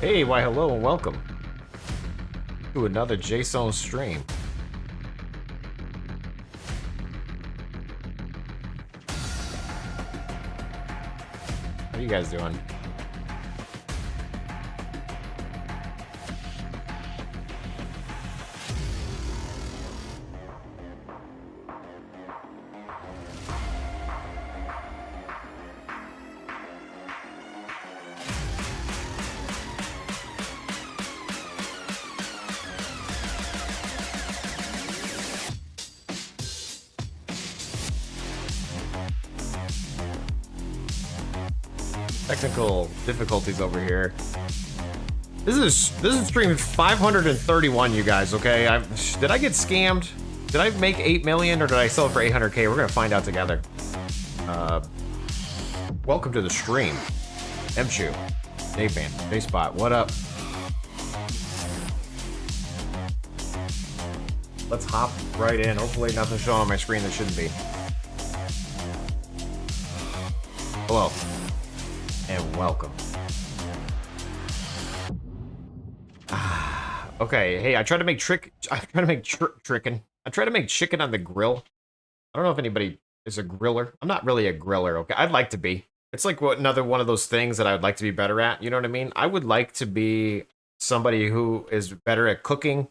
Hey, why hello and welcome to another Jaseowns stream. How are you guys doing? Technical difficulties over here. This is stream 531, you guys. Okay, did I get scammed? Did I make 8 million or did I sell it for 800K? We're gonna find out together. Welcome to the stream, M-Chew, Dave Van, J-Spot. What up? Let's hop right in. Hopefully, nothing's showing on my screen that shouldn't be. Hello. And welcome. Okay, hey, I tried to make chicken on the grill. I don't know if anybody is a griller. I'm not really a griller, okay? I'd like to be. It's like another one of those things that I would like to be better at, you know what I mean? I would like to be somebody who is better at cooking,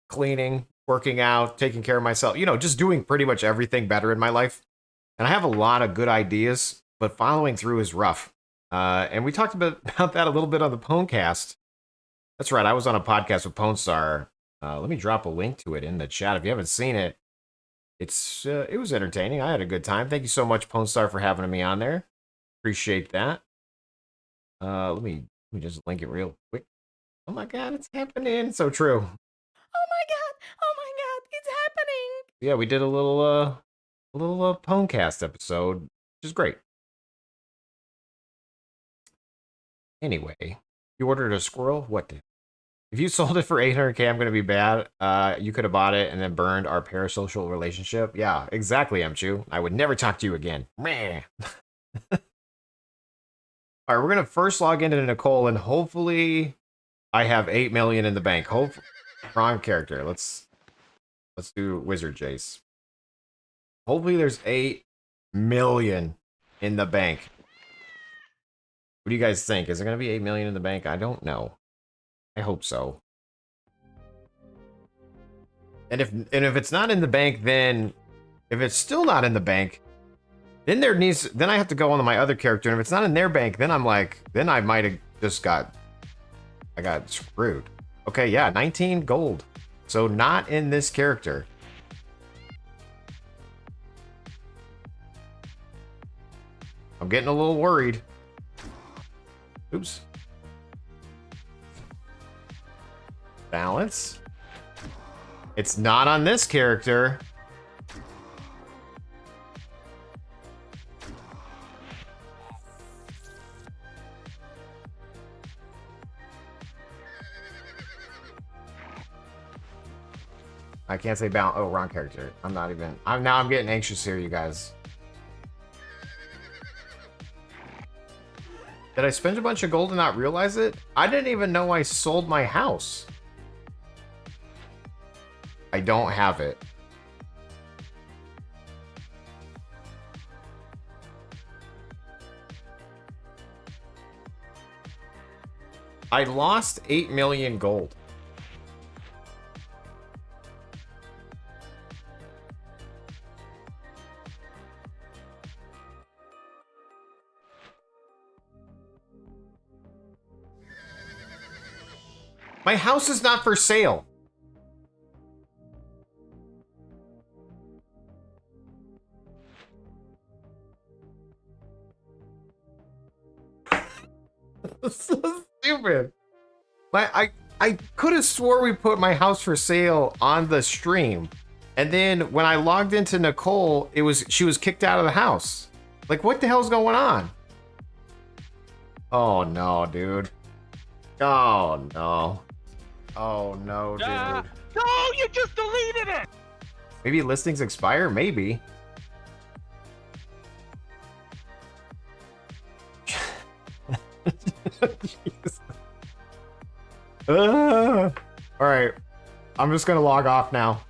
cleaning, working out, taking care of myself, you know, just doing pretty much everything better in my life. And I have a lot of good ideas, but following through is rough. And we talked about that a little bit on the Pwnecast. That's right, I was on a podcast with Pwnestar. Let me drop a link to it in the chat. If you haven't seen it, it was entertaining. I had a good time. Thank you so much, Pwnestar, for having me on there. Appreciate that. Let me just link it real quick. Oh my god, it's happening. So true. Oh my god, it's happening. Yeah, we did a little Pwnecast episode, which is great. Anyway, you ordered a squirrel? What? If you sold it for 800K, I'm going to be bad. You could have bought it and then burned our parasocial relationship. Yeah, exactly, M-Chew. I would never talk to you again. Meh. All right, we're going to first log into Nicole, and hopefully I have 8 million in the bank. Wrong character. Let's do Wizard Jace. Hopefully there's 8 million in the bank. What do you guys think? Is there going to be 8 million in the bank? I don't know. I hope so. And if it's not in the bank, then if it's still not in the bank, then I have to go on to my other character. And if it's not in their bank, then I'm like, then I might have just I got screwed. Okay, yeah, 19 gold. So not in this character. I'm getting a little worried. Oops. Balance. It's not on this character. I can't say balance. Oh, wrong character. I'm getting anxious here, you guys. Did I spend a bunch of gold and not realize it? I didn't even know I sold my house. I don't have it. I lost 8 million gold. My house is not for sale. That's so stupid. I could have swore we put my house for sale on the stream. And then when I logged into Nicole, she was kicked out of the house. Like, what the hell's going on? Oh no, dude. Oh no. Oh no, dude. No, you just deleted it! Maybe listings expire? Maybe. All right, I'm just gonna log off now.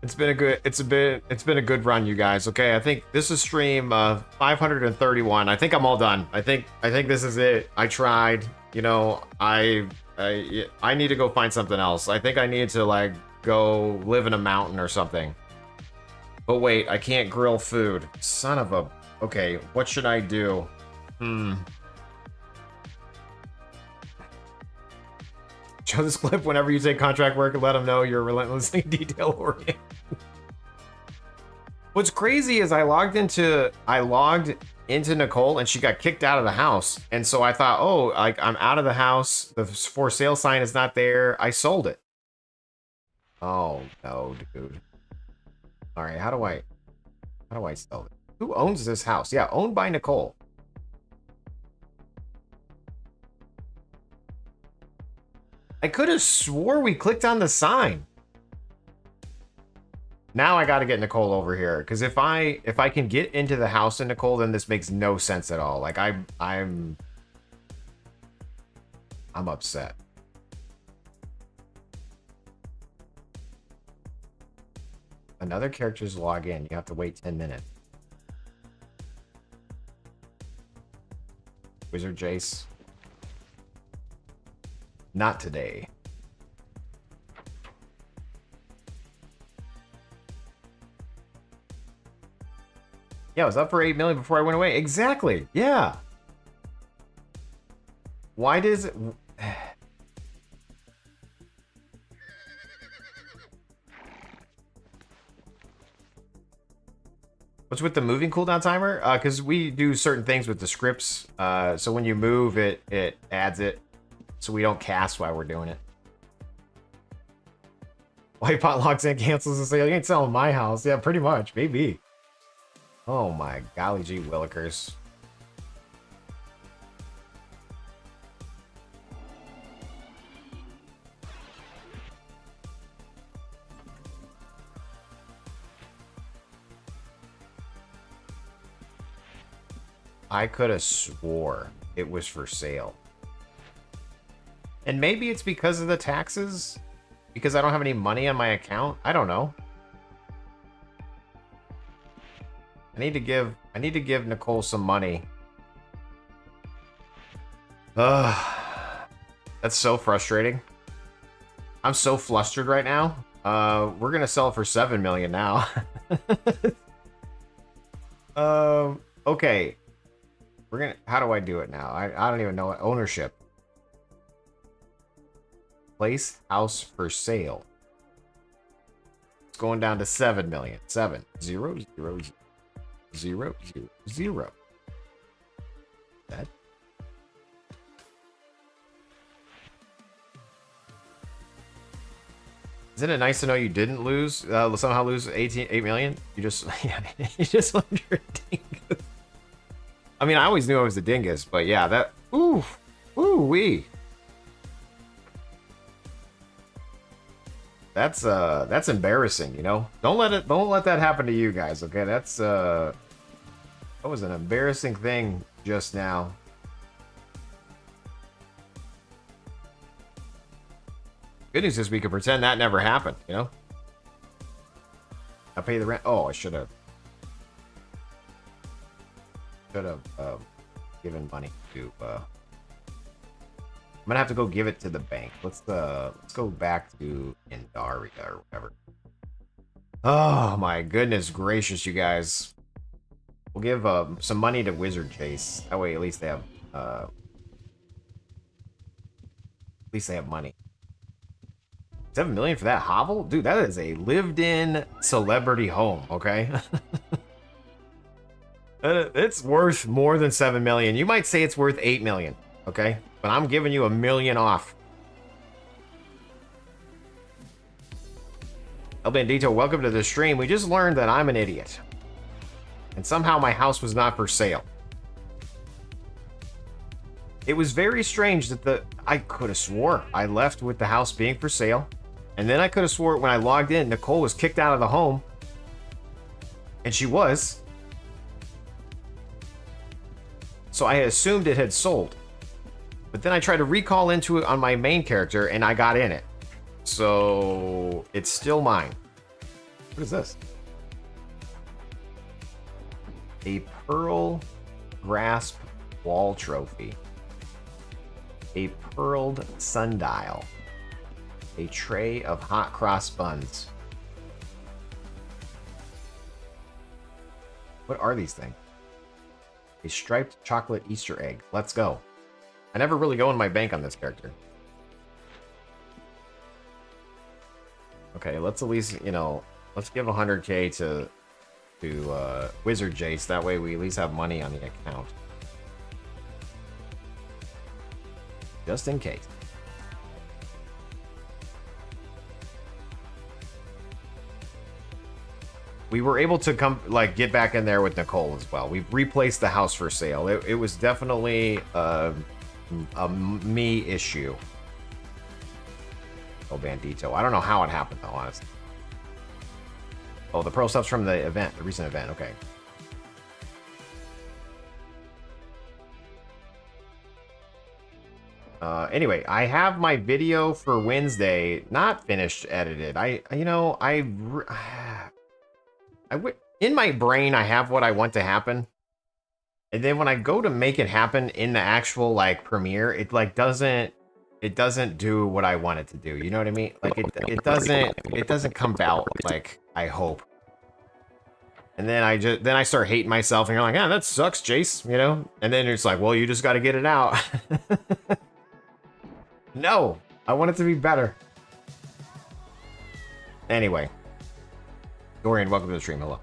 It's been a good run, you guys. Okay, I think this is stream 531. I think I'm all done. I think this is it. I tried. You know, I need to go find something else. I think I need to like go live in a mountain or something. But wait, I can't grill food. Son of a. Okay, what should I do? Show this clip whenever you take contract work and let them know you're relentlessly detail-oriented. What's crazy is I logged into Nicole and she got kicked out of the house. And so I thought, oh, like I'm out of the house. The for sale sign is not there. I sold it. Oh no, dude. All right, how do I sell it? Who owns this house? Yeah, owned by Nicole. I could have swore we clicked on the sign. Now I got to get Nicole over here because if I can get into the house in Nicole, then this makes no sense at all. Like I'm upset. Another character's log in. You have to wait 10 minutes. Wizard Jace. Not today. Yeah, I was up for 8 million before I went away. Exactly. Yeah. Why does it... What's with the moving cooldown timer? Because we do certain things with the scripts. So when you move, it adds it. So we don't cast while we're doing it. White pot locks in, cancels the sale. You ain't selling my house. Yeah, pretty much. Maybe. Oh my golly gee willikers. I could have swore it was for sale. And maybe it's because of the taxes? Because I don't have any money on my account? I don't know. I need to give Nicole some money. Ugh. That's so frustrating. I'm so flustered right now. We're gonna sell it for 7 million now. Okay. How do I do it now? I don't even know. Ownership. Place house for sale. It's going down to 7 million. 7 0 0 0 0 0. That. Isn't it nice to know you didn't lose? Somehow lose 8 million? You just yeah, you just learned you're a dingus. I mean, I always knew I was a dingus, but yeah, that ooh wee. That's embarrassing, you know. Don't let that happen to you guys, okay? That was an embarrassing thing just now. Good news is we can pretend that never happened, you know. I'll pay the rent. Oh, I should have given money to I'm gonna have to go give it to the bank. Let's go back to Indaria or whatever. Oh my goodness gracious, you guys. We'll give some money to Wizard Chase. That way at least they have money. 7 million for that hovel? Dude, that is a lived-in celebrity home, okay? It's worth more than 7 million. You might say it's worth 8 million, okay? But I'm giving you $1 million off. El Bandito, welcome to the stream. We just learned that I'm an idiot. And somehow my house was not for sale. It was very strange that I could have swore I left with the house being for sale. And then I could have swore when I logged in, Nicole was kicked out of the home. And she was. So I assumed it had sold. But then I tried to recall into it on my main character, and I got in it. So it's still mine. What is this? A Pearl Grasp Wall Trophy. A Pearled Sundial. A tray of hot cross buns. What are these things? A striped chocolate Easter egg. Let's go. I never really go in my bank on this character. Okay, let's at least, you know, let's give 100k to Wizard Jace. That way we at least have money on the account. Just in case. We were able to get back in there with Nicole as well. We've replaced the house for sale. It was definitely a me issue. Oh, Bandito. I don't know how it happened though, honestly. Oh, the Pearl stuff's from the event, the recent event. Okay. Anyway, I have my video for Wednesday not finished edited. In my brain, I have what I want to happen. And then when I go to make it happen in the actual like premiere, it like doesn't do what I want it to do. You know what I mean? Like it doesn't come out like I hope. And then I start hating myself and you're like, ah, that sucks, Jace, you know? And then it's like, well, you just got to get it out. No, I want it to be better. Anyway. Dorian, welcome to the stream. Hello.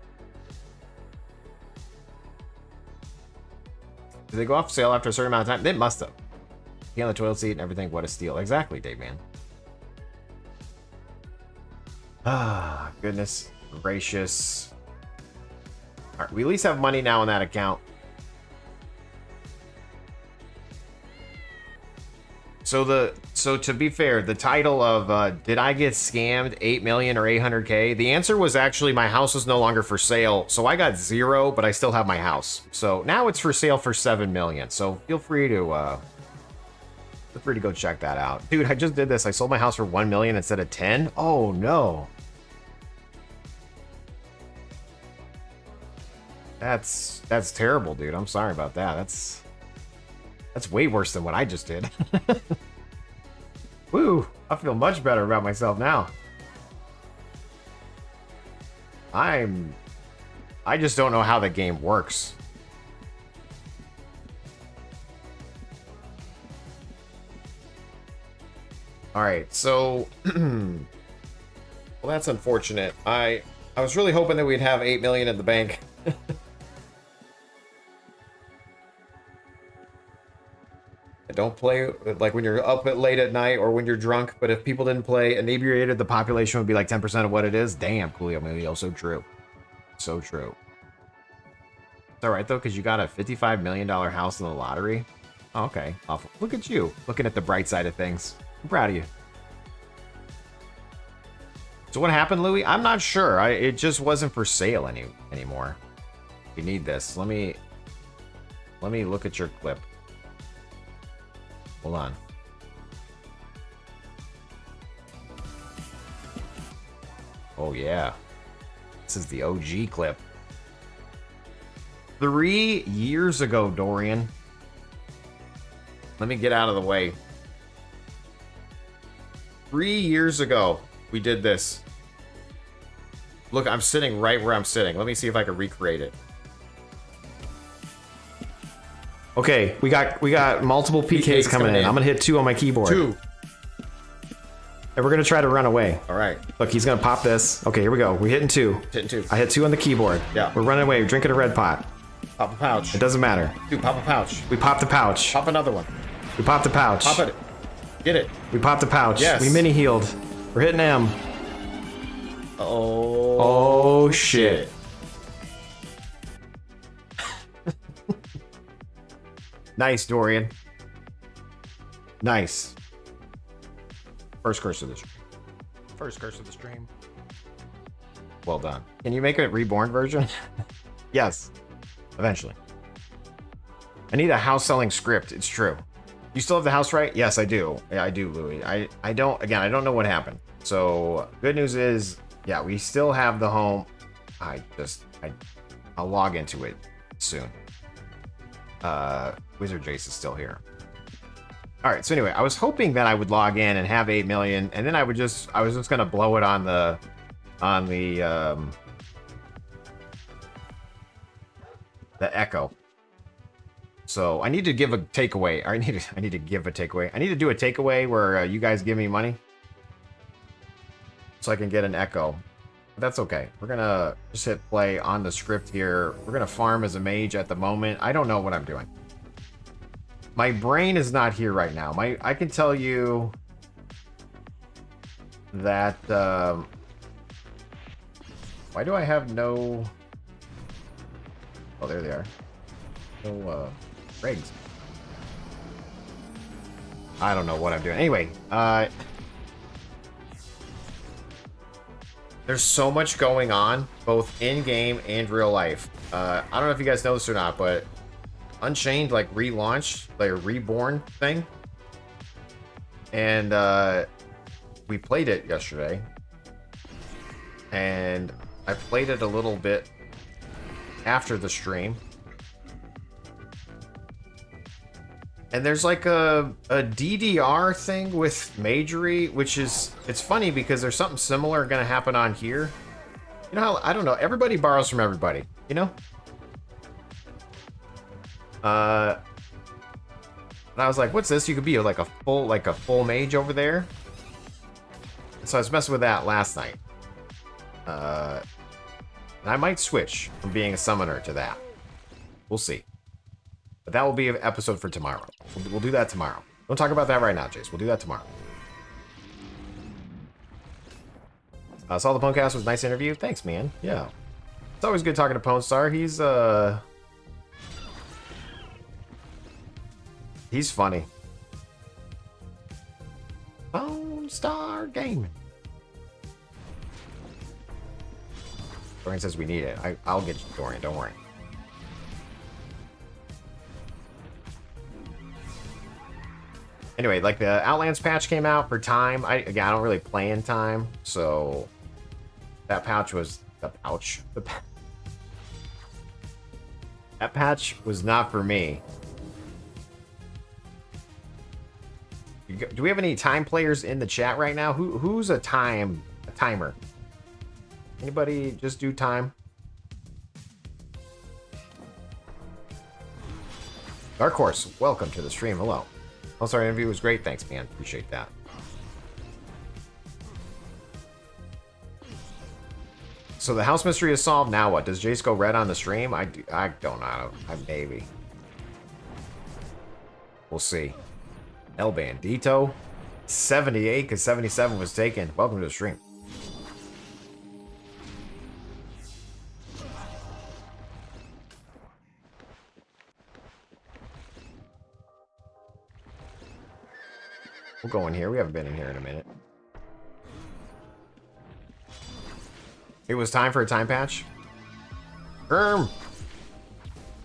Did they go off sale after a certain amount of time? They must have. He on the toilet seat and everything. What a steal. Exactly, Dave, man. Ah, goodness gracious. All right, we at least have money now in that account. So to be fair, the title of did I get scammed 8 million or 800k? The answer was actually my house was no longer for sale. So I got 0, but I still have my house. So now it's for sale for 7 million. So feel free to go check that out. Dude, I just did this. I sold my house for 1 million instead of 10. Oh no. That's terrible, dude. I'm sorry about that. That's way worse than what I just did. Woo! I feel much better about myself now. I just don't know how the game works. Alright, so... well, that's unfortunate. I was really hoping that we'd have 8 million in the bank. Don't play like when you're up late at night or when you're drunk, but if people didn't play inebriated, the population would be like 10% of what it is. Damn, Coolio Emilio, so true. So true. It's alright though, because you got a $55 million house in the lottery. Oh, okay, awful. Look at you, looking at the bright side of things. I'm proud of you. So what happened, Louis? I'm not sure. It just wasn't for sale anymore. You need this. Let me look at your clip. Hold on. Oh yeah. This is the OG clip. 3 years ago, Dorian. Let me get out of the way. 3 years ago, we did this. Look, I'm sitting right where I'm sitting. Let me see if I can recreate it. Okay, we got multiple PKs coming in. I'm gonna hit 2 on my keyboard. 2. And we're gonna try to run away. All right. Look, he's gonna pop this. Okay, here we go. We're hitting 2. Hitting 2. I hit 2 on the keyboard. Yeah. We're running away. We're drinking a red pot. Pop a pouch. It doesn't matter. Dude, pop a pouch. We popped the pouch. Pop another one. We popped the pouch. Pop it. Get it. We popped the pouch. Yes. We mini healed. We're hitting M. Oh shit. Nice, Dorian. Nice. First curse of the stream. First curse of the stream. Well done. Can you make a reborn version? Yes. Eventually. I need a house selling script. It's true. You still have the house right? Yes, I do. Yeah, I do, Louis. I don't, again, I don't know what happened. So, good news is, yeah, we still have the home. I'll log into it soon. Wizard Jace is still here. Alright, so anyway, I was hoping that I would log in and have 8 million, and then I was just gonna blow it on the echo. So I need to give a takeaway. I need to give a takeaway. I need to do a takeaway where you guys give me money, so I can get an echo. But that's okay. We're gonna just hit play on the script here. We're gonna farm as a mage at the moment. I don't know what I'm doing. My brain is not here right now. I can tell you that. Why do I have no? Oh, there they are. No rigs. I don't know what I'm doing. Anyway, there's so much going on, both in-game and real life. I don't know if you guys know this or not, but Unchained, like, relaunched, like, a reborn thing. And, we played it yesterday. And I played it a little bit after the stream. And there's like a DDR thing with Majory, which is, it's funny because there's something similar going to happen on here. You know how, I don't know, everybody borrows from everybody, you know? And I was like, what's this? You could be like a full mage over there. And so I was messing with that last night. And I might switch from being a summoner to that. We'll see. But that will be an episode for tomorrow. We'll do that tomorrow. Don't talk about that right now, Jace. We'll do that tomorrow. Saw the Pwnecast. Was a nice interview. Thanks, man. Yeah. It's always good talking to Pwnestar. He's funny. Pwnestar Gaming. Dorian says we need it. I'll get you, Dorian. Don't worry. Anyway, like the Outlands patch came out for time. I don't really play in time, so that patch was that patch was not for me. Do we have any time players in the chat right now? Who's a timer? Anybody just do time? Dark Horse, welcome to the stream. Hello. Also, our interview was great. Thanks, man. Appreciate that. So the house mystery is solved. Now what? Does Jace go red on the stream? I don't know. Maybe. We'll see. El Bandito. 78 because 77 was taken. Welcome to the stream. We'll go in here. We haven't been in here in a minute. It was time for a time patch? I'm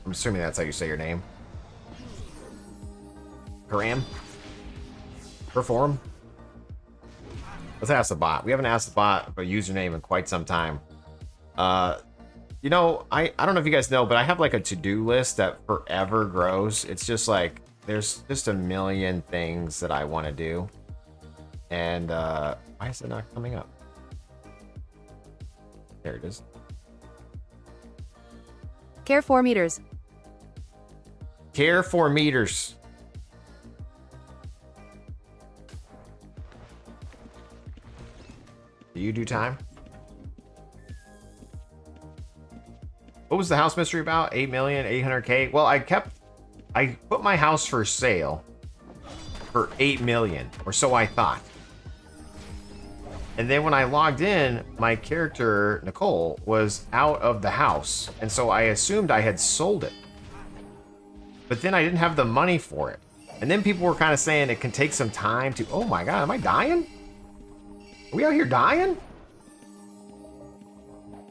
assuming that's how you say your name. Karam? Perform? Let's ask the bot. We haven't asked the bot a username in quite some time. You know, I don't know if you guys know, but I have like a to-do list that forever grows. It's just like, there's just a million things that I want to do. And, why is it not coming up? There it is. Care 4 meters. Care 4 meters. Do you do time? What was the house mystery about? 8 million, 800K? Well, I put my house for sale for 8 million, or so I thought. And then when I logged in, my character, Nicole, was out of the house. And so I assumed I had sold it. But then I didn't have the money for it. And then people were kind of saying it can take some time to... Oh my god, am I dying? Are we out here dying?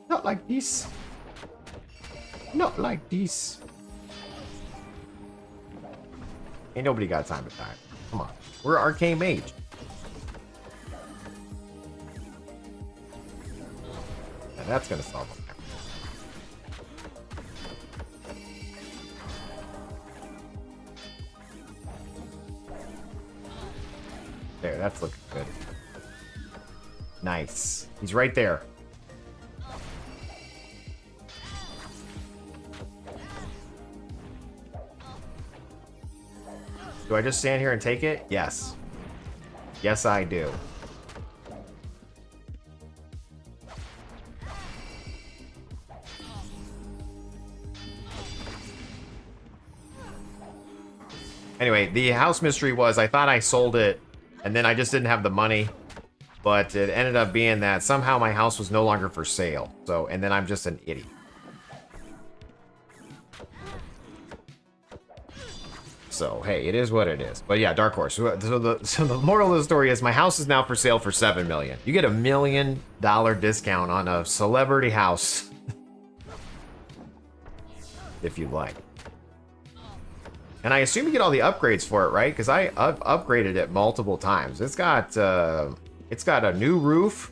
Not like this. Not like this. Ain't nobody got time to die. Come on. We're arcane mage. And that's gonna solve them. There, that's looking good. Nice. He's right there. Do I just stand here and take it? Yes. Yes, I do. Anyway, the house mystery was I thought I sold it and then I just didn't have the money, but it ended up being that somehow my house was no longer for sale. So, and then I'm just an idiot. So, hey, it is what it is. But yeah, Dark Horse. So the moral of the story is my house is now for sale for $7 million. You get $1 million discount on a celebrity house. If you like. And I assume you get all the upgrades for it, right? Because I've upgraded it multiple times. It's got a new roof.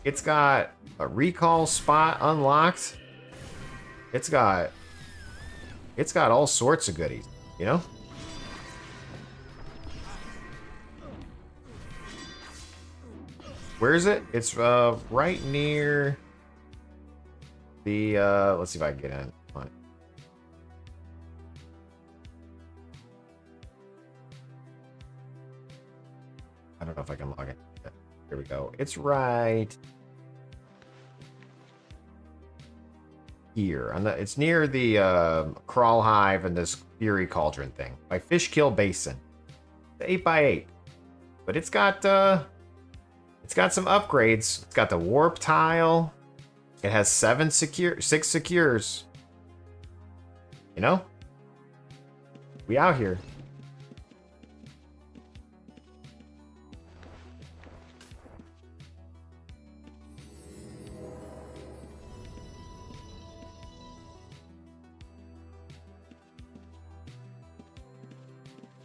It's got a recall spot unlocked. It's got all sorts of goodies, you know? Where is it? It's right near the let's see if I can get in. I don't know if I can log in. Here we go. It's right here. It's near the Crawl Hive and this Fury Cauldron thing by Fishkill Basin. The 8x8. But it's got some upgrades. It's got the warp tile. It has 6 secures. You know? We out here.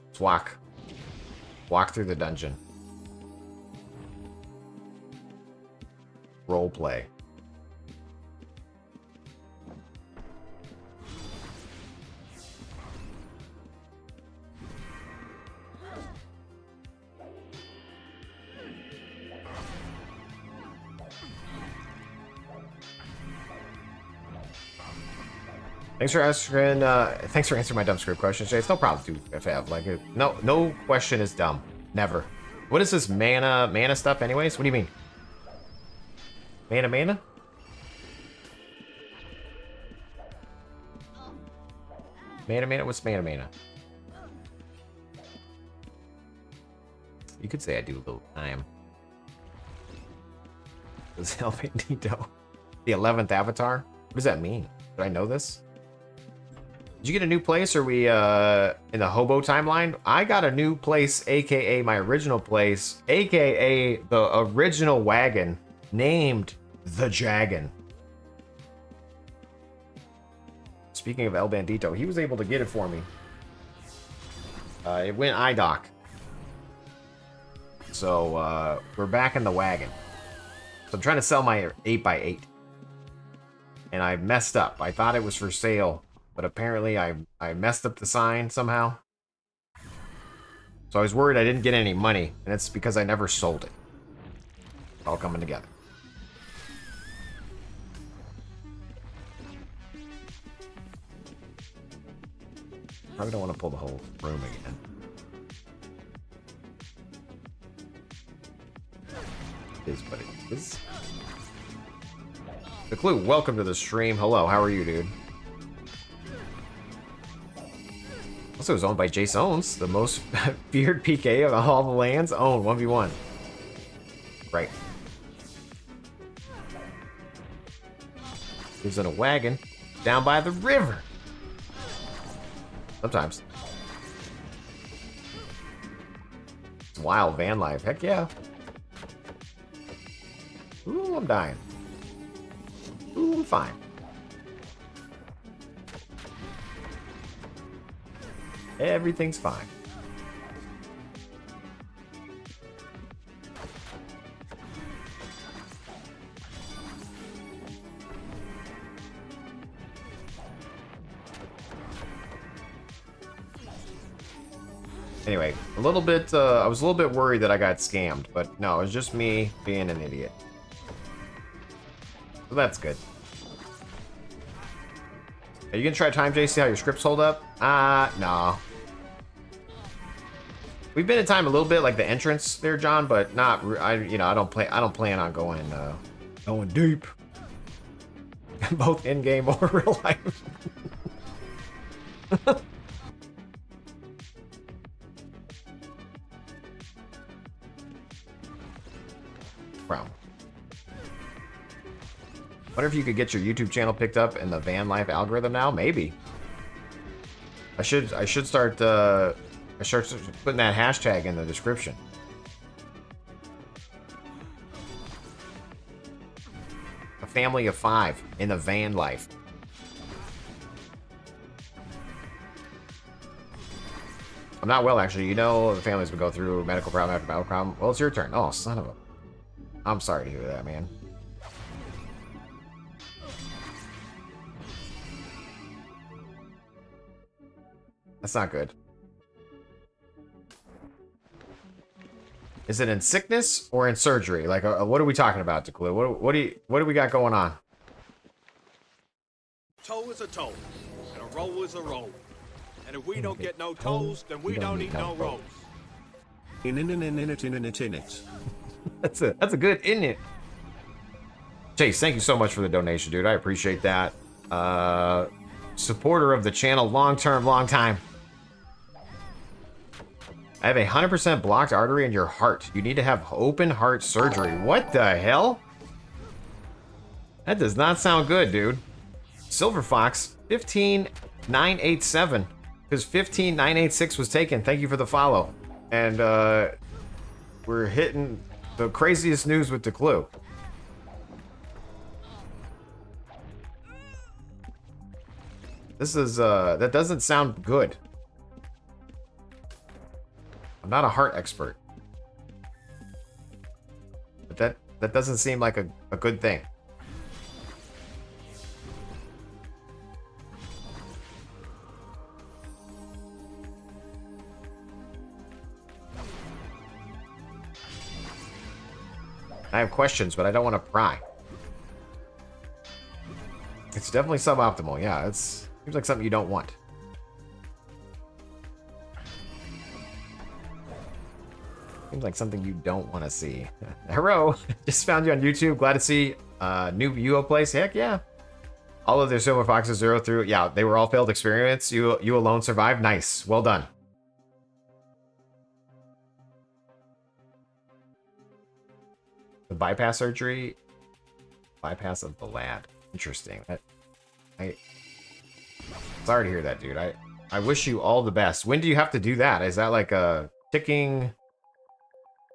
Let's walk. Walk through the dungeon. Role play. Thanks for answering my dumb script question, Jay. It's no problem, dude. If I have like no question is dumb. Never. What is this mana stuff anyways? What do you mean? Mana? Mana? What's mana? You could say I do a little time. Does help Nito? The 11th avatar? What does that mean? Did I know this? Did you get a new place? Or we in the hobo timeline? I got a new place, aka my original place, aka the original wagon, named the Jagan. Speaking of El Bandito, he was able to get it for me. It went IDOC. So we're back in the wagon. So I'm trying to sell my 8x8. And I messed up. I thought it was for sale. But apparently I messed up the sign somehow. So I was worried I didn't get any money. And it's because I never sold it. It's all coming together. Probably don't want to pull the whole room again. It is what it is. The Clue, welcome to the stream. Hello, how are you, dude? Also, is owned by Jaseowns, the most feared PK of all the lands. Owned 1v1. Right. He's in a wagon down by the river. Sometimes. It's wild van life. Heck yeah. Ooh, I'm dying. Ooh, I'm fine. Everything's fine. Anyway, a little bit, I was a little bit worried that I got scammed, but no, it was just me being an idiot. So that's good. Are you gonna try time, JC, how your scripts hold up? No. We've been in time a little bit, like the entrance there, John, but not, I don't plan on going deep. Both in-game or real life. Bro. Wonder if you could get your YouTube channel picked up in the van life algorithm now? Maybe. I should start putting that hashtag in the description. A family of 5 in the van life. I'm not well, actually. You know, the family's been going through medical problem after medical problem. Well, it's your turn. Oh, son of a... I'm sorry to hear that, man. That's not good. Is it in sickness or in surgery? Like, what are we talking about, Declu? What do we got going on? Toe is a toe, and a roll is a roll. And if we don't get no toes, then we don't eat no rolls. In it. That's a good in it. Chase, thank you so much for the donation, dude. I appreciate that. Supporter of the channel, long time. I have a 100% blocked artery in your heart. You need to have open heart surgery. What the hell? That does not sound good, dude. Silver Fox, 15987. Because 15986 was taken. Thank you for the follow. And we're hitting the craziest news with the clue. This is that doesn't sound good. I'm not a heart expert. But that doesn't seem like a good thing. I have questions, but I don't want to pry. It's definitely suboptimal. Yeah, seems like something you don't want. Seems like something you don't want to see. Hello, just found you on YouTube. Glad to see new UO place. Heck yeah. All of their Silver Foxes 0 through, yeah, they were all failed experiments. You alone survived. Nice. Well done. The bypass surgery. Bypass of the lad. Interesting. Sorry to hear that, dude. I wish you all the best. When do you have to do that? Is that like a ticking...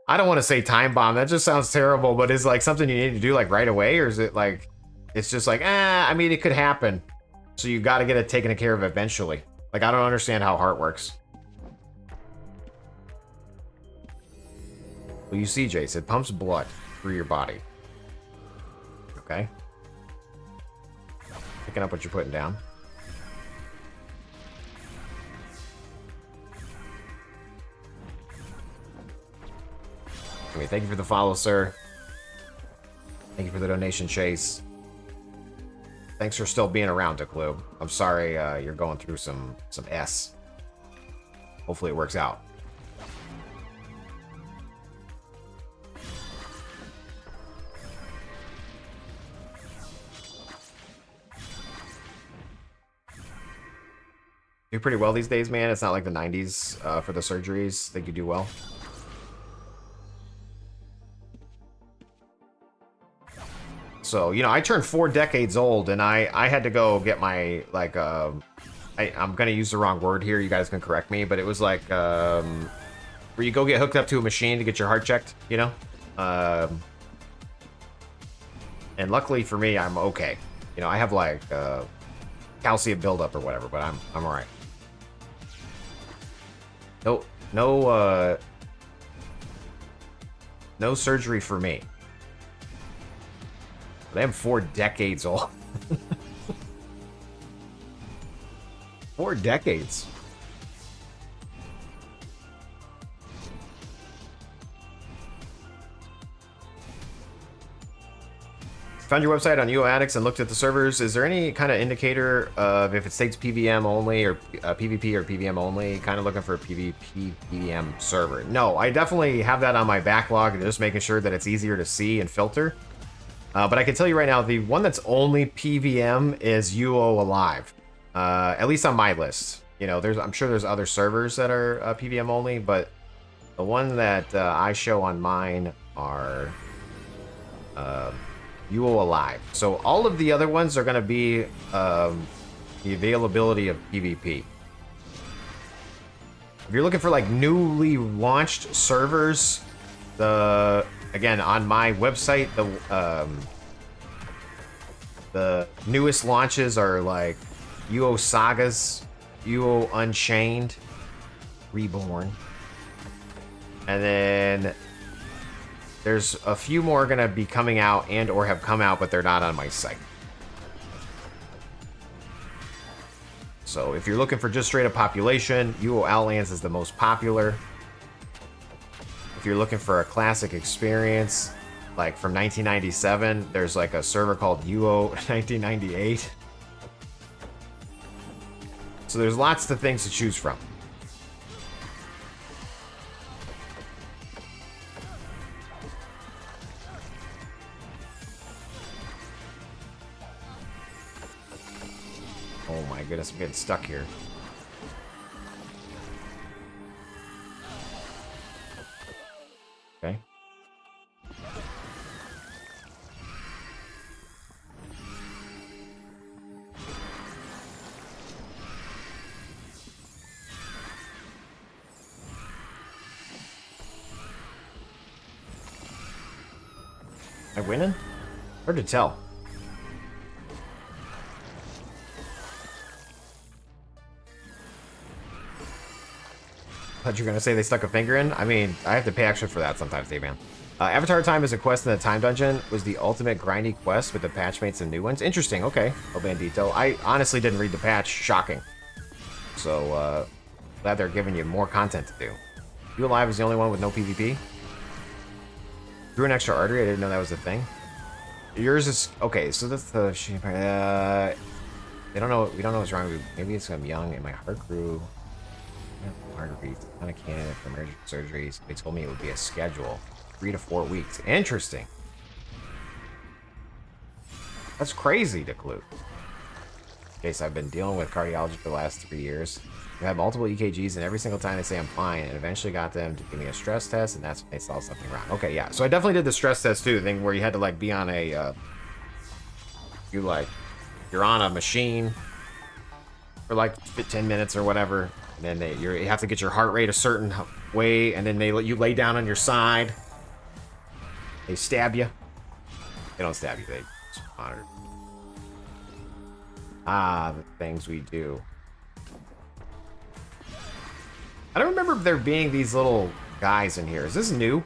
I don't want to say time bomb. That just sounds terrible, but is like something you need to do like right away? Or is it like, it's just like, I mean, it could happen. So you got to get it taken care of eventually. Like, I don't understand how heart works. Well, you see, Jace, it pumps blood through your body. Okay. Picking up what you're putting down. Thank you for the follow, sir. Thank you for the donation, Chase. Thanks for still being around, Declu. I'm sorry you're going through some S. Hopefully it works out. Do pretty well these days, man. It's not like the 90s for the surgeries. Think you do well. So, you know, I turned 4 decades old, and I had to go get my, like, I'm going to use the wrong word here. You guys can correct me, but it was like, where you go get hooked up to a machine to get your heart checked, you know? And luckily for me, I'm okay. You know, I have, like, calcium buildup or whatever, but I'm all right. No surgery for me. But I'm 4 decades old. 4 decades. Found your website on UO Addicts and looked at the servers. Is there any kind of indicator of if it states PVM only or PvP or PVM only? Kind of looking for a PvP PVM server. No, I definitely have that on my backlog, just making sure that it's easier to see and filter. But I can tell you right now, the one that's only PVM is UO Alive. At least on my list. You know, I'm sure there's other servers that are PVM only, but the one that I show on mine are UO Alive. So all of the other ones are going to be the availability of PvP. If you're looking for like newly launched servers, again on my website, the newest launches are like UO Sagas, UO Unchained, Reborn, and then there's a few more going to be coming out and or have come out, but they're not on my site. So if you're looking for just straight up population, UO Outlands is the most popular. If you're looking for a classic experience, like from 1997, there's like a server called UO 1998. So there's lots of things to choose from. Oh my goodness, I'm getting stuck here. Okay. Am I winning? Hard to tell. Thought you were gonna say they stuck a finger in. I mean, I have to pay extra for that sometimes, Dave, man. Avatar Time is a quest in the Time Dungeon. Was the ultimate grindy quest with the patch mates and new ones. Interesting. Okay, El Bandito. I honestly didn't read the patch. Shocking. So glad they're giving you more content to do. You Alive is the only one with no PvP. Drew an extra artery. I didn't know that was a thing. Yours is okay. So that's the. They don't know. We don't know what's wrong with you. Maybe it's I'm young and my heart grew. Arteries, kind of candidate for emergency surgeries. They told me it would be a schedule, 3 to 4 weeks. Interesting. That's crazy, Declute. Case I've been dealing with cardiology for the last 3 years. I had multiple EKGs, and every single time they say I'm fine, and eventually got them to give me a stress test, and that's when they saw something wrong. Okay, yeah. So I definitely did the stress test too, the thing where you had to like be on a, you're on a machine for like 10 minutes or whatever. And then you have to get your heart rate a certain way, and then they let you lay down on your side. They stab you. They don't stab you, they just monitor. Ah, the things we do. I don't remember there being these little guys in here. Is this new?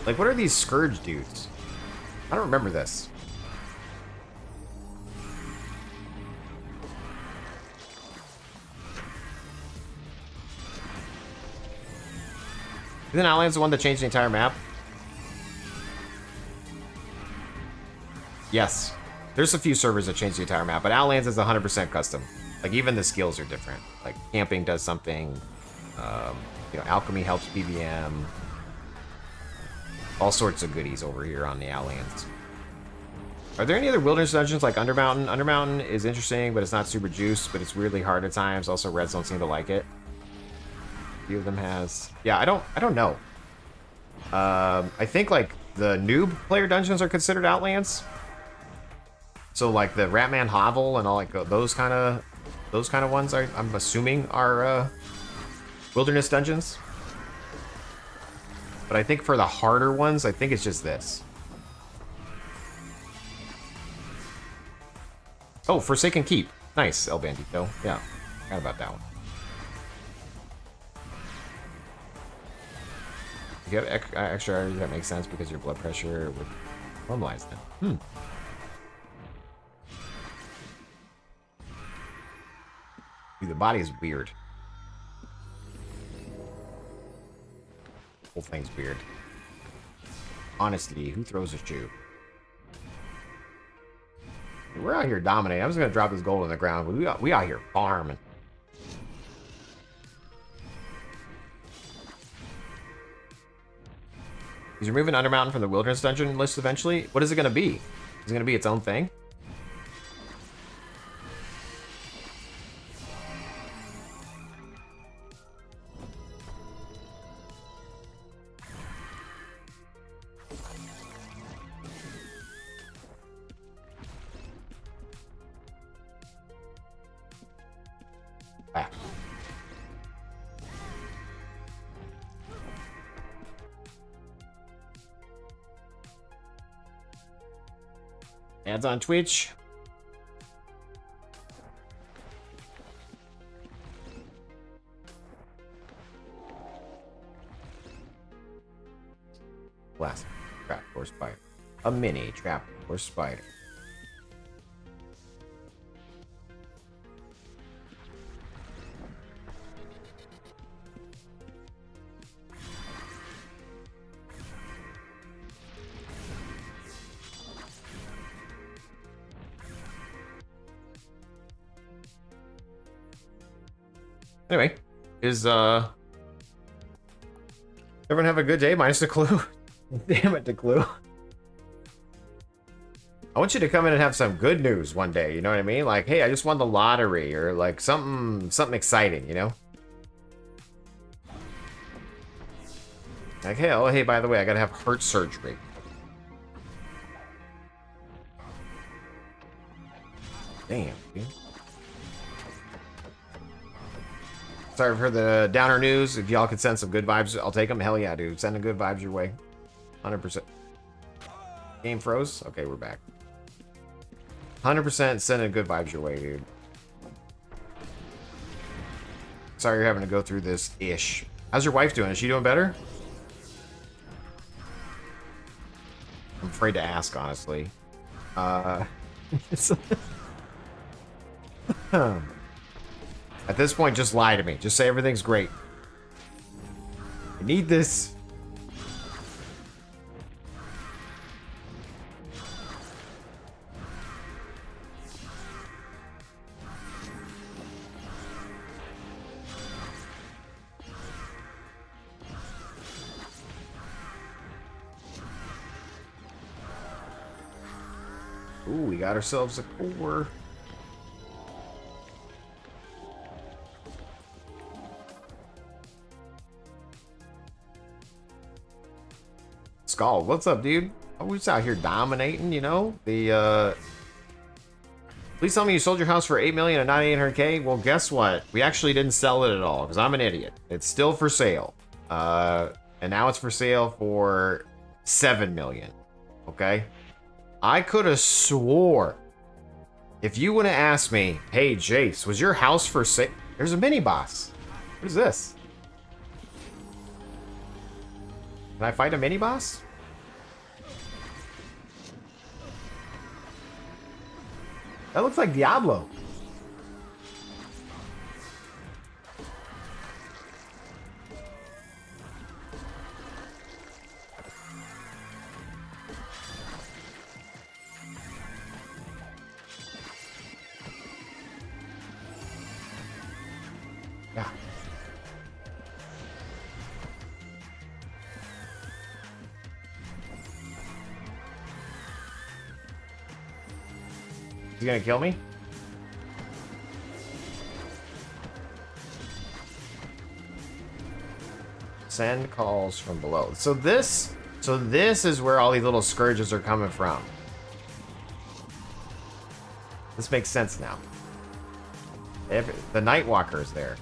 Like, what are these Scourge dudes? I don't remember this. Isn't Outlands the one that changed the entire map? Yes. There's a few servers that changed the entire map, but Outlands is 100% custom. Like, even the skills are different. Like, camping does something. You know, alchemy helps PVM. All sorts of goodies over here on the Outlands. Are there any other wilderness dungeons like Undermountain? Undermountain is interesting, but it's not super juiced, but it's weirdly hard at times. Also, Reds don't seem to like it. Few of them has. Yeah, I don't know. I think like the noob player dungeons are considered Outlands. So like the Ratman Hovel and all like those kind of ones I'm assuming are wilderness dungeons. But I think for the harder ones, I think it's just this. Oh, Forsaken Keep. Nice, El Bandito. Yeah, forgot about that one. If you have extra energy, that makes sense because your blood pressure would normalize then. Dude, the body is weird. The whole thing's weird. Honestly, who throws a shoe? We're out here dominating. I'm just gonna drop this gold on the ground. We out here farming. He's removing Undermountain from the Wilderness Dungeon list eventually. What is it gonna be? Is it gonna be its own thing? Ah. Ads on Twitch. Classic trap or spider. A mini trap or spider. Anyway, everyone have a good day, minus the clue. Damn it, the clue. I want you to come in and have some good news one day, you know what I mean? Like, hey, I just won the lottery, or like something exciting, you know? Like, hey, oh, hey, by the way, I gotta have heart surgery. Damn, dude. Sorry for the downer news. If y'all could send some good vibes, I'll take them. Hell yeah, dude. Sending good vibes your way. 100%. Game froze? Okay, we're back. 100% sending good vibes your way, dude. Sorry you're having to go through this ish. How's your wife doing? Is she doing better? I'm afraid to ask, honestly. At this point, just lie to me. Just say everything's great. I need this. Ooh, we got ourselves a core. Skull, what's up, dude? We're just out here dominating, you know? Please tell me you sold your house for 8 million and not 800K. Well, guess what? We actually didn't sell it at all because I'm an idiot. It's still for sale. And now it's for sale for 7 million. Okay? I could have swore if you would have asked me, hey, Jace, was your house for sale? There's a mini boss. What is this? Can I fight a mini boss? That looks like Diablo. Yeah. He's gonna kill me? Send calls from below. So this is where all these little scourges are coming from. This makes sense now. The Nightwalker is there.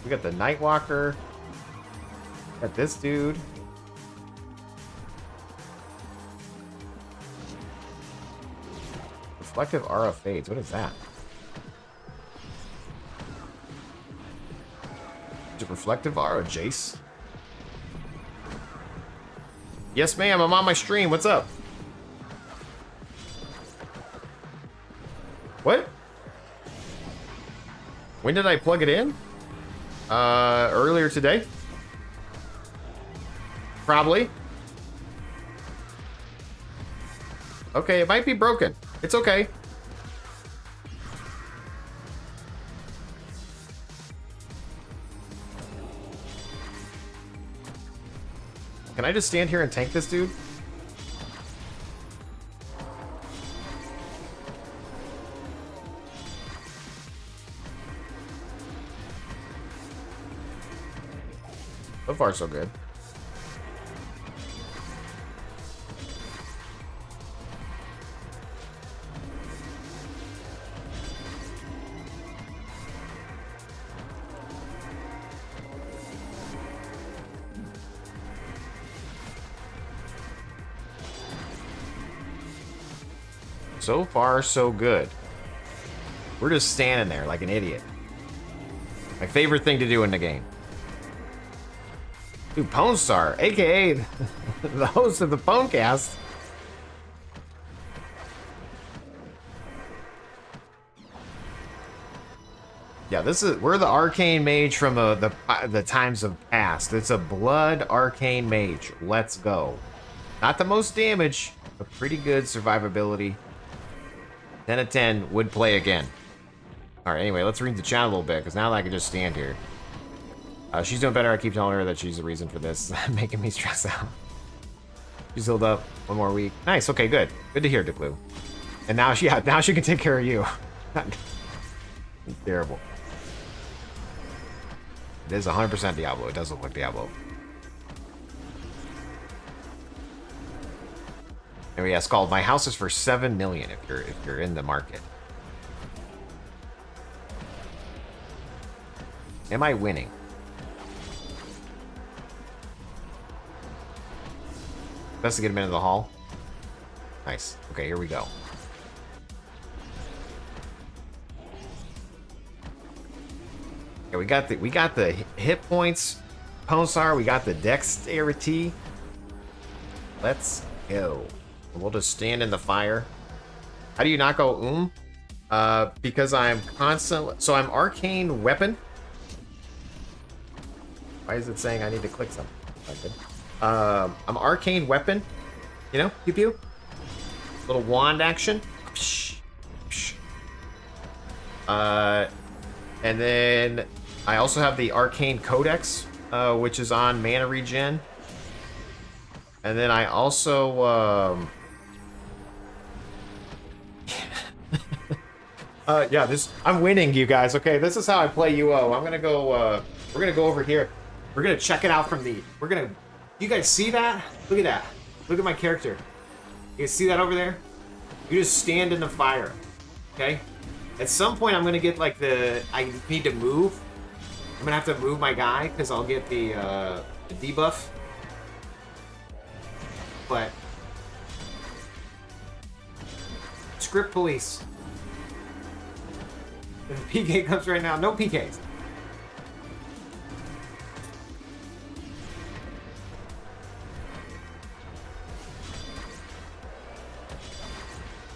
We got the Nightwalker. Got this dude. Reflective aura fades. What is that? Is it reflective aura, Jace? Yes, ma'am. I'm on my stream. What's up? What? When did I plug it in? Earlier today? Probably. Okay, it might be broken. It's okay. Can I just stand here and tank this dude? So far, so good. So far, so good. We're just standing there like an idiot. My favorite thing to do in the game. Dude, Pwnestar, aka the host of the Pwnecast. Yeah, we're the arcane mage from the times of past. It's a blood arcane mage. Let's go. Not the most damage, but pretty good survivability. 10 of 10 would play again. All right, anyway, let's read the chat a little bit because now I can just stand here. She's doing better. I keep telling her that she's the reason for this, making me stress out. She's healed up. One more week. Nice. Okay, good. Good to hear, Declu. And now she can take care of you. Terrible. It is 100% Diablo. It does look like Diablo. Anyway, yeah, it's called My House is for 7 million if you're in the market. Am I winning? Best to get him into the hall. Nice. Okay, here we go. Yeah, we got the hit points, Pwnestar. We got the dexterity. Let's go. We'll just stand in the fire. How do you not go because I'm constantly... So I'm arcane weapon. Why is it saying I need to click something? I'm arcane weapon. You know, pew pew. Little wand action. And then I also have the arcane codex, which is on mana regen. And then I also yeah, I'm winning, you guys. Okay, this is how I play UO. I'm gonna go we're gonna go over here. We're gonna check it out from the you guys see that? Look at that. Look at my character. You guys see that over there? You just stand in the fire. Okay? At some point I'm gonna get like I need to move. I'm gonna have to move my guy because I'll get the debuff. But script police. If the PK comes right now, no PKs.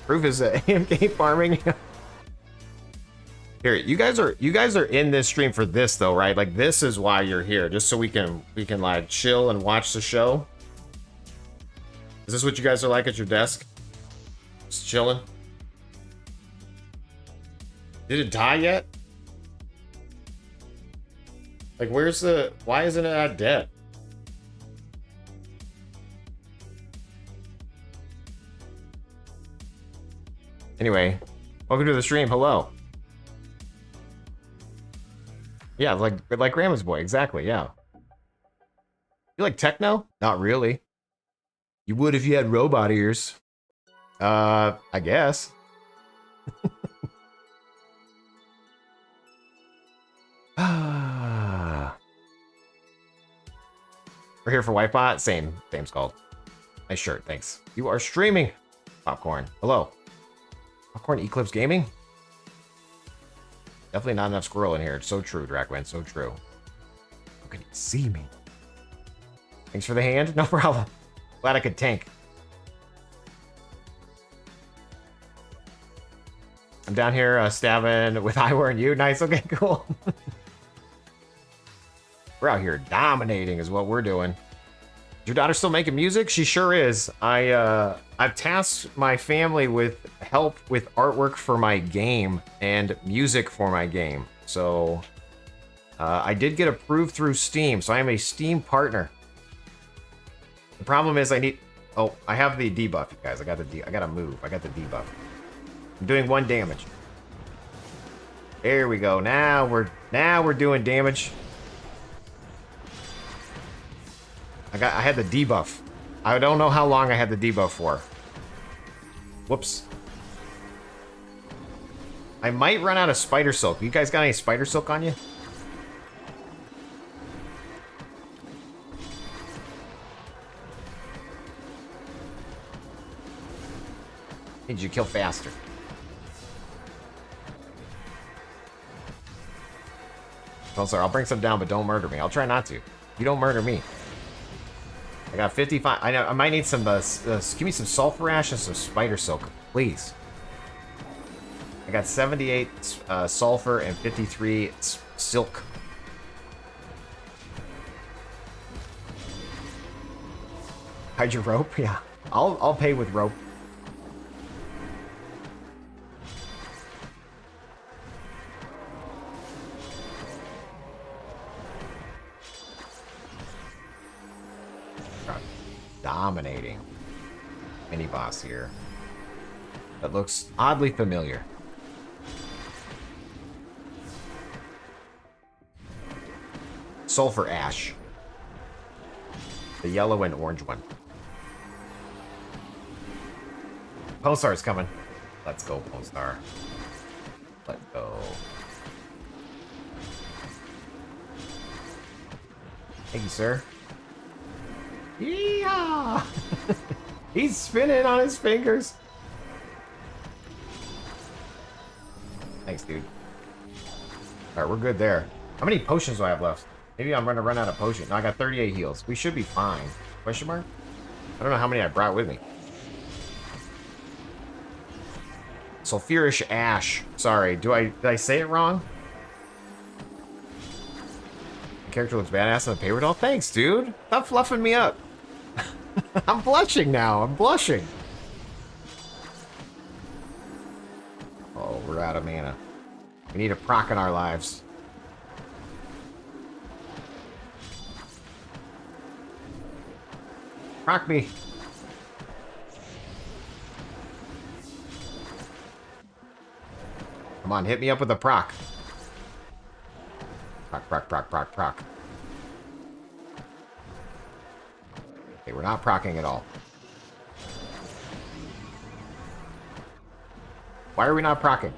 Proof is AMK farming. Here, you guys are in this stream for this though, right? Like this is why you're here, just so we can like chill and watch the show. Is this what you guys are like at your desk? Just chilling? Did it die yet? Like why isn't it dead? Anyway, welcome to the stream. Hello. Yeah, like Grandma's Boy, exactly, yeah. You like techno? Not really. You would if you had robot ears. I guess. We're here for Whitebot. Same called. Nice shirt, thanks. You are streaming. Popcorn. Hello. Popcorn Eclipse Gaming? Definitely not enough squirrel in here. It's so true, Dracwin. So true. How can you see me? Thanks for the hand. No problem. Glad I could tank. I'm down here stabbing with Iwer and you. Nice. Okay, cool. We're out here dominating is what we're doing. Is your daughter still making music? She sure is. I've tasked my family with help with artwork for my game and music for my game. So I did get approved through Steam, so I am a Steam partner. The problem is I need... Oh, I have the debuff, you guys. I gotta move. I got the debuff. I'm doing 1 damage. There we go. Now we're doing damage. I had the debuff. I don't know how long I had the debuff for. Whoops. I might run out of spider silk. You guys got any spider silk on you? Need you to kill faster. Oh, sorry. I'll bring some down, but don't murder me. I'll try not to. You don't murder me. I got 55. I know. I might need some. Give me some sulfur ash and some spider silk, please. I got 78 sulfur and 53 silk. Hide your rope? Yeah. I'll pay with rope. Dominating mini boss here. That looks oddly familiar. Sulfur ash. The yellow and orange one. Pulsar's coming. Let's go, Pulsar. Let's go. Thank you, sir. Yeah. He's spinning on his fingers. Thanks, dude. Alright, we're good there. How many potions do I have left? Maybe I'm gonna run out of potions. No, I got 38 heals. We should be fine. Question mark? I don't know how many I brought with me. Sulfurish ash. Sorry, did I say it wrong? The character looks badass on the paper doll. Thanks, dude. Stop fluffing me up. I'm blushing now. I'm blushing. Oh, we're out of mana. We need a proc in our lives. Proc me. Come on, hit me up with a proc. Proc, proc, proc, proc, proc. Okay, we're not procking at all. Why are we not procking?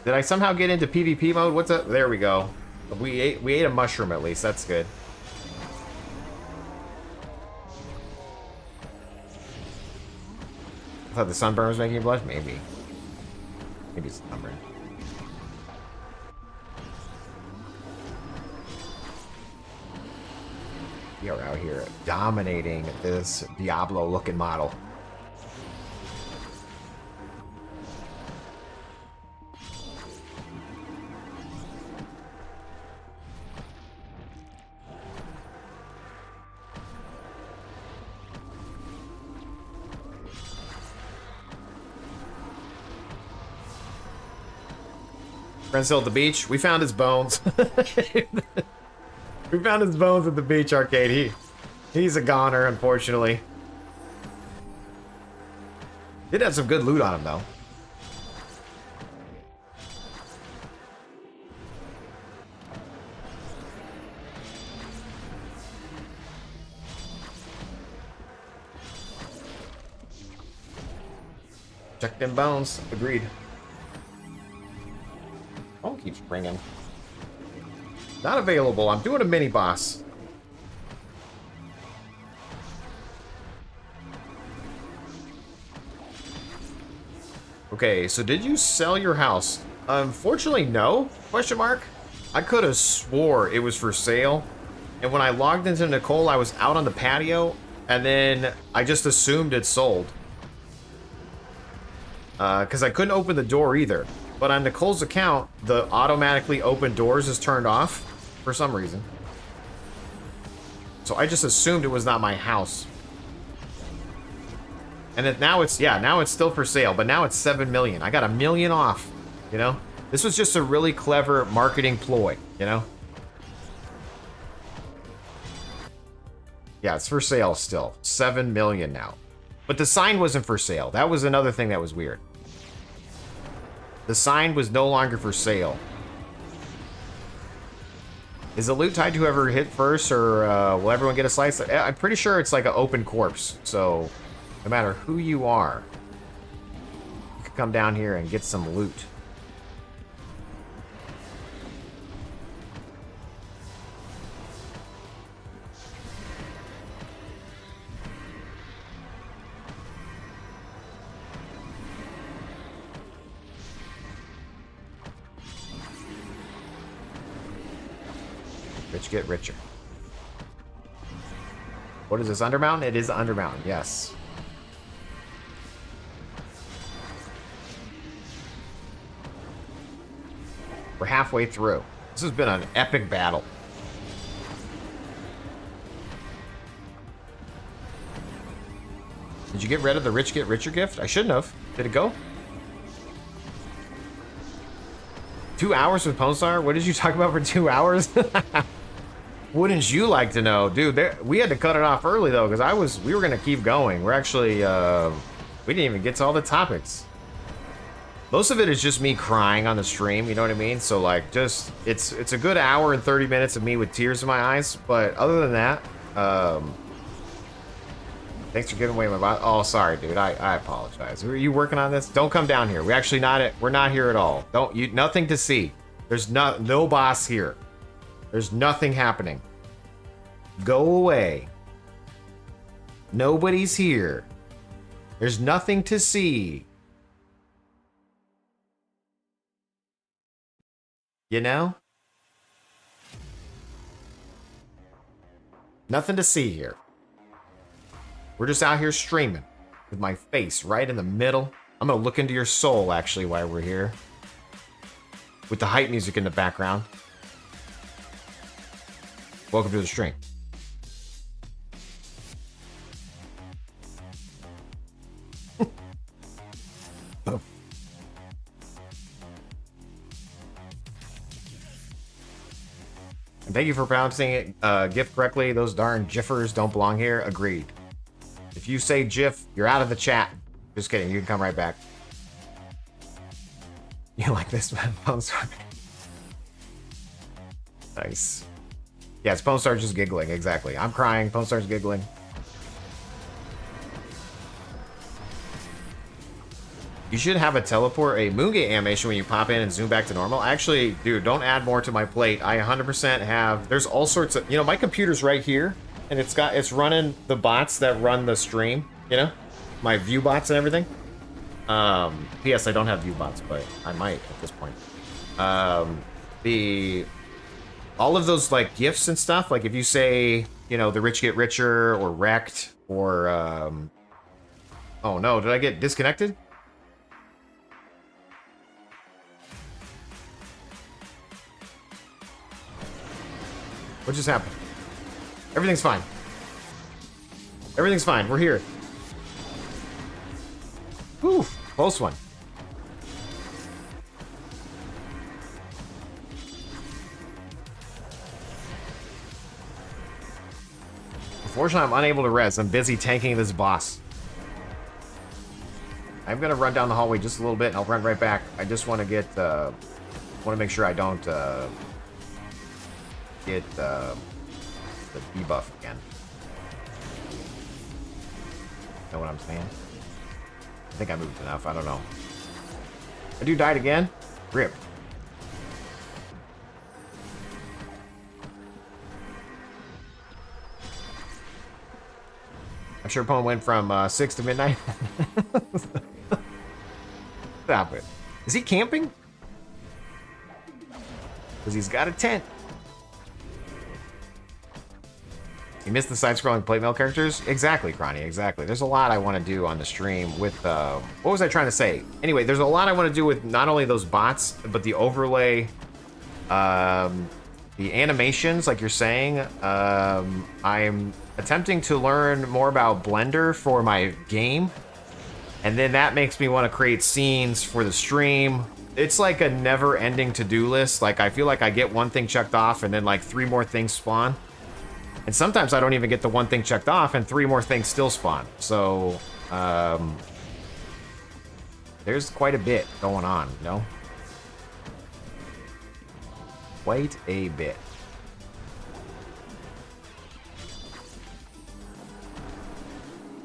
Did I somehow get into PvP mode? What's up? There we go. We ate a mushroom at least. That's good. I thought the sunburn was making you blush. Maybe. Maybe it's sunburn. We are out here dominating this Diablo-looking model. Friends still at the beach. We found his bones. We found his bones at the beach arcade. He's a goner, unfortunately. Did have some good loot on him, though. Check them bones. Agreed. Phone keeps ringing. Not available. I'm doing a mini boss. Okay, so did you sell your house? Unfortunately, no, question mark. I could have swore it was for sale. And when I logged into Nicole, I was out on the patio, and then I just assumed it sold. Because I couldn't open the door either. But on Nicole's account, the automatically open doors is turned off for some reason. So I just assumed it was not my house. And now it's, yeah, now it's still for sale, but now it's 7 million. I got $1 million off, you know? This was just a really clever marketing ploy, you know? Yeah, it's for sale still. 7 million now. But the sign wasn't for sale. That was another thing that was weird. The sign was no longer for sale. Is the loot tied to whoever hit first, or will everyone get a slice? I'm pretty sure it's like an open corpse, so no matter who you are, you can come down here and get some loot. Rich get richer. What is this, Undermountain? It is Undermountain, yes. We're halfway through. This has been an epic battle. Did you get rid of the Rich Get Richer gift? I shouldn't have. Did it go? 2 hours with Ponstar? What did you talk about for 2 hours? Wouldn't you like to know? Dude, we had to cut it off early, though, because we were going to keep going. We're actually, we didn't even get to all the topics. Most of it is just me crying on the stream, you know what I mean? So, like, just, it's a good hour and 30 minutes of me with tears in my eyes. But other than that, thanks for giving away my bot. Oh, sorry, dude. I apologize. Are you working on this? Don't come down here. We're not here at all. Nothing to see. There's no boss here. There's nothing happening. Go away. Nobody's here. There's nothing to see. You know? Nothing to see here. We're just out here streaming with my face right in the middle. I'm gonna look into your soul, actually, while we're here. With the hype music in the background. Welcome to the stream. Oh. And thank you for pronouncing it GIF correctly. Those darn GIFers don't belong here. Agreed. If you say GIF, you're out of the chat. Just kidding. You can come right back. You like this, man? Ponstar. Nice. Yeah, it's Ponstar just giggling. Exactly. I'm crying. Ponstar's giggling. You should have a Moongate animation when you pop in and zoom back to normal. Actually, dude, don't add more to my plate. I 100% have... There's all sorts of... You know, my computer's right here, and it's running the bots that run the stream, you know? My view bots and everything. P.S. I don't have view bots, but I might at this point. All of those, like, gifts and stuff, like if you say, you know, the rich get richer, or wrecked, or, oh no, did I get disconnected? What just happened? Everything's fine. Everything's fine. We're here. Whew, close one. Unfortunately, I'm unable to res. I'm busy tanking this boss. I'm gonna run down the hallway just a little bit, and I'll run right back. I just want to get, want to make sure I don't get the debuff again. Know what I'm saying? I think I moved enough. I don't know. My dude died again? Rip. I'm sure Pone went from 6 to midnight. Stop it. Is he camping? Because he's got a tent. You missed the side-scrolling plate mail characters? Exactly, Cronny, exactly. There's a lot I want to do on the stream with, what was I trying to say? Anyway, there's a lot I want to do with not only those bots, but the overlay, the animations, like you're saying. I'm attempting to learn more about Blender for my game. And then that makes me want to create scenes for the stream. It's like a never-ending to-do list. Like, I feel like I get one thing checked off, and then, like, 3 more things spawn. And sometimes I don't even get the one thing checked off, and 3 more things still spawn. So, there's quite a bit going on, you know? Quite a bit.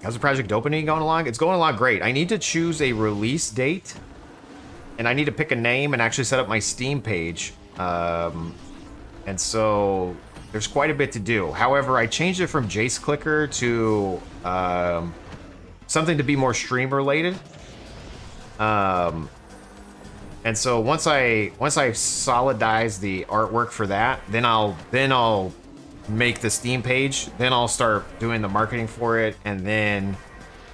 How's the project dopamine going along? It's going along great. I need to choose a release date, and I need to pick a name and actually set up my Steam page. And so there's quite a bit to do. However, I changed it from Jace Clicker to something to be more stream related. And so once I solidize the artwork for that, then I'll make the Steam page, then I'll start doing the marketing for it, and then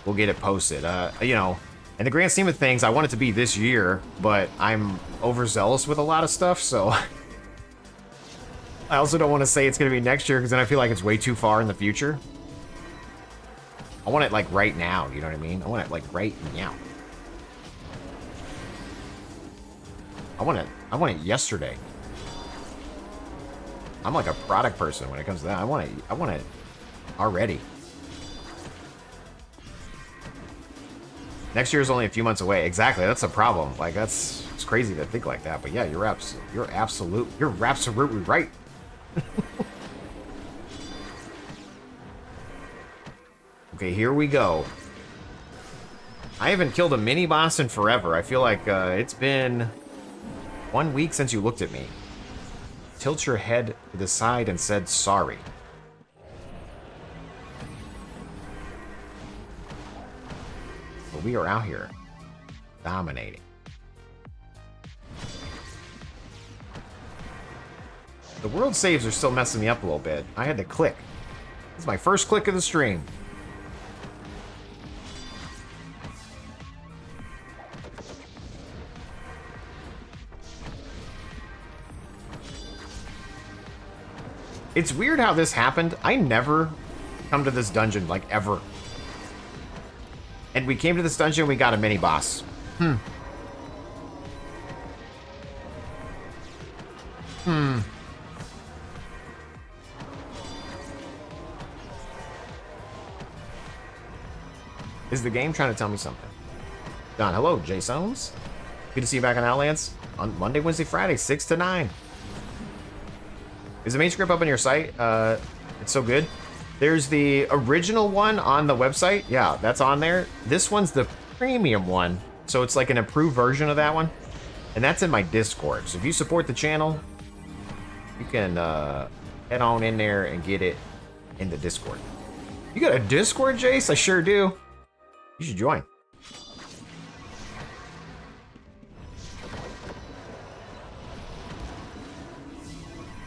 we'll get it posted. You know, in the grand scheme of things, I want it to be this year, but I'm overzealous with a lot of stuff, so I also don't want to say it's going to be next year, because then I feel like it's way too far in the future. I want it like right now, you know what I mean? I want it like right now. I want it yesterday. I'm like a product person when it comes to that. I want it already. Next year is only a few months away. Exactly, that's a problem. Like, it's crazy to think like that. But yeah, you're absolutely right. Okay, here we go. I haven't killed a mini boss in forever. I feel like it's been 1 week since you looked at me. Tilt your head to the side and said sorry. But we are out here dominating. The world saves are still messing me up a little bit. I had to click. This is my first click of the stream. It's weird how this happened. I never come to this dungeon, like, ever. And we came to this dungeon, we got a mini-boss. Is the game trying to tell me something? Don, hello, Jaseowns. Good to see you back on Outlands. On Monday, Wednesday, Friday, 6 to 9. Is the main script up on your site? It's so good. There's the original one on the website. Yeah, that's on there. This one's the premium one. So it's like an improved version of that one. And that's in my Discord. So if you support the channel, you can head on in there and get it in the Discord. You got a Discord, Jace? I sure do. You should join.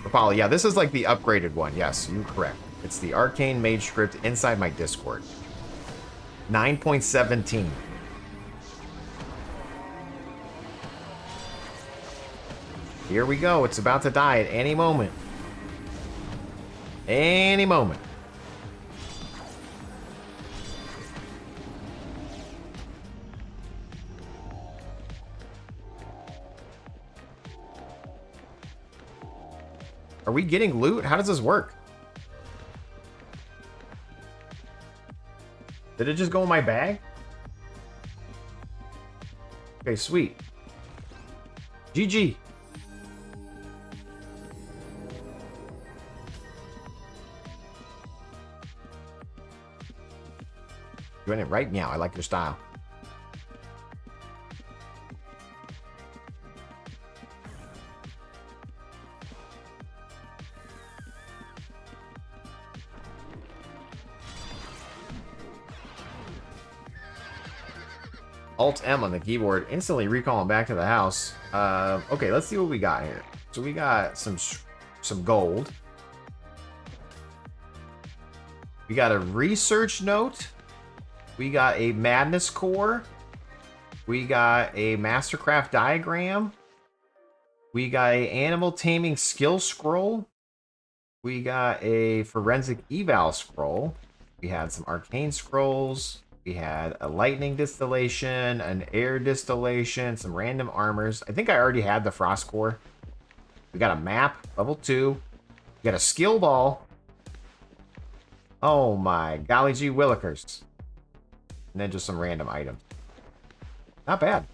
Rapala, yeah, this is like the upgraded one. Yes, you're correct. It's the Arcane Mage script inside my Discord. 9.17. Here we go. It's about to die at any moment. Any moment. Are we getting loot? How does this work? Did it just go in my bag? Okay, sweet. GG. Doing it right now. I like your style. Alt M on the keyboard, instantly recalling back to the house. Okay, let's see what we got here. So we got some gold. We got a research note. We got a madness core. We got a mastercraft diagram. We got a animal taming skill scroll. We got a forensic eval scroll. We had some arcane scrolls. We had a lightning distillation, an air distillation, some random armors. I think I already had the frost core. We got a map, level 2. We got a skill ball. Oh my golly gee willikers. And then just some random items. Not bad.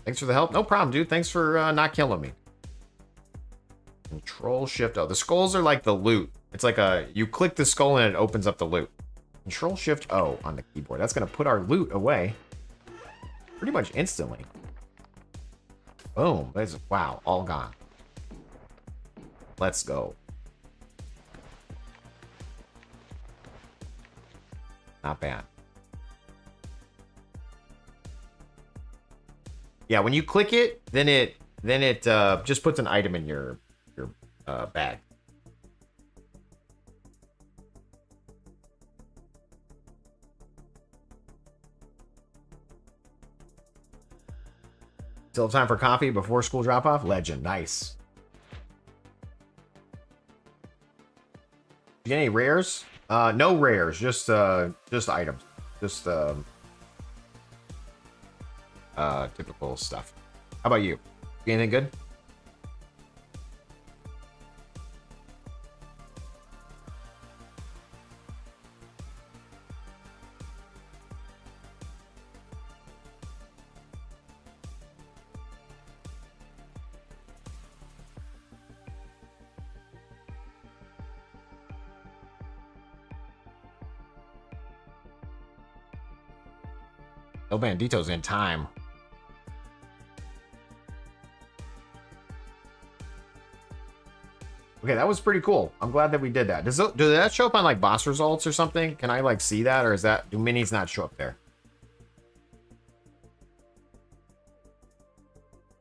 Thanks for the help. No problem, dude. Thanks for not killing me. Control Shift O. The skulls are like the loot. It's like you click the skull and it opens up the loot. Control Shift O on the keyboard. That's going to put our loot away pretty much instantly. Boom. Wow, all gone. Let's go. Not bad. Yeah, when you click it, then it just puts an item in your bag. Still have time for coffee before school drop off? Legend, nice. You get any rares? No rares, just items. Just typical stuff. How about you? Anything good? El Bandito's in time. Okay, that was pretty cool. I'm glad that we did that. Does that show up on like boss results or something? Can I like see that, or do minis not show up there?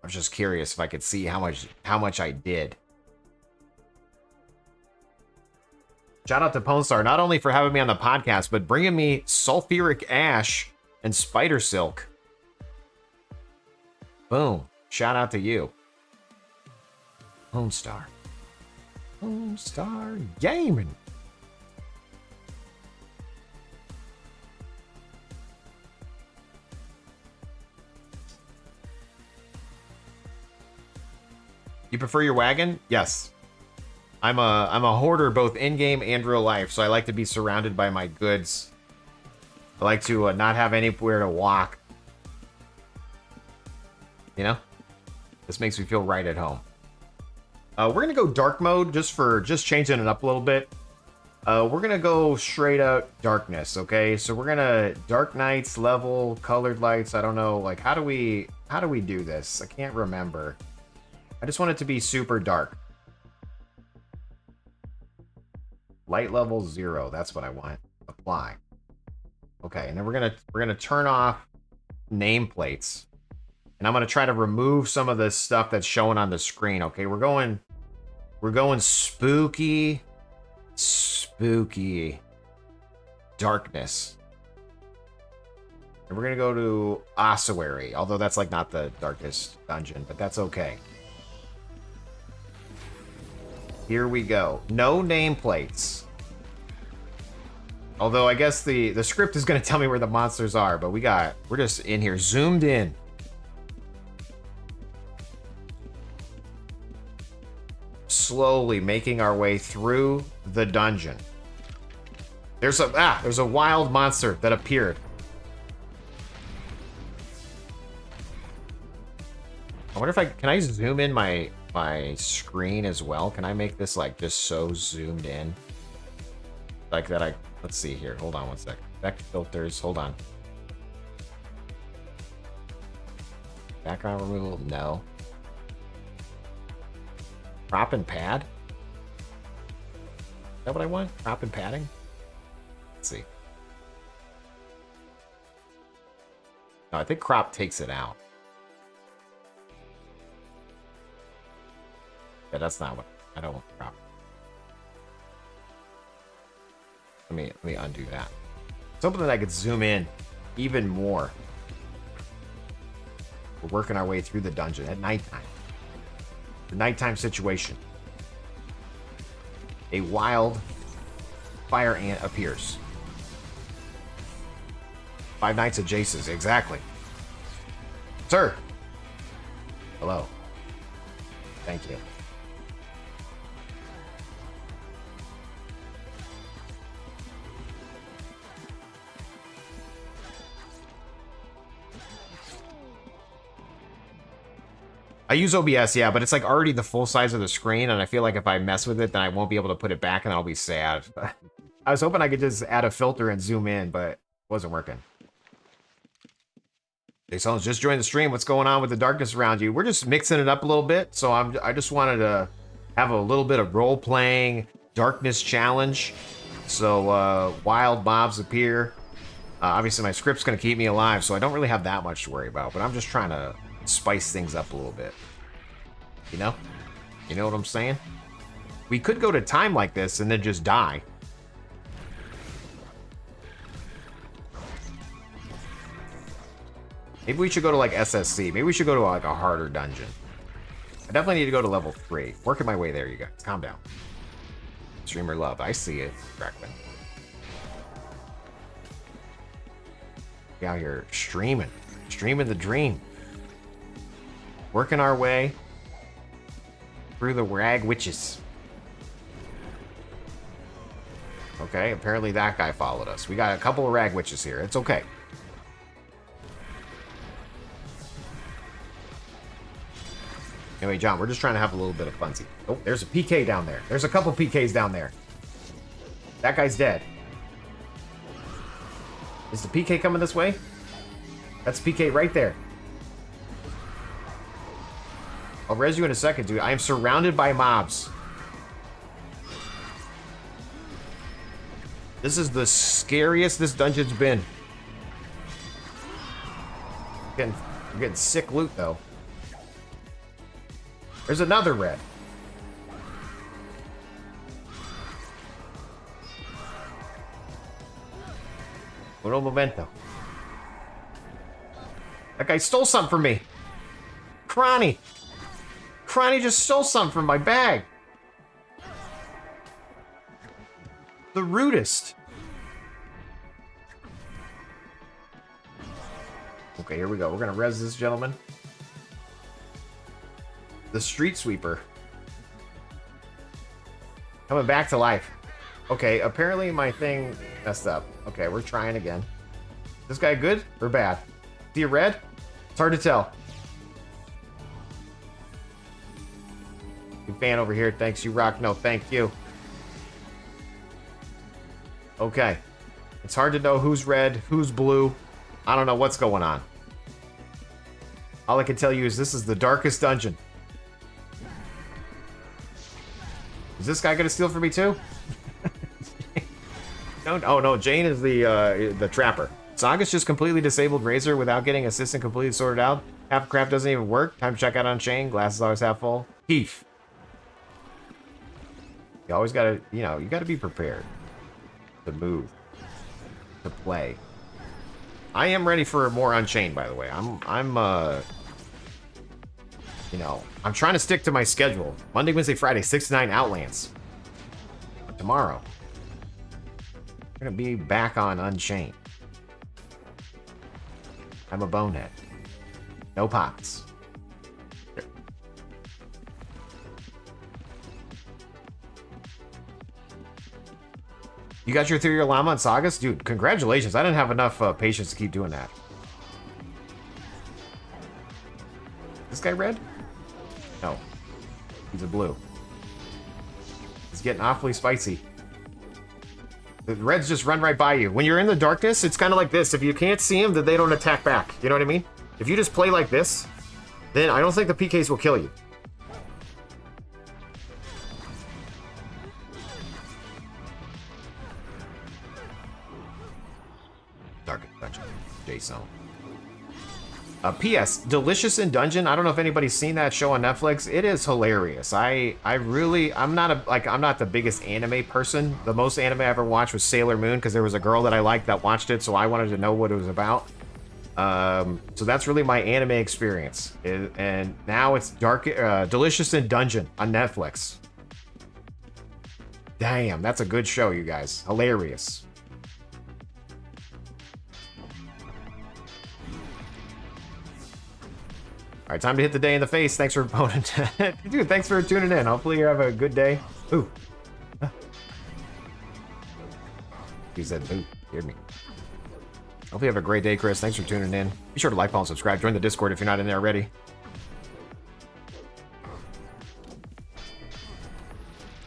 I'm just curious if I could see how much I did. Shout out to Ponstar, not only for having me on the podcast, but bringing me sulfuric ash and spider silk. Boom. Shout out to you. Ponstar. Ponstar Gaming. You prefer your wagon? Yes. I'm a hoarder both in-game and real life, so I like to be surrounded by my goods. I like to not have anywhere to walk. You know? This makes me feel right at home. We're going to go dark mode just changing it up a little bit. We're going to go straight out darkness, okay? So we're going to dark nights, level, colored lights. I don't know, like how do we do this? I can't remember. I just want it to be super dark. Light level 0, that's what I want. Apply. Okay, and then we're gonna turn off nameplates. And I'm gonna try to remove some of the stuff that's showing on the screen. Okay, we're going spooky darkness. And we're gonna go to ossuary, although that's like not the darkest dungeon, but that's okay. Here we go. No nameplates. Although I guess the script is gonna tell me where the monsters are, but we're just in here, zoomed in. Slowly making our way through the dungeon. There's a wild monster that appeared. I wonder if can I zoom in my screen as well? Can I make this like just so zoomed in? Like that let's see here. Hold on one sec. Effect filters, hold on. Background removal, no. Crop and pad? Is that what I want? Crop and padding? Let's see. No, I think crop takes it out. Yeah, that's not what I don't want crop. Let me undo that. Something that I could zoom in even more. We're working our way through the dungeon at nighttime. The nighttime situation. A wild fire ant appears. 5 Nights at Jase's, exactly. Sir. Hello. Thank you. I use OBS, yeah, but it's like already the full size of the screen, and I feel like if I mess with it, then I won't be able to put it back, and I'll be sad. I was hoping I could just add a filter and zoom in, but it wasn't working. Jaseowns just joined the stream. What's going on with the darkness around you? We're just mixing it up a little bit, so I just wanted to have a little bit of role-playing darkness challenge. So wild mobs appear. Obviously, my script's going to keep me alive, so I don't really have that much to worry about, but I'm just trying to spice things up a little bit. You know? You know what I'm saying? We could go to time like this and then just die. Maybe we should go to like SSC. Maybe we should go to like a harder dungeon. I definitely need to go to level 3. Working my way there, you guys. Calm down. Streamer love. I see it, Crackman. We out here streaming. Streaming the dream. Working our way through the rag witches. Okay, apparently that guy followed us. We got a couple of rag witches here. It's okay. Anyway, John, we're just trying to have a little bit of funsy. Oh, there's a PK down there. There's a couple PKs down there. That guy's dead. Is the PK coming this way? That's PK right there. I'll res you in a second, dude. I am surrounded by mobs. This is the scariest this dungeon's been. We're getting sick loot, though. There's another red. Uno momento. That guy stole something from me. Cronny. Cronny just stole something from my bag. The rudest. Okay, here we go. We're gonna res this gentleman. The street sweeper. Coming back to life. Okay, apparently my thing messed up. Okay, we're trying again. This guy good or bad? See a red? It's hard to tell. Big fan over here. Thanks, you rock. No, thank you. Okay. It's hard to know who's red, who's blue. I don't know what's going on. All I can tell you is this is the darkest dungeon. Is this guy gonna steal from me too? No, oh no, Jane is the trapper. Saga's just completely disabled Razor without getting assistant completely sorted out. Half the crap doesn't even work. Time to check out on Shane. Glasses always half full. Heath. You always gotta, you know, you gotta be prepared to move, to play. I am ready for more Unchained, by the way. You know, I'm trying to stick to my schedule. Monday, Wednesday, Friday, 6 to 9 Outlands. But tomorrow, we're gonna be back on Unchained. I'm a bonehead. No pots. You got your Ethereal Llama and Sagas? Dude, congratulations. I didn't have enough patience to keep doing that. This guy red? No. He's a blue. It's getting awfully spicy. The reds just run right by you. When you're in the darkness, it's kind of like this. If you can't see them, then they don't attack back. You know what I mean? If you just play like this, then I don't think the PKs will kill you. Dark Dungeon. Jaseown. P.S. Delicious in Dungeon. I don't know if anybody's seen that show on Netflix. It is hilarious. I'm not the biggest anime person. The most anime I ever watched was Sailor Moon because there was a girl that I liked that watched it, so I wanted to know what it was about. So that's really my anime experience. And now it's Delicious in Dungeon on Netflix. Damn, that's a good show, you guys. Hilarious. All right, time to hit the day in the face. Thanks for voting. Dude, thanks for tuning in. Hopefully you have a good day. Ooh. He said, ooh, hear me. Hopefully you have a great day, Chris. Thanks for tuning in. Be sure to like, follow, and subscribe. Join the Discord if you're not in there already.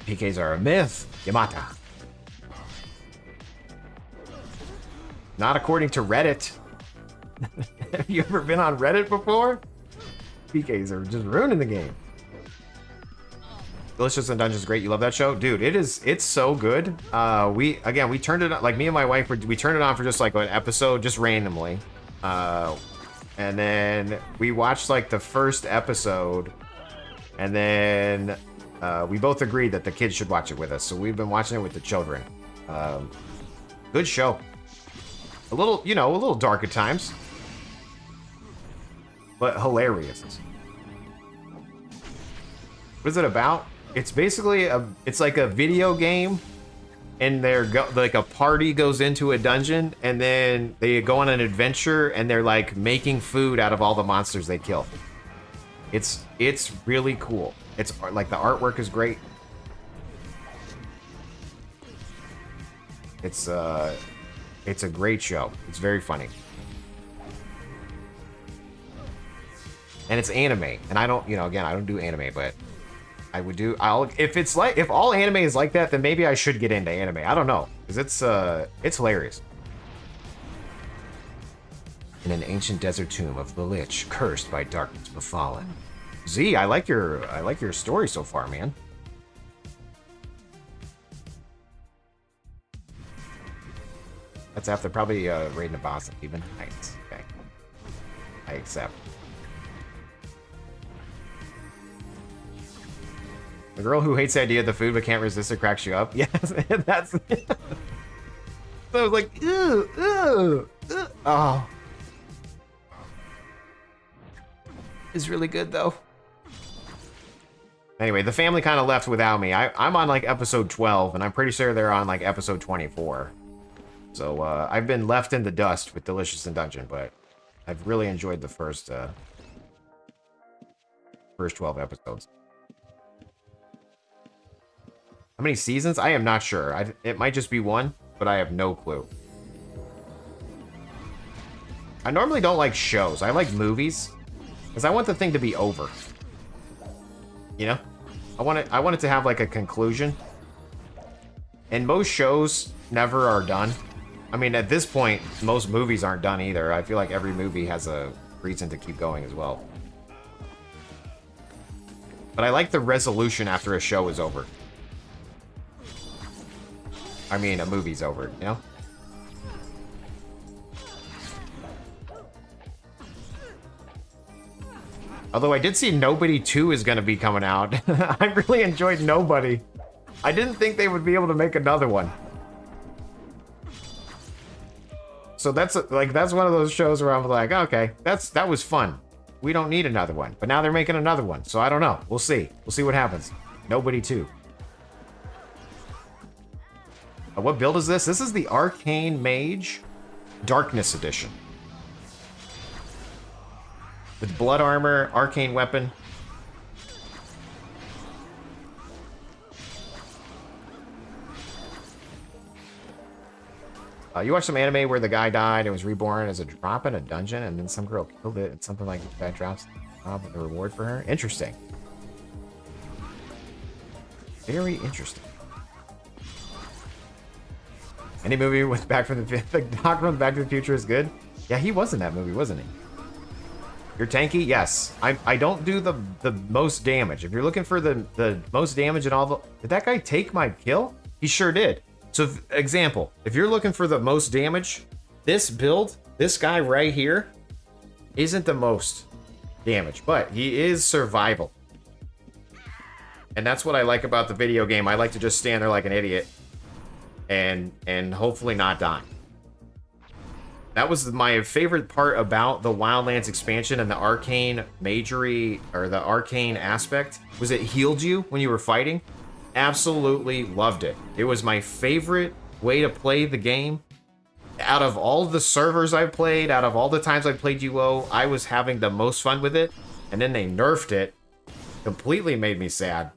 PKs are a myth. Yamata. Not according to Reddit. Have you ever been on Reddit before? PKs are just ruining the game. Delicious in Dungeon is great. You love that show? Dude, it's so good. We turned it on, like me and my wife, we turned it on for just like an episode, just randomly. And then we watched like the first episode, and then we both agreed that the kids should watch it with us. So we've been watching it with the children. Good show. A little dark at times, but hilarious. What is it about? It's basically it's like a video game, and like a party goes into a dungeon, and then they go on an adventure, and they're like making food out of all the monsters they kill. It's really cool. It's like the artwork is great. It's a great show. It's very funny. And it's anime. And I don't, again, I don't do anime, but I would do, if all anime is like that, then maybe I should get into anime. I don't know. Because it's hilarious. In an ancient desert tomb of the Lich, cursed by darkness befallen. Z, I like your story so far, man. That's after probably raiding a boss even. Nice. Okay. I accept. The girl who hates the idea of the food but can't resist it cracks you up. Yes, that's. So I was like, ew, ew, ew. Oh. It's really good though. Anyway, the family kind of left without me. I'm on like episode 12, and I'm pretty sure they're on like episode 24. So I've been left in the dust with Delicious in Dungeon, but I've really enjoyed the first 12 episodes. How many seasons? I am not sure. It might just be one, but I have no clue. I normally don't like shows. I like movies, because I want the thing to be over. You know? I want it to have like a conclusion. And most shows never are done. I mean, at this point, most movies aren't done either. I feel like every movie has a reason to keep going as well. But I like the resolution after a show is over. I mean, a movie's over, you know? Although I did see Nobody 2 is going to be coming out. I really enjoyed Nobody. I didn't think they would be able to make another one. So that's one of those shows where I'm like, okay, that was fun. We don't need another one. But now they're making another one. So I don't know. We'll see. We'll see what happens. Nobody 2. What build is this? This is the Arcane Mage Darkness Edition. With blood armor, arcane weapon. You watched some anime where the guy died and was reborn as a drop in a dungeon, and then some girl killed it, and something like that drops the reward for her? Interesting. Very interesting. Any movie with Back from the Doc from Back to the Future is good? Yeah, he was in that movie, wasn't he? You're tanky? Yes. I don't do the most damage. If you're looking for the most damage and all the... Did that guy take my kill? He sure did. So, example, if you're looking for the most damage, this build, this guy right here, isn't the most damage, but he is survival. And that's what I like about the video game. I like to just stand there like an idiot and hopefully not die. That was my favorite part about the Wildlands expansion and the arcane magery, or the arcane aspect, was it healed you when you were fighting. Absolutely loved it. It was my favorite way to play the game. Out of all the servers I've played, out of all the times I played UO, I was having the most fun with it. And then they nerfed it. Completely made me sad.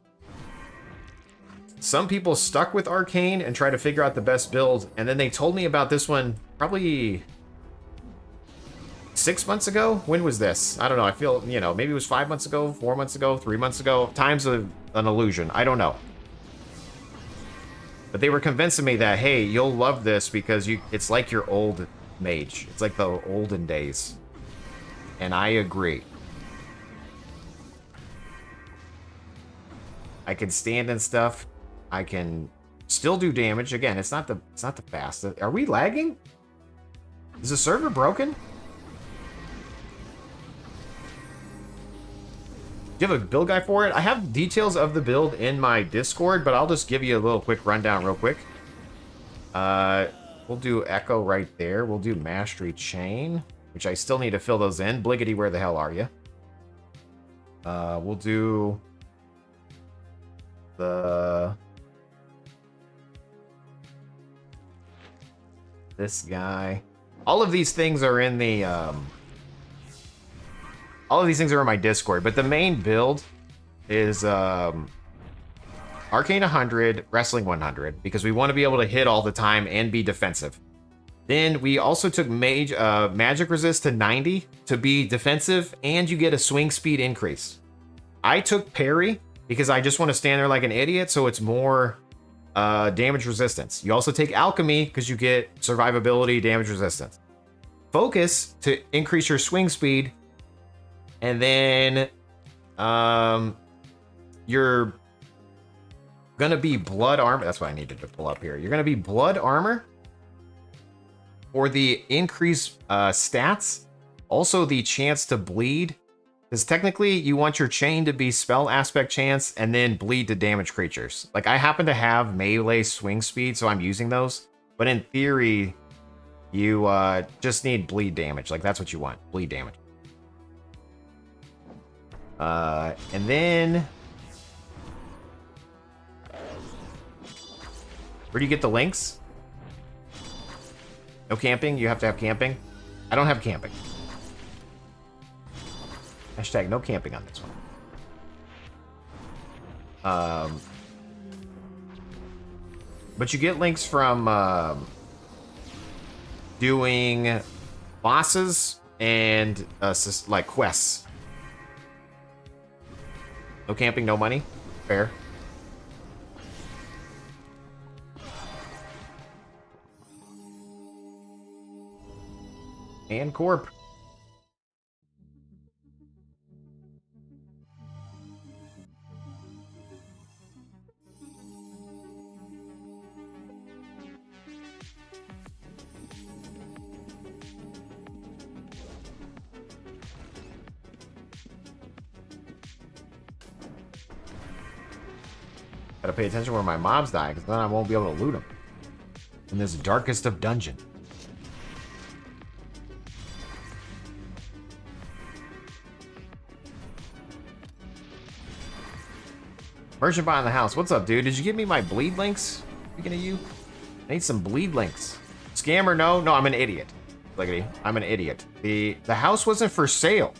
Some people stuck with Arcane and tried to figure out the best build, and then they told me about this one probably 6 months ago. When was this? I don't know. I feel, you know, maybe it was 5 months ago, 4 months ago, 3 months ago. Time's an illusion. I don't know. But they were convincing me that, hey, you'll love this because it's like your old mage. It's like the olden days. And I agree. I can stand and stuff. I can still do damage. Again, it's not the fastest. Are we lagging? Is the server broken? Do you have a build guide for it? I have details of the build in my Discord, but I'll just give you a little quick rundown real quick. We'll do Echo right there. We'll do Mastery Chain, which I still need to fill those in. Bliggity, where the hell are you? We'll do this guy. All of these things are in the all of these things are in my Discord, but the main build is Arcane 100, Wrestling 100, because we want to be able to hit all the time and be defensive. Then we also took Magic Resist to 90 to be defensive, and you get a swing speed increase. I took Parry because I just want to stand there like an idiot, so it's more damage resistance. You also take Alchemy because you get survivability, damage resistance. Focus to increase your swing speed, and then you're gonna be Blood Armor. That's what I needed to pull up here. You're gonna be Blood Armor for the increased stats. Also the chance to bleed, because technically you want your chain to be spell aspect chance and then bleed to damage creatures. Like, I happen to have melee swing speed, so I'm using those. But in theory, you just need bleed damage. Like, that's what you want, bleed damage. And then where do you get the links? No camping? You have to have camping? I don't have camping. Hashtag no camping on this one. But you get links from doing bosses and like quests. No camping, no money. Fair. And Corp. Gotta pay attention where my mobs die, because then I won't be able to loot them in this darkest of dungeon. Merchant buying the house. What's up, dude? Did you give me my bleed links? Speaking of you, I need some bleed links. Scammer, no. No, I'm an idiot. Lookity, I'm an idiot. The house wasn't for sale.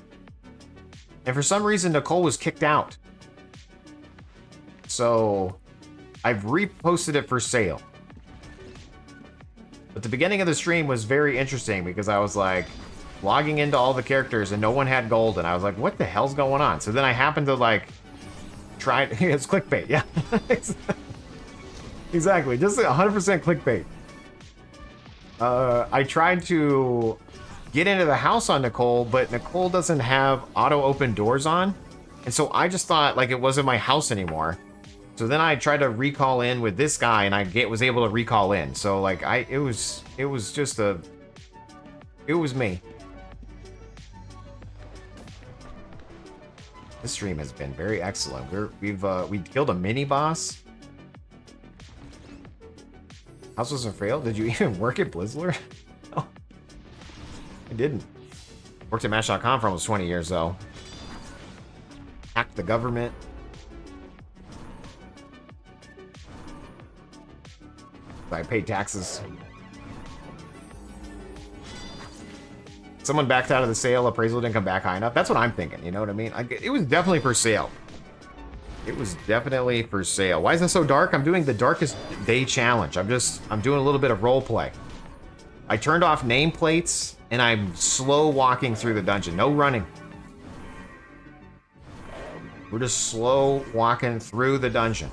And for some reason, Nicole was kicked out. So I've reposted it for sale. But the beginning of the stream was very interesting because I was like logging into all the characters and no one had gold. And I was like, what the hell's going on? So then I happened to like try. It's clickbait. Yeah, exactly. Just 100% clickbait. I tried to get into the house on Nicole, but Nicole doesn't have auto open doors on. And so I just thought like it wasn't my house anymore. So then I tried to recall in with this guy, and I was able to recall in. So like it was me. This stream has been very excellent. We killed a mini boss. House wasn't fail. Did you even work at Blizzard? No, I didn't. Worked at Match.com for almost 20 years though. Hacked the government. I paid taxes. Someone backed out of the sale. Appraisal didn't come back high enough. That's what I'm thinking. You know what I mean? It was definitely for sale. It was definitely for sale. Why is it so dark? I'm doing the darkest day challenge. I'm doing a little bit of role play. I turned off nameplates and I'm slow walking through the dungeon. No running. We're just slow walking through the dungeon.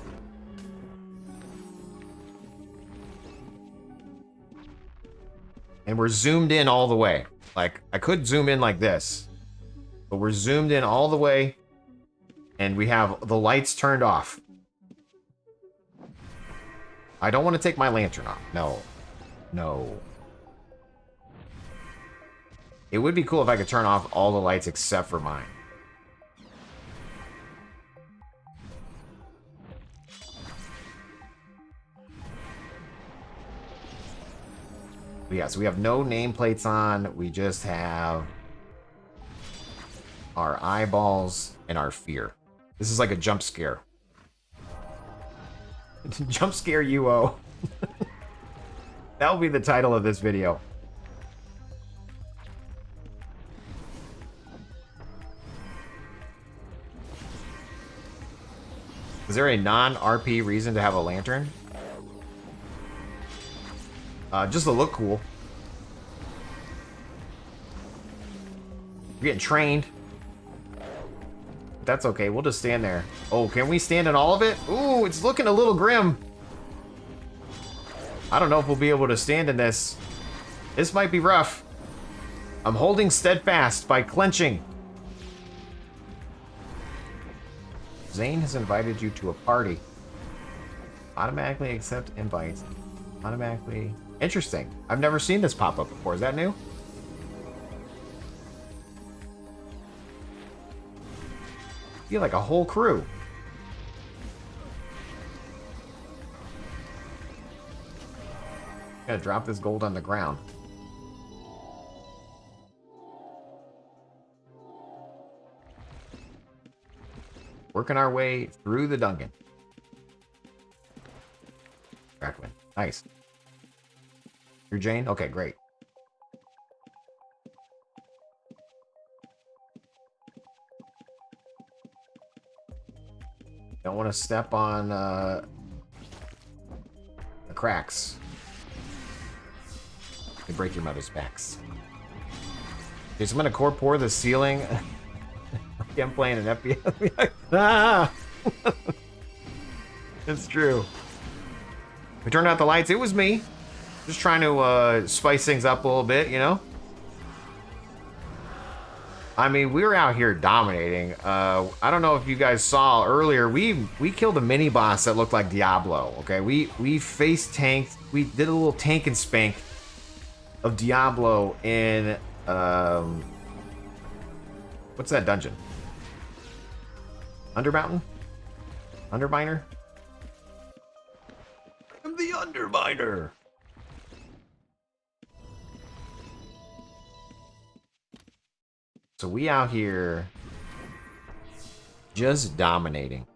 And we're zoomed in all the way. Like, I could zoom in like this, but we're zoomed in all the way, and we have the lights turned off. I don't want to take my lantern off. No. No. It would be cool if I could turn off all the lights except for mine. Yeah, so we have no nameplates on. We just have our eyeballs and our fear. This is like a jump scare. Jump scare UO. That will be the title of this video. Is there a non-RP reason to have a lantern? Just to look cool. We're getting trained. That's okay. We'll just stand there. Oh, can we stand in all of it? Ooh, it's looking a little grim. I don't know if we'll be able to stand in this. This might be rough. I'm holding steadfast by clenching. Zane has invited you to a party. Automatically accept invites. Automatically... Interesting. I've never seen this pop up before. Is that new? I feel like a whole crew. Gotta drop this gold on the ground. Working our way through the dungeon. Crackling. Nice. You're Jane? Okay, great. Don't want to step on the cracks. You break your mother's backs. Okay, so I'm gonna core pour the ceiling. I'm playing an FPS. Ah! It's true. We turned out the lights. It was me. Just trying to spice things up a little bit, you know? I mean, we were out here dominating. I don't know if you guys saw earlier, we killed a mini boss that looked like Diablo, okay? We face tanked, we did a little tank and spank of Diablo in, what's that dungeon? Undermountain? Underminer? I'm the Underminer! So we out here just dominating.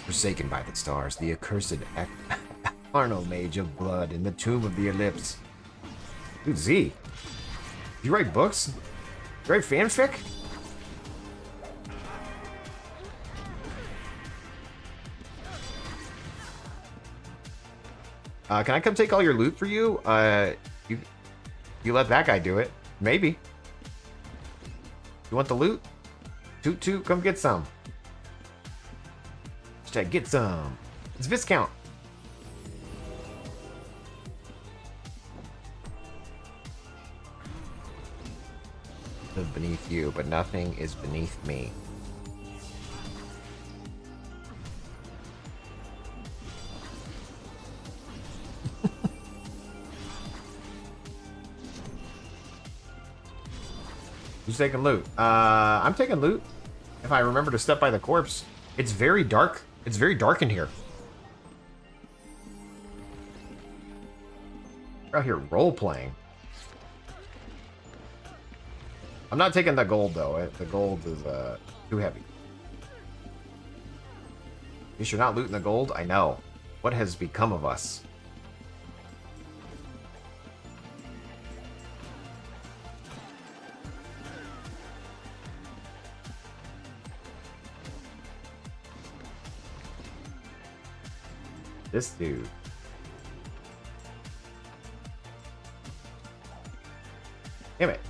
Forsaken by the stars, the accursed Arno Mage of Blood in the Tomb of the Ellipse. Dude, Z, you write books? You write fanfic? Can I come take all your loot for you? You let that guy do it. Maybe. You want the loot? Toot toot, come get some. Hashtag get some. It's Viscount. Live beneath you, but nothing is beneath me. Who's taking loot? I'm taking loot. If I remember to step by the corpse. It's very dark. It's very dark in here. We're out here role-playing. I'm not taking the gold, though. The gold is too heavy. You should not looting the gold? I know. What has become of us? This dude. Damn it.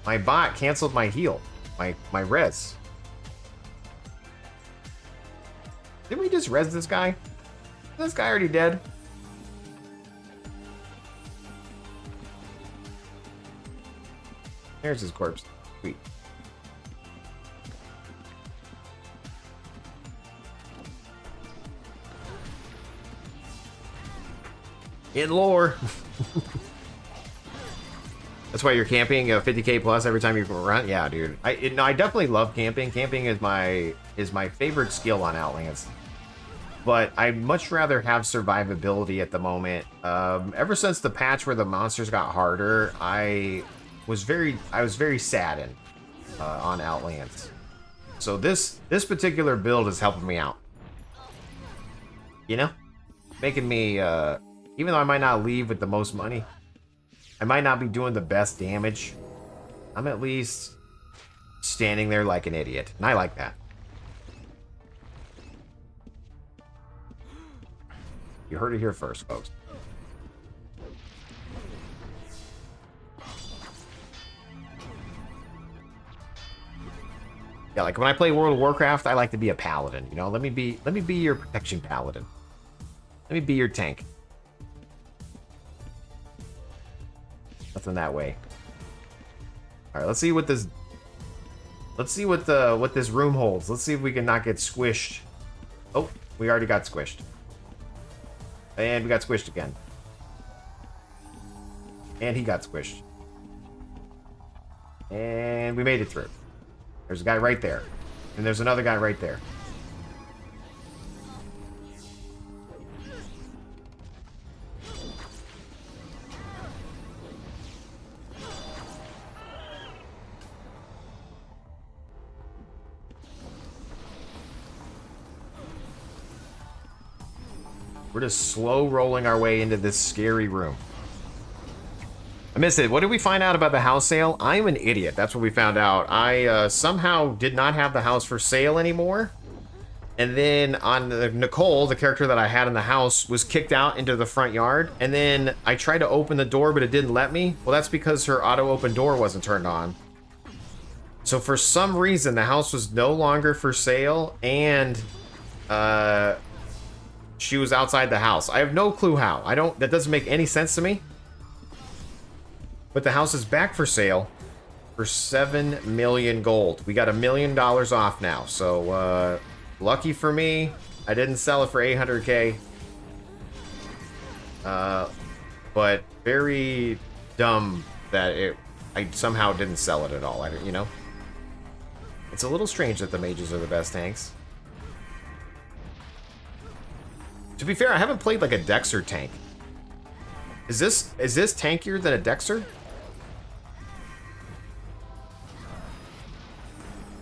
My bot canceled my heal. My res. Didn't we just res this guy? Is this guy already dead? There's his corpse. Sweet. In lore. That's why you're camping 50k plus every time you run. Yeah, dude. No, I definitely love camping. Camping is my favorite skill on Outlands. But I'd much rather have survivability at the moment. Ever since the patch where the monsters got harder, I was very saddened on Outlands. So this particular build is helping me out. You know, making me even though I might not leave with the most money, I might not be doing the best damage, I'm at least standing there like an idiot, and I like that. You heard it here first, folks. Yeah, like when I play World of Warcraft, I like to be a paladin. You know, let me be your protection paladin. Let me be your tank. Nothing that way. All right, let's see what this. Let's see what this room holds. Let's see if we can not get squished. Oh, we already got squished. And we got squished again. And he got squished. And we made it through. There's a guy right there. And there's another guy right there. We're just slow rolling our way into this scary room. I missed it. What did we find out about the house sale? I'm an idiot. That's what we found out. I somehow did not have the house for sale anymore. And then on Nicole, the character that I had in the house, was kicked out into the front yard. And then I tried to open the door, but it didn't let me. Well, that's because her auto-open door wasn't turned on. So for some reason, the house was no longer for sale. And she was outside the house. I have no clue how. That doesn't make any sense to me. But the house is back for sale for 7 million gold. We got $1 million off now. So, lucky for me, I didn't sell it for 800k. But very dumb that I somehow didn't sell it at all. You know? It's a little strange that the mages are the best tanks. To be fair, I haven't played like a Dexter tank. Is this tankier than a Dexter?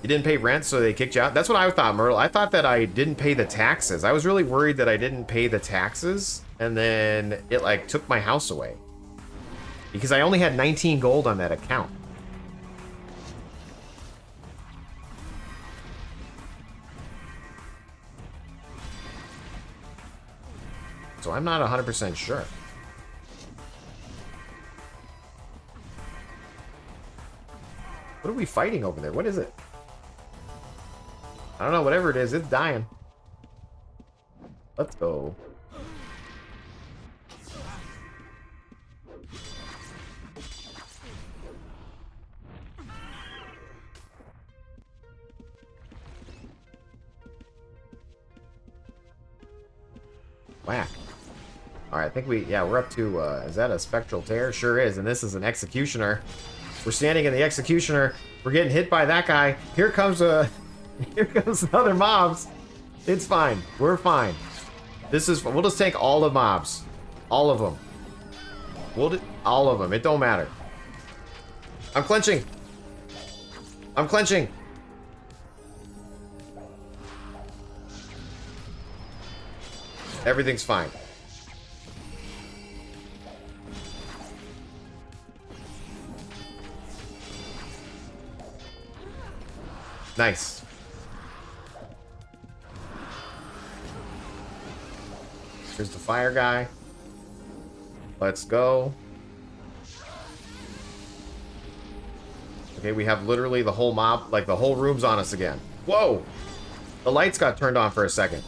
You didn't pay rent, so they kicked you out? That's what I thought, Myrtle. I thought that I didn't pay the taxes. I was really worried that I didn't pay the taxes, and then it like took my house away. Because I only had 19 gold on that account. So I'm not 100% sure. What are we fighting over there? What is it? I don't know. Whatever it is, it's dying. Let's go. Whack. Alright, I think we're up to, is that a Spectral Tear? Sure is, and this is an Executioner. We're standing in the executioner. We're getting hit by that guy. Here comes other mobs. It's fine. We're fine. We'll just take all the mobs. All of them. All of them. It don't matter. I'm clenching. I'm clenching. Everything's fine. Nice. Here's the fire guy. Let's go. Okay, we have literally the whole mob, like the whole room's on us again. Whoa! The lights got turned on for a second.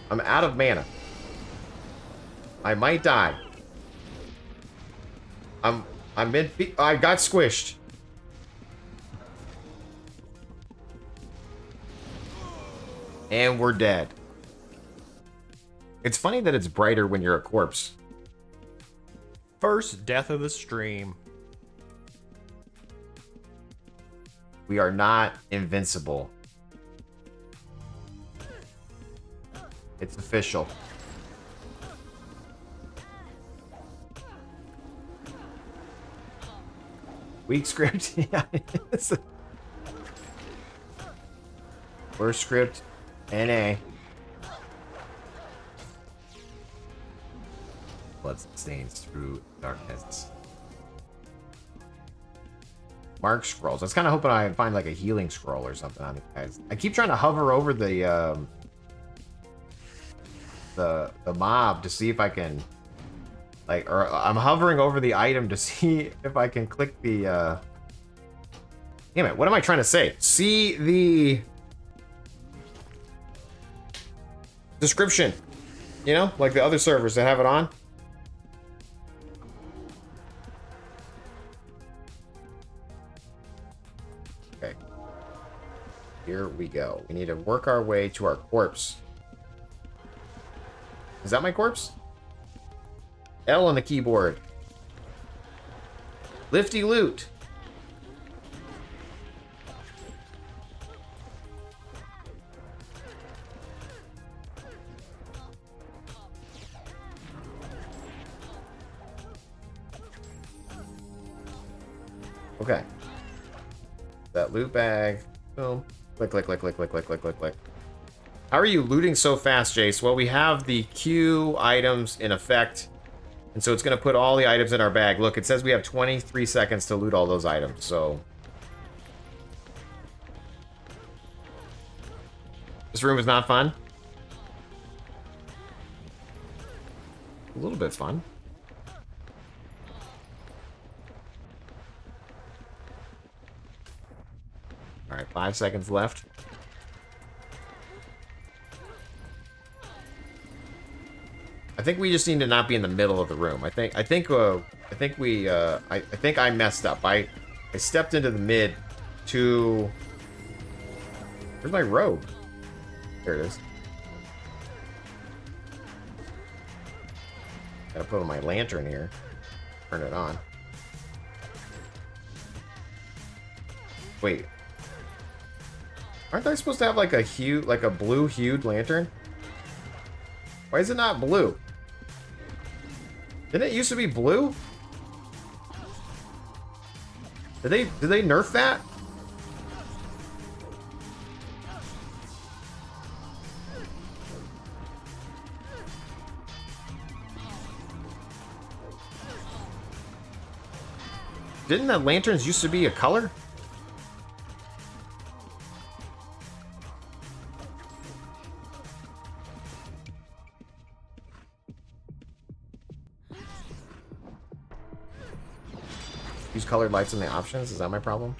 I'm out of mana. I might die. I got squished. And we're dead. It's funny that it's brighter when you're a corpse. First death of the stream. We are not invincible. It's official. Weak script. Yeah. Worst script. NA. Blood stains through darkness. Mark scrolls. I was kind of hoping I'd find like a healing scroll or something on these guys. I keep trying to hover over the mob to see if I can, like, or I'm hovering over the item to see if I can click the damn it, what am I trying to say? See the description, you know, like the other servers that have it on. Okay, here we go. We need to work our way to our corpse. Is that my corpse? L on the keyboard. Lifty loot. Okay. That loot bag. Boom. Click, click, click, click, click, click, click, click, click. How are you looting so fast, Jace? Well, we have the Q items in effect. And so it's going to put all the items in our bag. Look, it says we have 23 seconds to loot all those items, so... This room is not fun? A little bit fun. Alright, 5 seconds left. I think we just need to not be in the middle of the room. I think I messed up. I stepped into the mid to... Where's my robe? There it is. Gotta put on my lantern here. Turn it on. Wait. Aren't I supposed to have like a blue hued lantern? Why is it not blue? Didn't it used to be blue? Did they nerf that? Didn't the lanterns used to be a color? Use colored lights in the options? Is that my problem?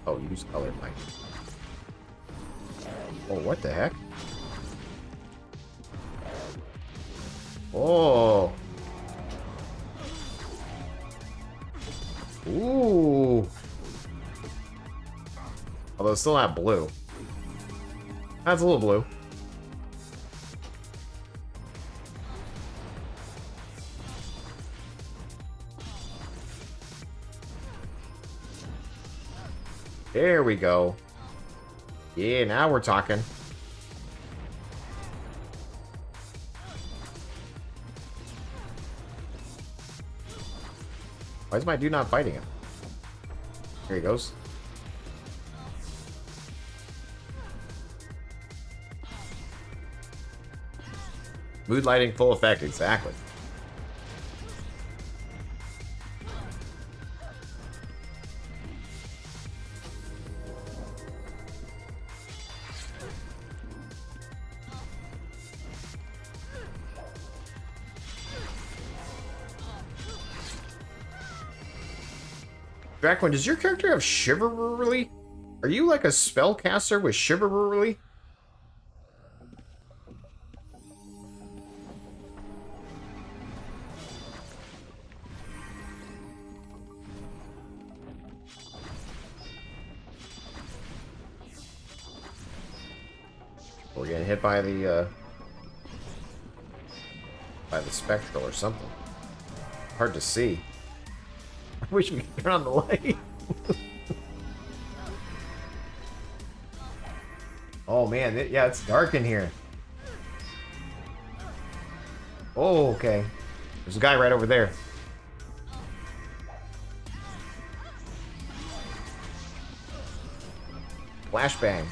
Oh, use colored lights. Oh, what the heck? Oh. Ooh. Although it's still not blue. That's a little blue. There we go. Yeah, now we're talking. Why is my dude not fighting him? Here he goes. Mood lighting full effect, exactly. Dracwin, does your character have chivalry? Are you like a spellcaster with chivalry? We're getting hit by the spectral or something. Hard to see. I wish we could turn on the light. Oh man, yeah, it's dark in here. Oh, okay. There's a guy right over there. Flashbang.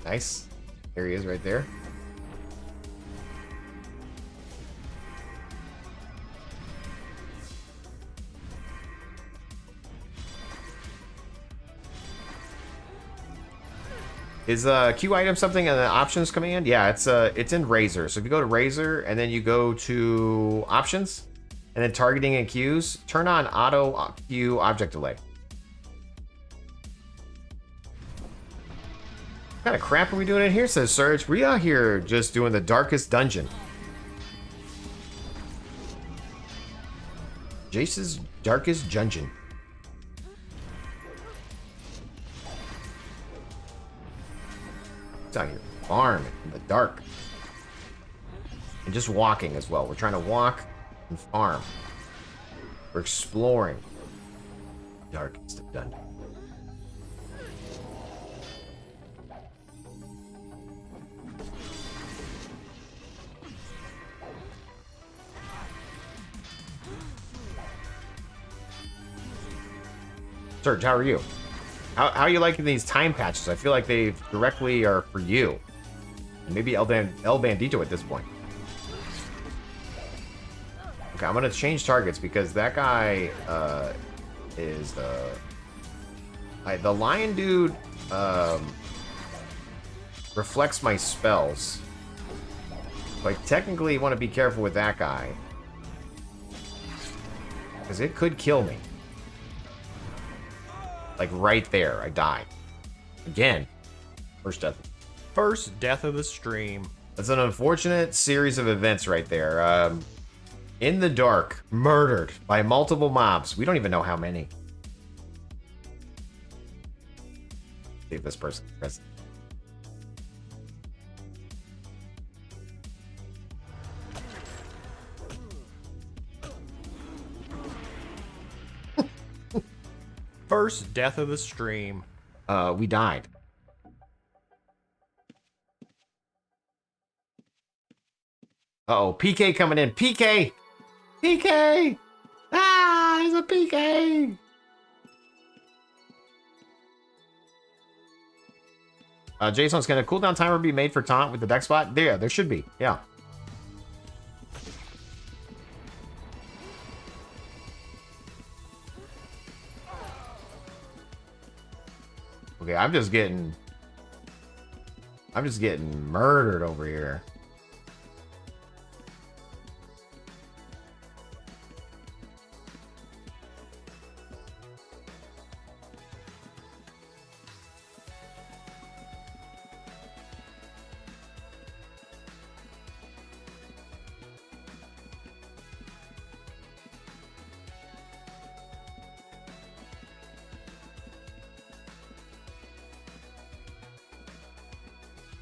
Nice. There he is right there. Is Q item something in the options command? Yeah, it's in Razor. So if you go to Razor and then you go to options and then targeting and Qs, turn on auto Q object delay. What kind of crap are we doing in here? Says Surge. We are here just doing the darkest dungeon. Jace's darkest dungeon. It's out here farming in the dark. And just walking as well. We're trying to walk and farm. We're exploring. Darkest of dungeons. Serge, how are you? How are you liking these time patches? I feel like they directly are for you. And maybe El Bandito at this point. Okay, I'm gonna change targets because that guy is the lion dude reflects my spells. So I technically want to be careful with that guy. Because it could kill me. Like right there, I died. Again. First death. First death of the stream. That's an unfortunate series of events right there. In the dark, murdered by multiple mobs. We don't even know how many. See if this person is present. First death of the stream. We died. Uh-oh, PK coming in. PK! PK! Ah, there's a PK! Jaseowns, can a cooldown timer be made for taunt with the deck spot? There should be. Yeah. Okay, I'm just getting murdered over here.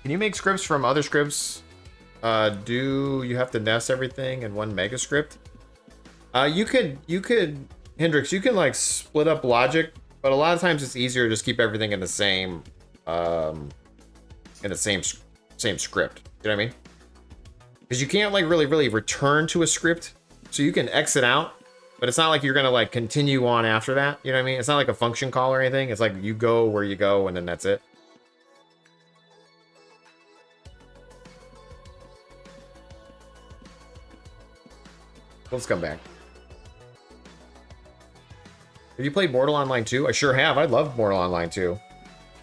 Can you make scripts from other scripts? Do you have to nest everything in one mega script? You could, Hendrix, you can like split up logic, but a lot of times it's easier to just keep everything in the same, same script. You know what I mean? Because you can't like really return to a script, so you can exit out, but it's not like you're gonna like continue on after that. You know what I mean? It's not like a function call or anything. It's like you go where you go, and then that's it. Let's come back. Have you played Mortal Online 2? I sure have. I love Mortal Online 2.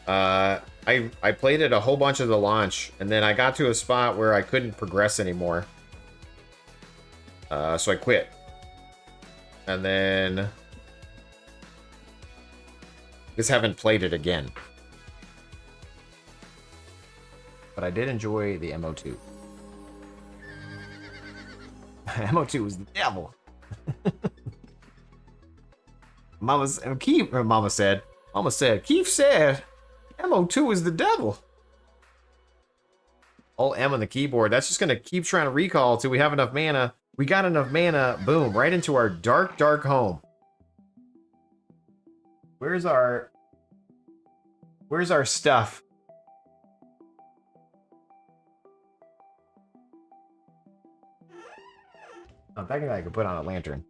I played it a whole bunch of the launch, and then I got to a spot where I couldn't progress anymore. So I quit. And then just haven't played it again. But I did enjoy the MO2. MO2 was the devil. Mama said, Keith said, MO2 is the devil. Alt M on the keyboard. That's just gonna keep trying to recall till we have enough mana. We got enough mana. Boom, right into our dark home. Where's our stuff? I'm thinking I could put on a lantern.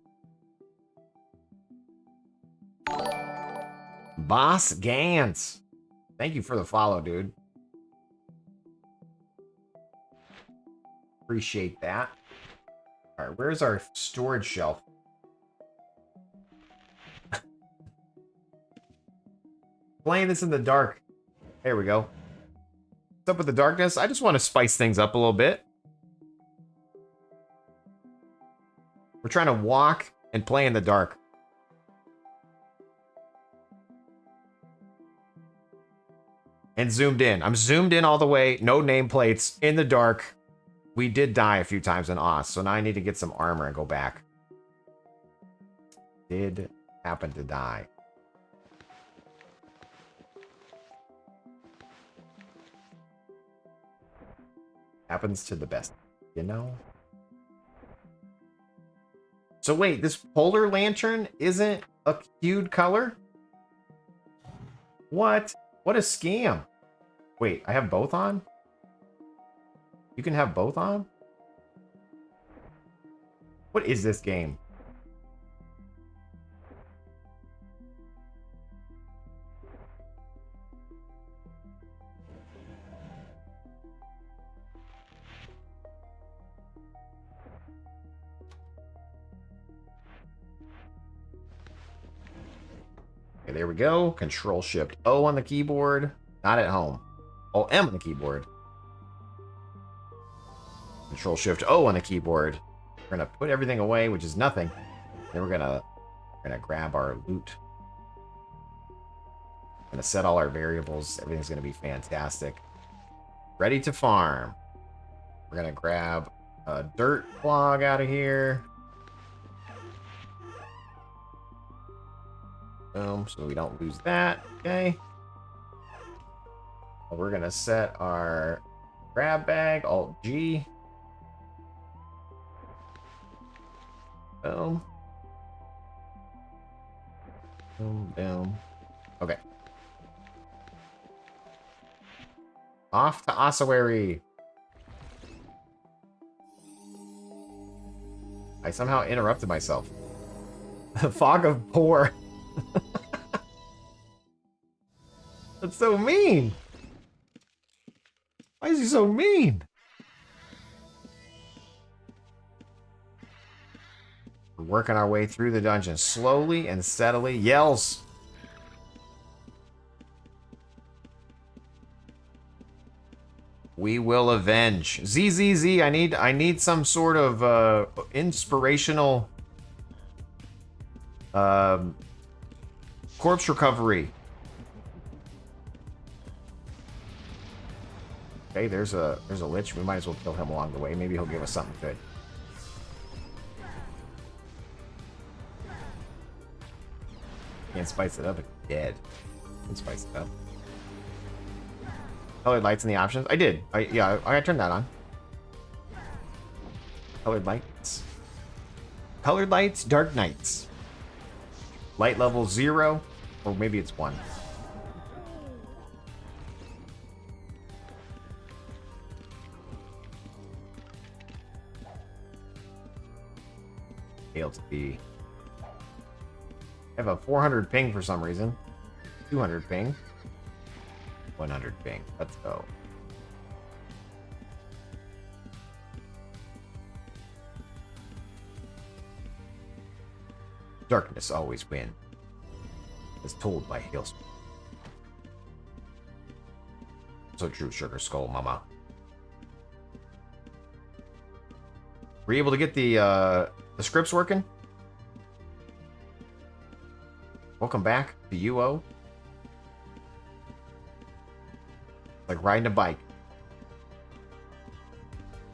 Boss Gans. Thank you for the follow, dude. Appreciate that. All right, where's our storage shelf? Playing this in the dark. There we go. What's up with the darkness? I just want to spice things up a little bit. We're trying to walk and play in the dark. And zoomed in. I'm zoomed in all the way. No nameplates. In the dark. We did die a few times in Oz, so now I need to get some armor and go back. Did happen to die. Happens to the best, you know? So wait, this polar lantern isn't a hued color? What? What a scam. Wait, I have both on? You can have both on? What is this game? Okay, there we go. Control Shift O on the keyboard. Not at home. Alt M on the keyboard. Control Shift O on the keyboard. We're gonna put everything away, which is nothing. Then we're gonna grab our loot. Gonna set all our variables. Everything's gonna be fantastic. Ready to farm. We're gonna grab a dirt log out of here. Boom, so we don't lose that. Okay. We're gonna set our grab bag, Alt G. Boom. Boom, boom. Okay. Off to ossuary. I somehow interrupted myself. The fog of poor. That's so mean. Why is he so mean? We're working our way through the dungeon slowly and steadily. Yells. We will avenge. ZZZ, I need some sort of inspirational corpse recovery. Okay, there's a lich. We might as well kill him along the way. Maybe he'll give us something good. Can't spice it up. It's dead. Can spice it up. Colored lights in the options. I did. Yeah, I turned that on. Colored lights. Colored lights, dark nights. Light level 0, or maybe it's 1. Failed to be. I have a 400 ping for some reason. 200 ping. 100 ping. Let's go. Darkness always wins, as told by Hailstorm. So true, Sugar Skull Mama. Were you able to get the scripts working? Welcome back to UO. Like riding a bike.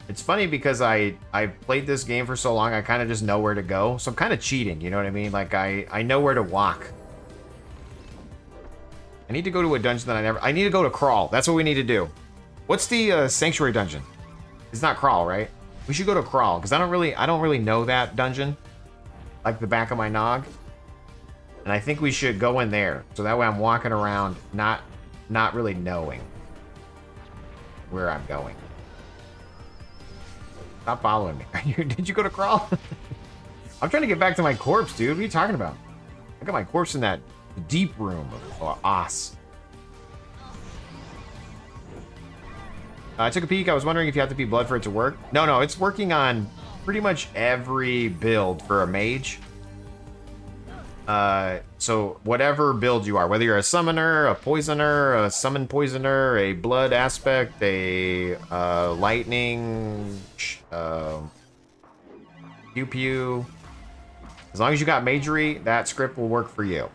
It's funny because I played this game for so long, I kind of just know where to go. So I'm kind of cheating, you know what I mean? Like I know where to walk. I need to go to a dungeon that I need to go to Crawl. That's what we need to do. What's the Sanctuary dungeon? It's not Crawl, right? We should go to Crawl because I don't really know that dungeon like the back of my nog. And I think we should go in there. So that way I'm walking around not really knowing where I'm going. Stop following me. Did you go to Crawl? I'm trying to get back to my corpse, dude. What are you talking about? I got my corpse in that deep room of Os. I took a peek. I was wondering if you have to be blood for it to work. No, it's working on pretty much every build for a mage. So whatever build you are, whether you're a summoner, a poisoner, a summon poisoner, a blood aspect, a lightning, pew pew, as long as you got magery, that script will work for you.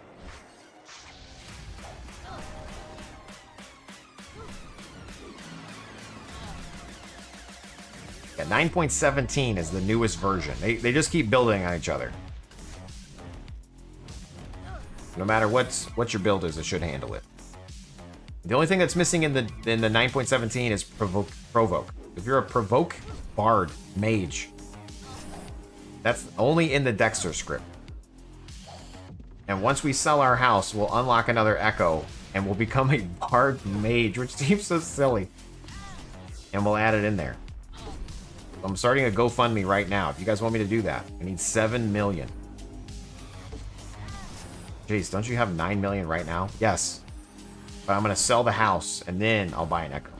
Yeah, 9.17 is the newest version. They just keep building on each other. No matter what your build is, it should handle it. The only thing that's missing in the 9.17 is provoke. If you're a provoke bard mage, that's only in the Dexter script. And once we sell our house, we'll unlock another echo and we'll become a bard mage, which seems so silly. And we'll add it in there. I'm starting a GoFundMe right now. If you guys want me to do that, I need 7 million. Jeez, don't you have 9 million right now? Yes. But I'm going to sell the house, and then I'll buy an Echo.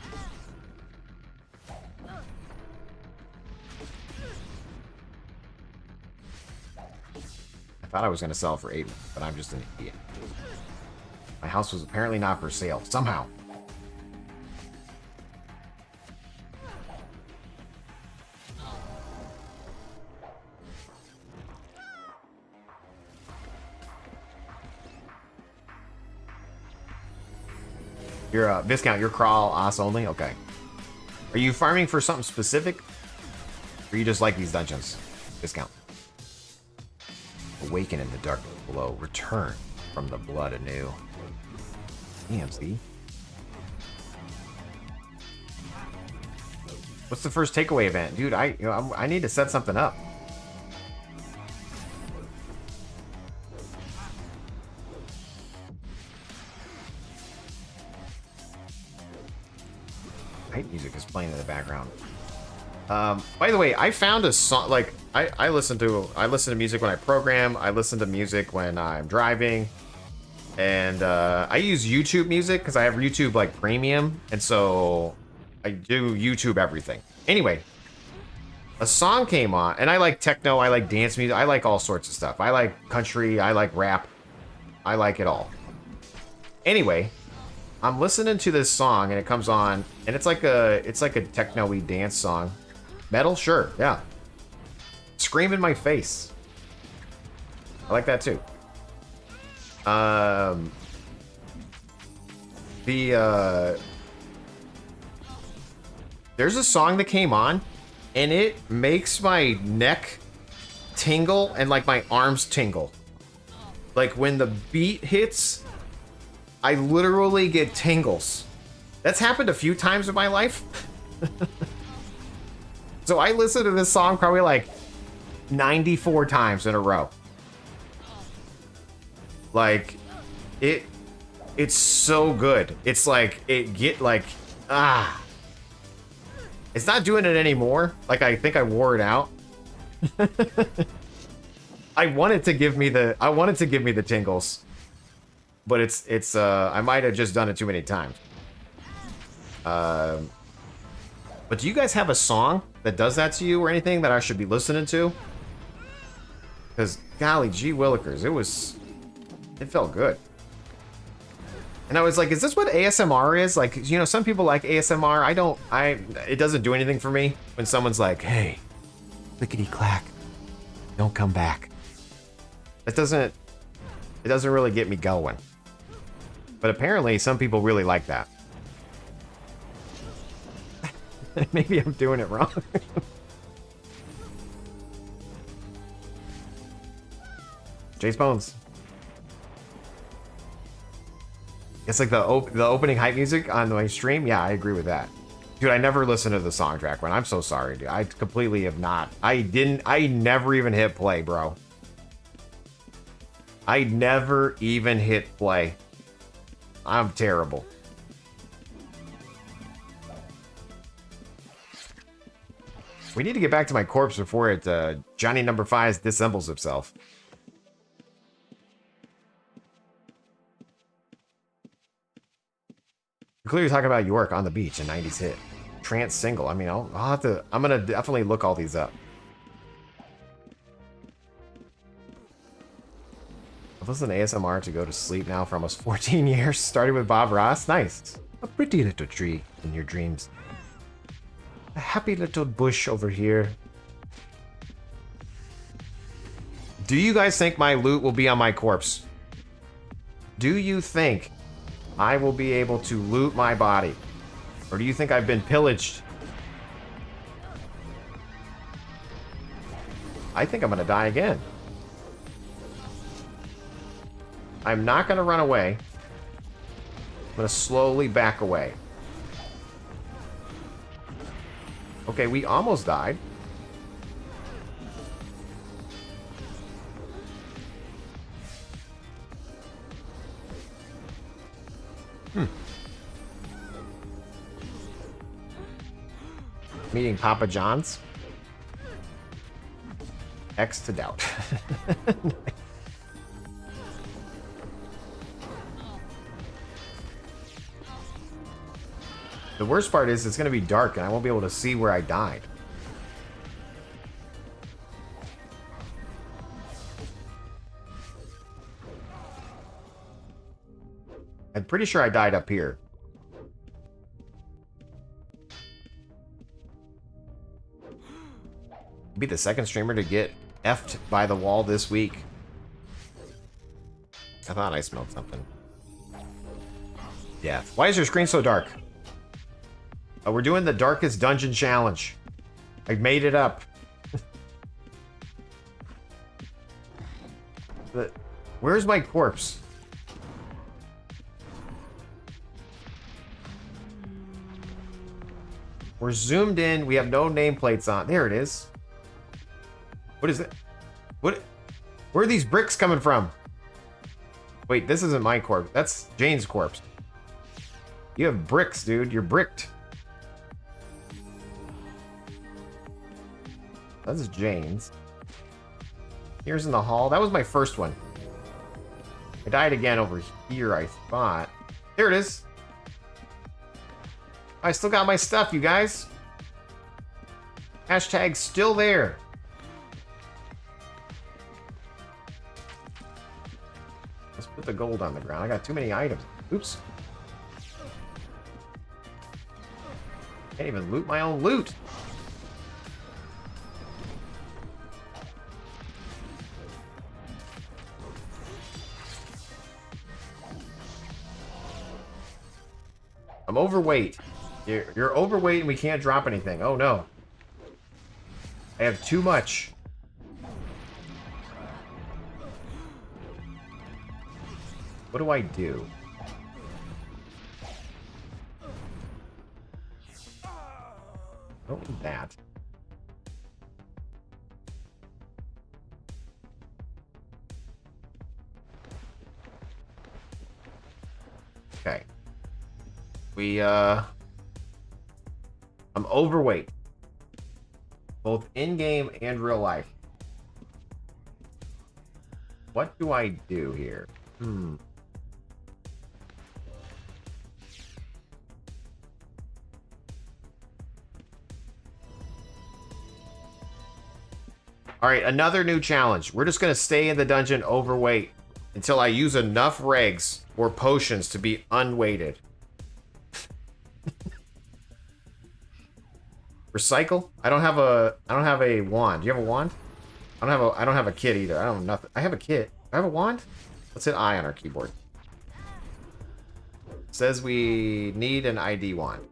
I thought I was going to sell it for 8 million, but I'm just an idiot. My house was apparently not for sale, somehow. Your Viscount, your Crawl Os only? Okay. Are you farming for something specific? Or you just like these dungeons? Viscount. Awaken in the darkness below. Return from the blood anew. Damn, Steve. What's the first takeaway event? Dude, I need to set something up. Music is playing in the background. By the way, I found a song. Like I listen to music when I program. I listen to music when I'm driving, and I use YouTube Music because I have YouTube like Premium, and so I do YouTube everything. Anyway, a song came on, and I like techno. I like dance music. I like all sorts of stuff. I like country. I like rap. I like it all. Anyway. I'm listening to this song and it comes on and it's like a techno-y dance song. Metal? Sure, yeah. Scream in my face. I like that too. There's a song that came on and it makes my neck tingle and like my arms tingle. Like when the beat hits, I literally get tingles. That's happened a few times in my life. So I listened to this song probably like 94 times in a row. Like, it's so good. It's like, it's not doing it anymore. Like, I think I wore it out. I wanted to give me the tingles. But it's I might have just done it too many times. But do you guys have a song that does that to you or anything that I should be listening to? Because, golly, gee willikers, it felt good. And I was like, is this what ASMR is? Like, you know, some people like ASMR. It doesn't do anything for me when someone's like, hey, clickety clack, don't come back. It doesn't really get me going. But apparently some people really like that. Maybe I'm doing it wrong. Jace Bones. It's like the opening hype music on my stream. Yeah, I agree with that. Dude, I never listened to the song track one. I'm so sorry, dude. I completely have not. I never even hit play, bro. I never even hit play. I'm terrible. We need to get back to my corpse before Johnny number 5 disassembles himself. Clearly talking about York on the beach, a 90s hit. Trance single. I mean, I'll have to. I'm gonna definitely look all these up. I've listened to ASMR to go to sleep now for almost 14 years. Started with Bob Ross. Nice. A pretty little tree in your dreams. A happy little bush over here. Do you guys think my loot will be on my corpse? Do you think I will be able to loot my body? Or do you think I've been pillaged? I think I'm gonna die again. I'm not gonna run away. I'm gonna slowly back away. Okay, we almost died. Meeting Papa John's. X to doubt. The worst part is it's going to be dark and I won't be able to see where I died. I'm pretty sure I died up here. Be the second streamer to get effed by the wall this week. I thought I smelled something. Yeah. Why is your screen so dark? Oh, we're doing the darkest dungeon challenge. I made it up. Where's my corpse? We're zoomed in. We have no nameplates on. There it is. What is it? What? Where are these bricks coming from? Wait, this isn't my corpse. That's Jane's corpse. You have bricks, dude. You're bricked. That's Jane's. Here's in the hall. That was my first one. I died again over here, I thought. There it is. I still got my stuff, you guys. Hashtag still there. Let's put the gold on the ground. I got too many items. Oops. Can't even loot my own loot. I'm overweight. You're overweight and we can't drop anything. Oh no. I have too much. What do I do? don't need that. Okay. I'm overweight. Both in-game and real life. What do I do here? Alright, another new challenge. We're just gonna stay in the dungeon overweight until I use enough regs or potions to be unweighted. Recycle? I don't have a wand. Do you have a wand? I don't have a kit either. I don't have nothing. I have a kit. Do I have a wand? Let's hit I on our keyboard. It says we need an ID wand.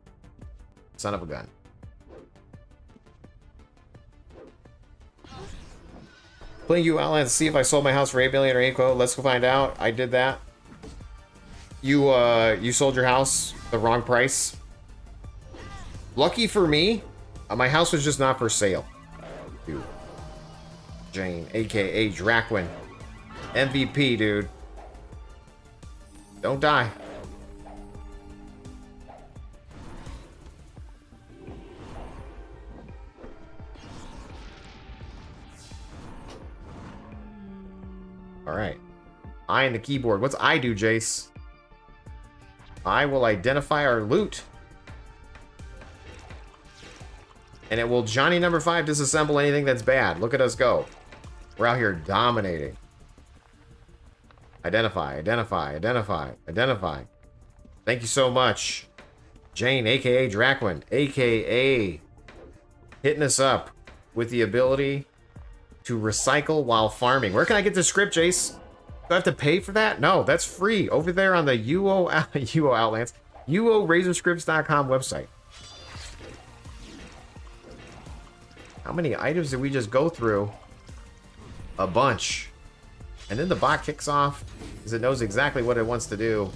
Son of a gun. Playing UO Outlands to see if I sold my house for 8 million or 8 quote. Let's go find out. I did that. You sold your house the wrong price. Lucky for me, my house was just not for sale. Dude. Jane, aka Draquin. MVP, dude. Don't die. Alright. I and the keyboard. What's I do, Jace? I will identify our loot. And it will Johnny number 5 disassemble anything that's bad. Look at us go. We're out here dominating. Identify, identify, identify, identify. Thank you so much. Jane, aka Draquin, aka hitting us up with the ability to recycle while farming. Where can I get the script, Jace? Do I have to pay for that? No, that's free. Over there on the UO Outlands, UORazorScripts.com website. How many items did we just go through? A bunch. And then the bot kicks off because it knows exactly what it wants to do.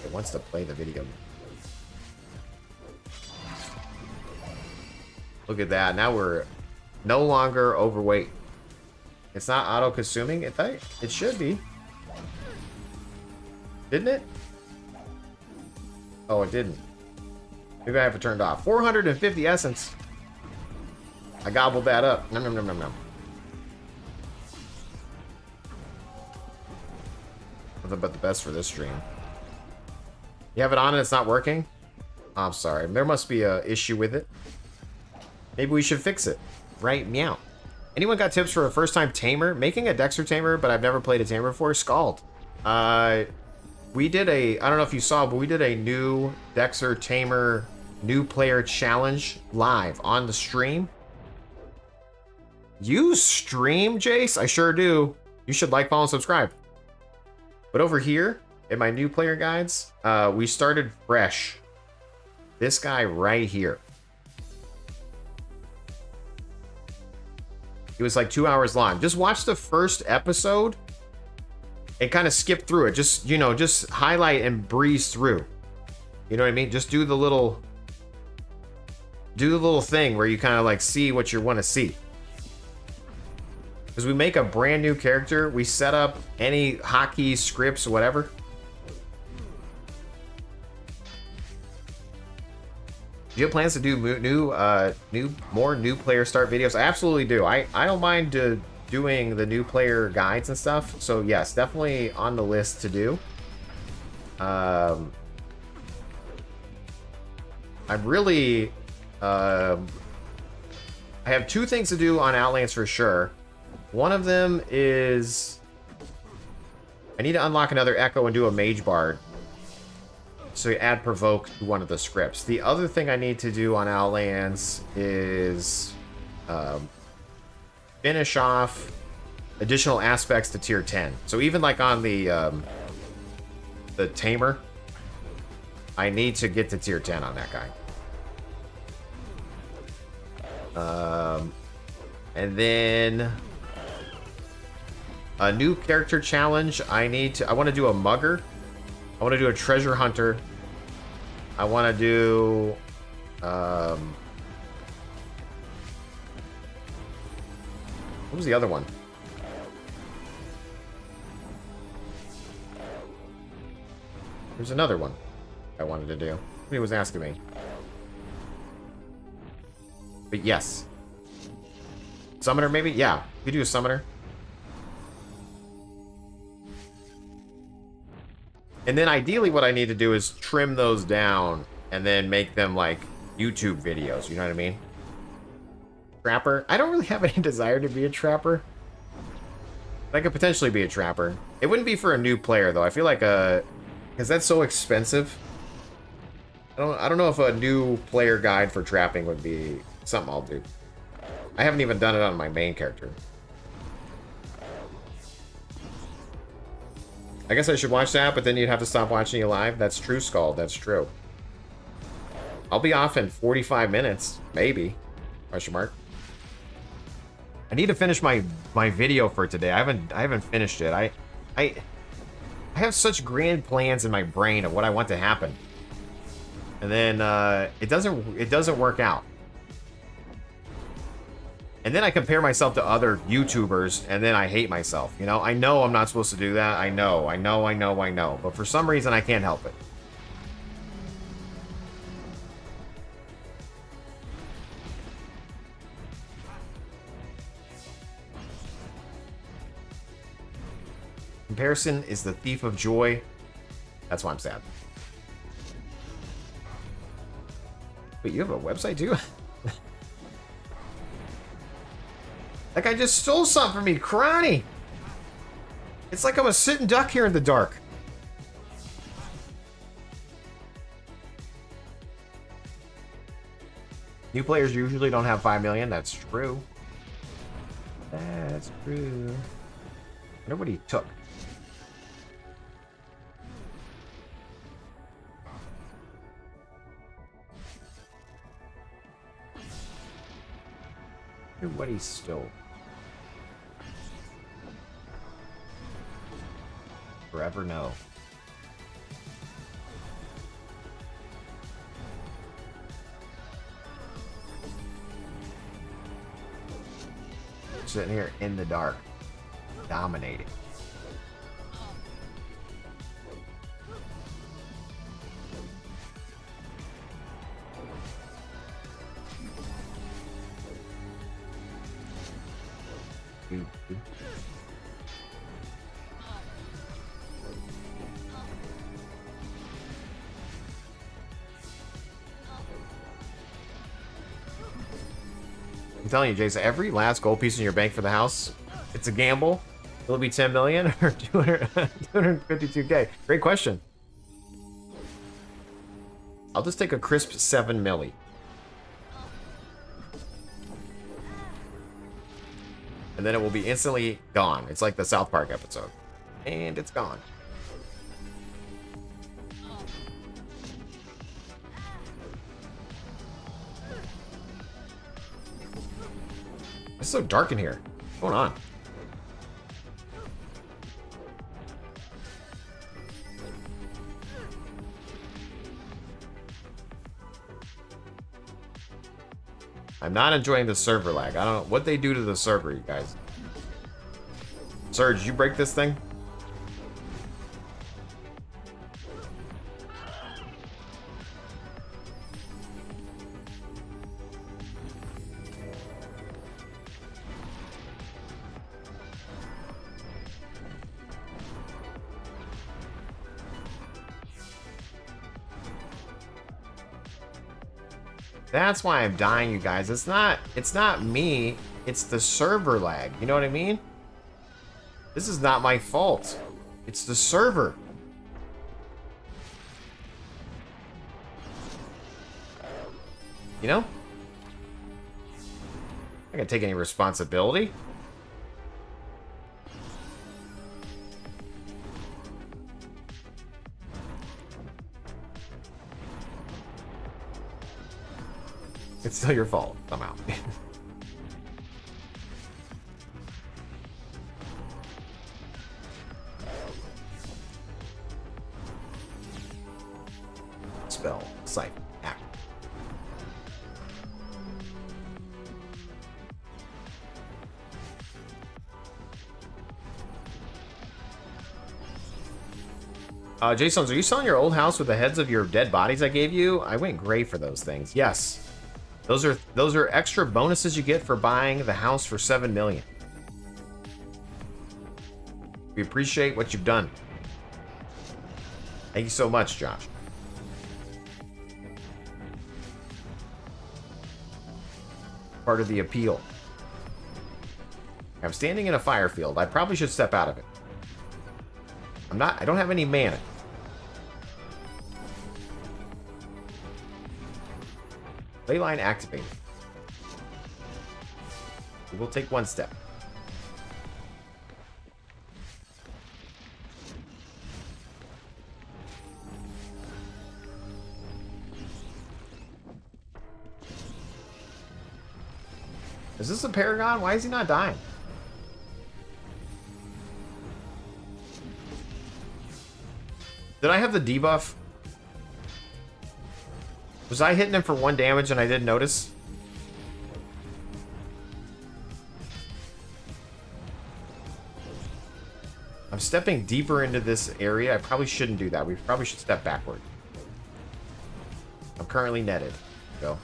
It wants to play the video. Look at that. Now we're no longer overweight. It's not auto-consuming. It should be. Didn't it? Oh, it didn't. Maybe I have it turned off. 450 essence. I gobbled that up. Nom, nom, nom, nom, nom. Nothing but the best for this stream. You have it on and it's not working? Oh, I'm sorry. There must be a issue with it. Maybe we should fix it. Right? Meow. Anyone got tips for a first-time tamer? Making a Dexter tamer, but I've never played a tamer before. Scald. We did a... I don't know if you saw, but we did a new Dexter tamer new player challenge live on the stream. You stream, Jace? I sure do. You should like, follow, and subscribe. But over here, in my new player guides, we started fresh. This guy right here. It was like 2 hours long. Just watch the first episode and kind of skip through it. Just, you know, just highlight and breeze through. You know what I mean? Just do the little thing where you kind of like see what you want to see. Because we make a brand new character, we set up any hotkey, scripts, whatever. Do you have plans to do more new player start videos? I absolutely do. I don't mind doing the new player guides and stuff. So yes, definitely on the list to do. I'm really I have 2 things to do on Outlands for sure. One of them is I need to unlock another Echo and do a Mage Bard. So you add Provoke to one of the scripts. The other thing I need to do on Outlands is finish off additional aspects to tier 10. So even like on the Tamer, I need to get to tier 10 on that guy. And then a new character challenge. I want to do a Mugger. I want to do a Treasure Hunter. I want to do What was the other one? There's another one I wanted to do. Somebody was asking me. But yes. Summoner, maybe? Yeah. We do a summoner. And then ideally what I need to do is trim those down and then make them like YouTube videos. You know what I mean? Trapper. I don't really have any desire to be a trapper. I could potentially be a trapper. It wouldn't be for a new player though. I feel like because that's so expensive. I don't know if a new player guide for trapping would be something I'll do. I haven't even done it on my main character. I guess I should watch that, but then you'd have to stop watching you live. That's true, Scald. That's true. I'll be off in 45 minutes, maybe. Question mark. I need to finish my video for today. I haven't finished it. I have such grand plans in my brain of what I want to happen, and then it doesn't work out. And then I compare myself to other YouTubers, and then I hate myself. You know I'm not supposed to do that. I know. But for some reason, I can't help it. Comparison is the thief of joy. That's why I'm sad. Wait, you have a website too? That guy just stole something from me, Crony. It's like I'm a sitting duck here in the dark. New players usually don't have 5 million. That's true. That's true. I wonder what he took. I wonder what he stole. Forever no. Sitting here in the dark, dominating. I'm telling you, Jason, every last gold piece in your bank for the house, it's a gamble. Will it be 10 million or 252k? Great question. I'll just take a crisp 7 milli. And then it will be instantly gone. It's like the South Park episode. And it's gone. It's so dark in here. What's going on? I'm not enjoying the server lag. I don't know what they do to the server, you guys. Surge, did you break this thing? That's why I'm dying, you guys. It's not me. It's the server lag. You know what I mean? This is not my fault. It's the server. You know? I can't take any responsibility. It's still your fault, somehow. Spell, sight, act. Jaseowns, are you selling your old house with the heads of your dead bodies I gave you? I went gray for those things. Yes. Those are extra bonuses you get for buying the house for 7 million. We appreciate what you've done. Thank you so much, Josh. Part of the appeal. I'm standing in a fire field. I probably should step out of it. I don't have any mana. Leyline activated. We'll take one step. Is this a Paragon? Why is he not dying? Did I have the debuff? Was I hitting him for 1 damage and I didn't notice? I'm stepping deeper into this area. I probably shouldn't do that. We probably should step backward. I'm currently netted. Go.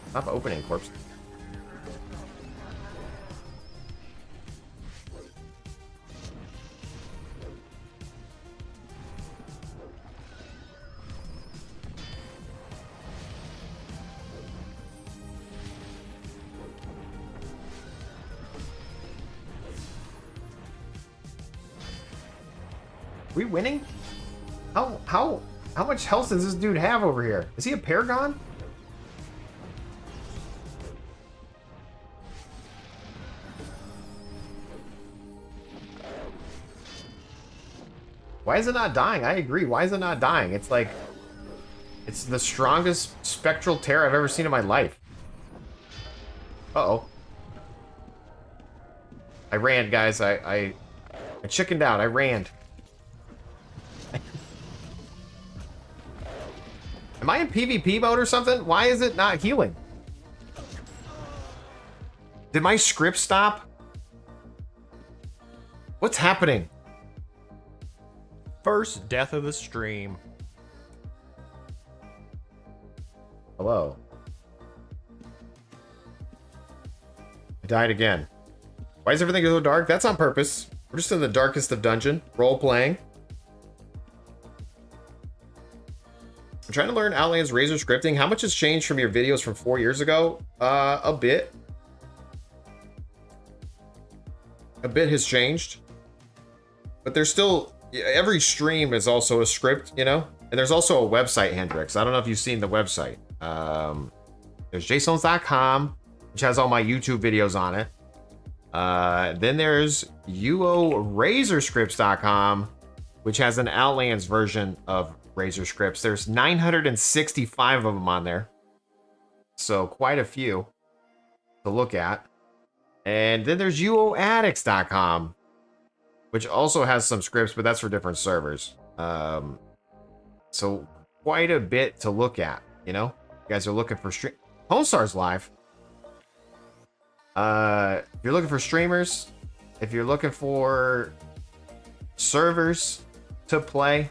Stop opening, corpse. We winning? How much health does this dude have over here? Is he a Paragon? Why is it not dying? I agree. Why is it not dying? It's like... It's the strongest spectral terror I've ever seen in my life. Uh-oh. I ran, guys. I chickened out. I ran. Am I in PvP mode or something? Why is it not healing? Did my script stop? What's happening? First death of the stream. Hello. I died again. Why is everything so dark? That's on purpose. We're just in the darkest of dungeon. Role playing. I'm trying to learn Outlands Razor scripting. How much has changed from your videos from 4 years ago? A bit. A bit has changed. But there's still... Every stream is also a script, you know? And there's also a website, Hendrix. I don't know if you've seen the website. There's Jaseowns.com, which has all my YouTube videos on it. Then there's UO which has an Outlands version of Razor scripts. There's 965 of them on there. So quite a few to look at. And then there's UOAddicts.com, which also has some scripts, but that's for different servers. So quite a bit to look at, you know? You guys are looking for stream. Homestar's live. If you're looking for streamers, if you're looking for servers to play,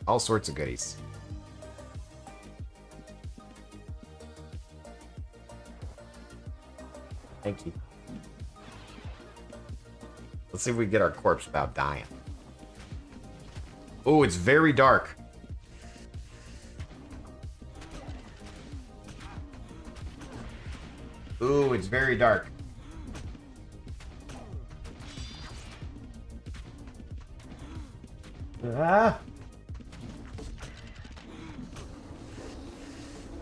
all sorts of goodies. Thank you. Let's see if we can get our corpse without dying. Oh, it's very dark. Ooh, it's very dark. Ah.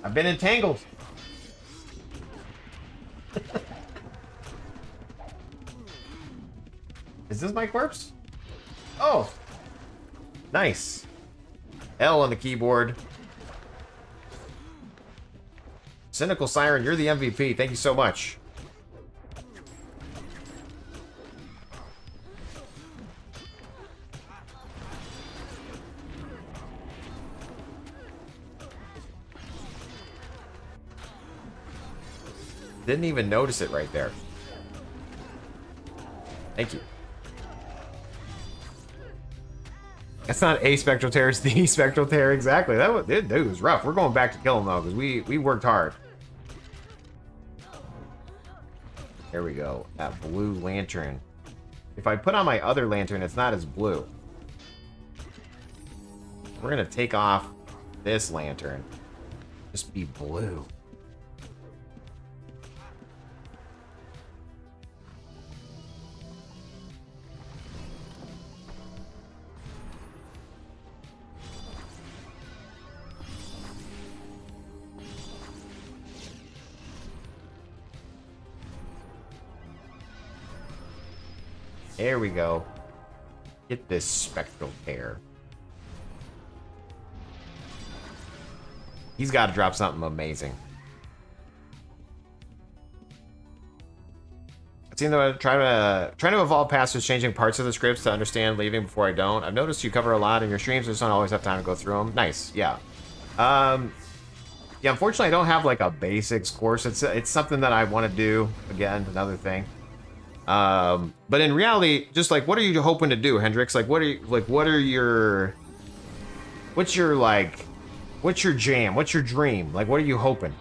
I've been entangled. Is this my corpse? Oh. Nice. L on the keyboard. Cynical Siren, you're the MVP. Thank you so much. Didn't even notice it right there. Thank you. That's not a spectral tear, it's the spectral tear. Exactly. That was, dude, it was rough. We're going back to kill him though, because we worked hard. There we go. That blue lantern. If I put on my other lantern, it's not as blue. We're gonna take off this lantern. Just be blue. There we go. Get this spectral tear. He's got to drop something amazing. It seems though trying to evolve past just changing parts of the scripts to understand leaving before I don't. I've noticed you cover a lot in your streams. I just don't always have time to go through them. Nice, yeah. Yeah, unfortunately, I don't have like a basics course. It's something that I want to do. Again, another thing. But in reality, just like, what are you hoping to do, Hendrix? Like, what's your jam? What's your dream? Like, what are you hoping?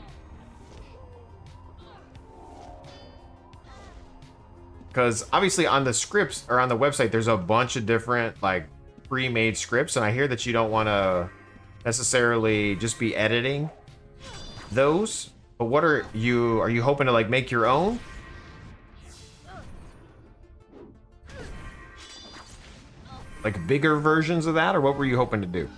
Because obviously on the scripts or on the website, there's a bunch of different like pre-made scripts, and I hear that you don't want to necessarily just be editing those. But what are you hoping to like make your own? Like bigger versions of that, or what were you hoping to do?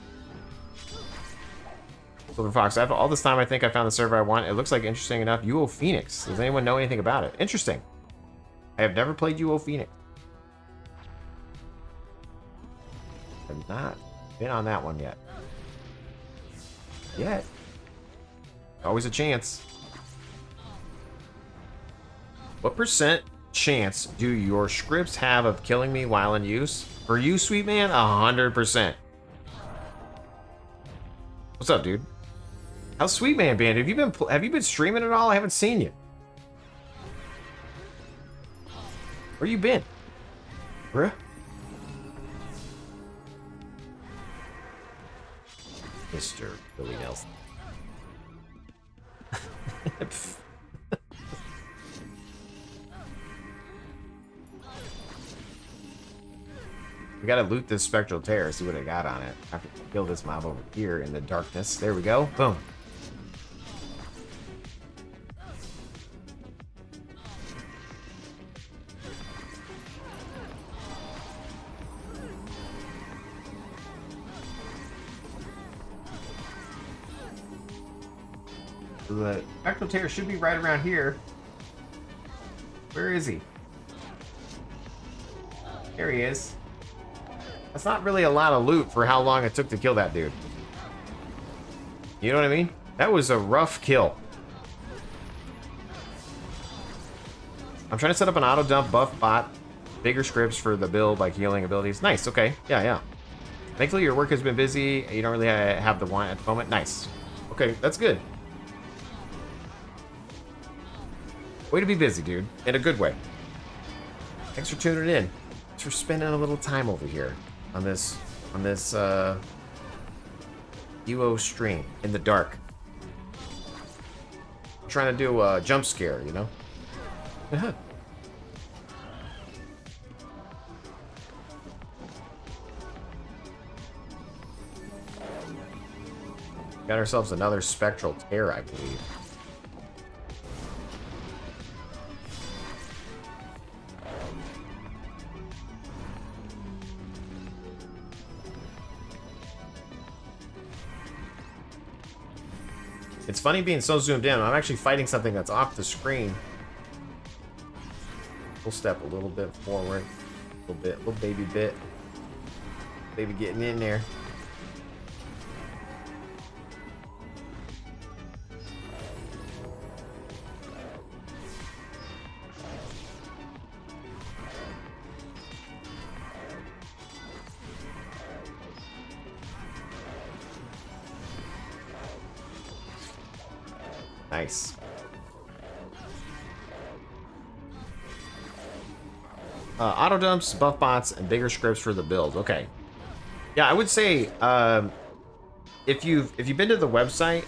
Silver Fox, after all this time, I think I found the server I want. It looks like interesting enough. UO Phoenix. Does anyone know anything about it? Interesting. I have never played UO Phoenix. I've not been on that one yet. Always a chance. What percent chance do your scripts have of killing me while in use? For you, sweet man, 100%. What's up, dude? How's Sweet Man been? Have you been streaming at all? I haven't seen you. Where you been, bruh? Mr. Billy Nelson. We gotta loot this spectral tear, see what I got on it. I have to kill this mob over here in the darkness. There we go. Boom. The spectral tear should be right around here. Where is he? There he is. That's not really a lot of loot for how long it took to kill that dude. You know what I mean? That was a rough kill. I'm trying to set up an auto dump buff bot. Bigger scripts for the build, like healing abilities. Nice, okay. Yeah. Thankfully, your work has been busy. You don't really have the want at the moment. Nice. Okay, that's good. Way to be busy, dude. In a good way. Thanks for tuning in. Thanks for spending a little time over here on this UO stream in the dark. I'm trying to do a jump scare, you know? Got ourselves another spectral tear, I believe. It's funny being so zoomed in. I'm actually fighting something that's off the screen. We'll step a little bit forward. A little bit, little baby bit. Baby getting in there. Nice. Auto dumps, buff bots, and bigger scripts for the builds. Okay. Yeah, I would say if you've been to the website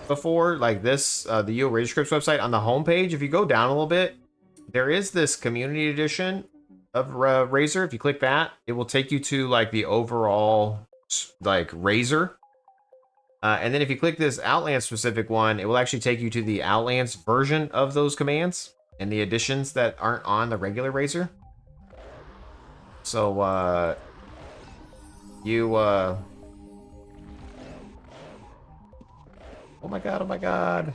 before, like this, the UO Razor Scripts website, on the homepage, if you go down a little bit, there is this community edition of Razor. If you click that, it will take you to like the overall like Razor. And then if you click this Outlands specific one, it will actually take you to the Outlands version of those commands and the additions that aren't on the regular Razor. So, oh my god,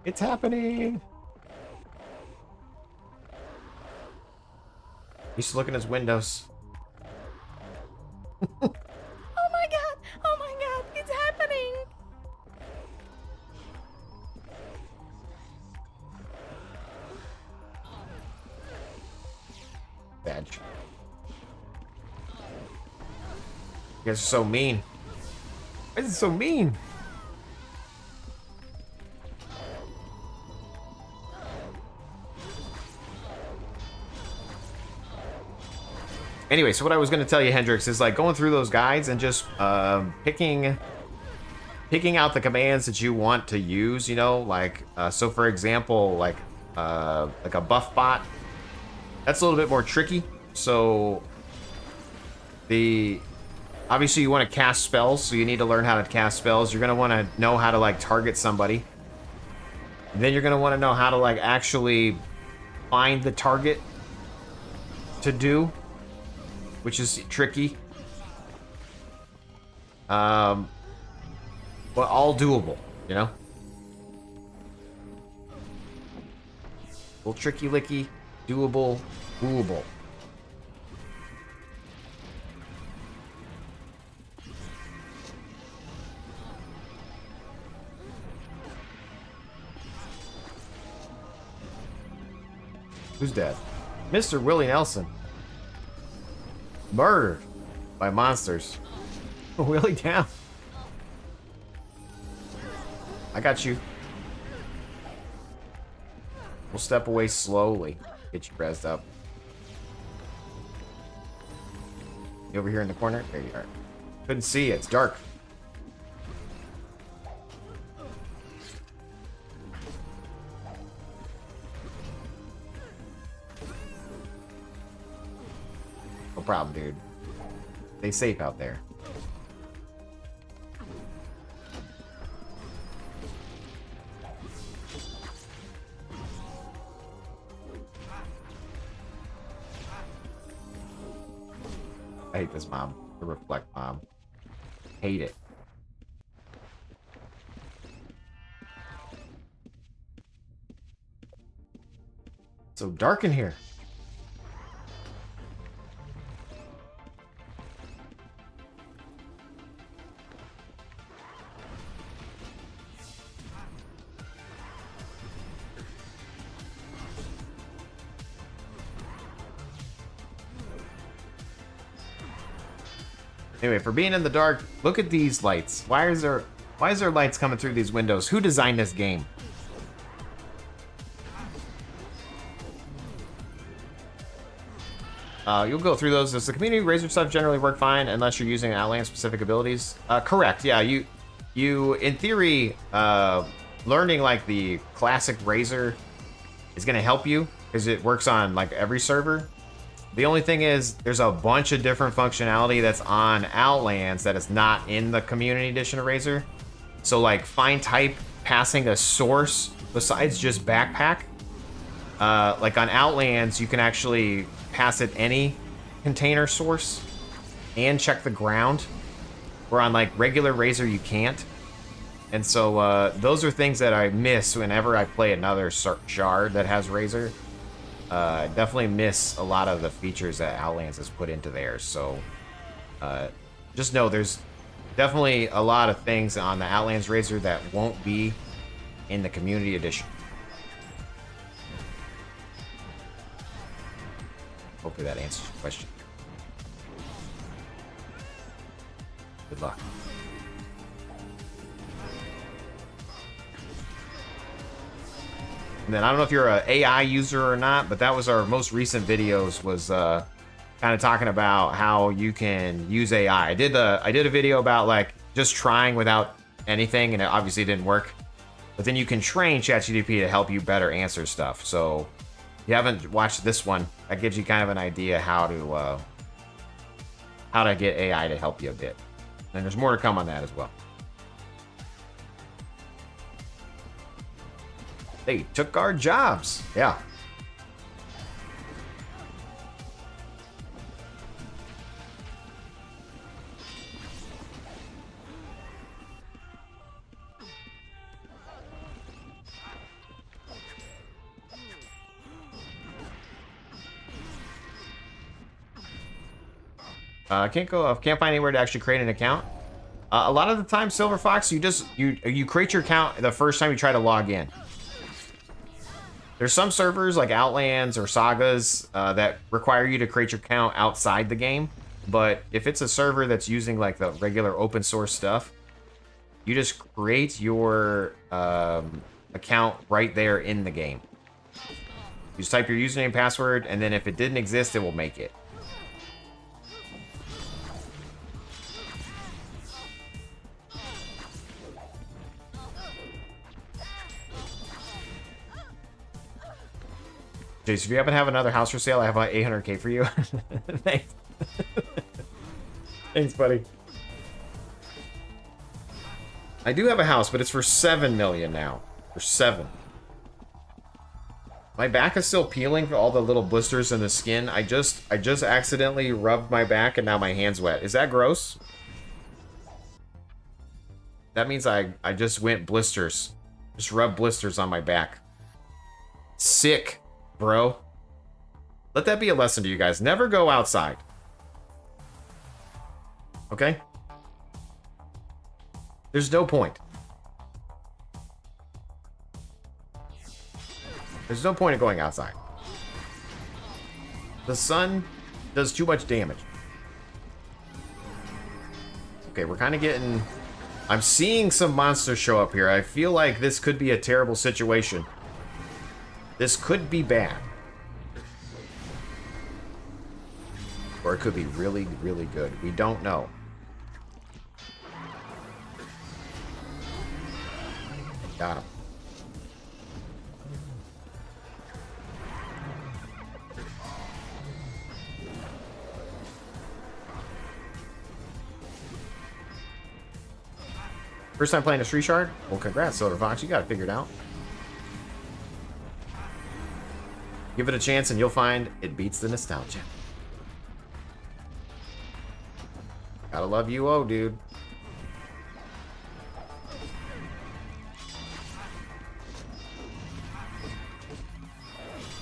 it's happening. He's looking at his windows. Oh my god, it's happening. Badge. You guys are so mean. Why is it so mean? Anyway, so what I was going to tell you, Hendrix, is like going through those guides and just picking out the commands that you want to use, you know, like, so for example, like a buff bot, that's a little bit more tricky. So obviously you want to cast spells, so you need to learn how to cast spells. You're going to want to know how to like target somebody. Then you're going to want to know how to like actually find the target to do, which is tricky. But all doable, you know? A little tricky licky, doable, wooable. Who's dead? Mr. Willie Nelson. Murdered by monsters. Willie down. I got you. We'll step away slowly. Get you rezzed up. You over here in the corner? There you are. Couldn't see you. It's dark. No problem, dude. Stay safe out there. I hate this mob. The reflect mob. Hate it. So dark in here. Anyway, for being in the dark, look at these lights. Why is there lights coming through these windows? Who designed this game? You'll go through those. Does the community Razor stuff generally work fine unless you're using Outland specific abilities? Correct. Yeah, you in theory, learning like the classic Razor is going to help you because it works on like every server. The only thing is, there's a bunch of different functionality that's on Outlands that is not in the Community Edition of Razor. So, like, find type, passing a source besides just backpack. Like, on Outlands, you can actually pass it any container source and check the ground. Where on, like, regular Razor, you can't. And so, those are things that I miss whenever I play another shard that has Razor. I definitely miss a lot of the features that Outlands has put into there. So just know there's definitely a lot of things on the Outlands Razor that won't be in the Community Edition. Hopefully that answers your question. Good luck. And then I don't know if you're a AI user or not, but that was our most recent videos was kind of talking about how you can use AI. I did a video about like just trying without anything, and it obviously didn't work. But then you can train ChatGPT to help you better answer stuff. So if you haven't watched this one, that gives you kind of an idea how to get AI to help you a bit. And there's more to come on that as well. They took our jobs. Yeah. Can't find anywhere to actually create an account. A lot of the time, Silver Fox, you create your account the first time you try to log in. There's some servers like Outlands or Sagas that require you to create your account outside the game. But if it's a server that's using like the regular open source stuff, you just create your account right there in the game. You just type your username and password, and then if it didn't exist, it will make it. Jason, if you happen to have another house for sale, I have like 800K for you. Thanks. Thanks, buddy. I do have a house, but it's for 7 million now. For 7. My back is still peeling for all the little blisters in the skin. I just accidentally rubbed my back and now my hand's wet. Is that gross? That means I just went blisters. Just rubbed blisters on my back. Sick. Bro, let that be a lesson to you guys. Never go outside. Okay? There's no point. There's no point in going outside. The sun does too much damage. Okay, we're kind of getting... I'm seeing some monsters show up here. I feel like this could be a terrible situation. This could be bad. Or it could be really, really good. We don't know. Got him. First time playing a Street Shard? Well, congrats, Silver Fox. You got it figured out. Give it a chance and you'll find it beats the nostalgia. Gotta love UO, dude.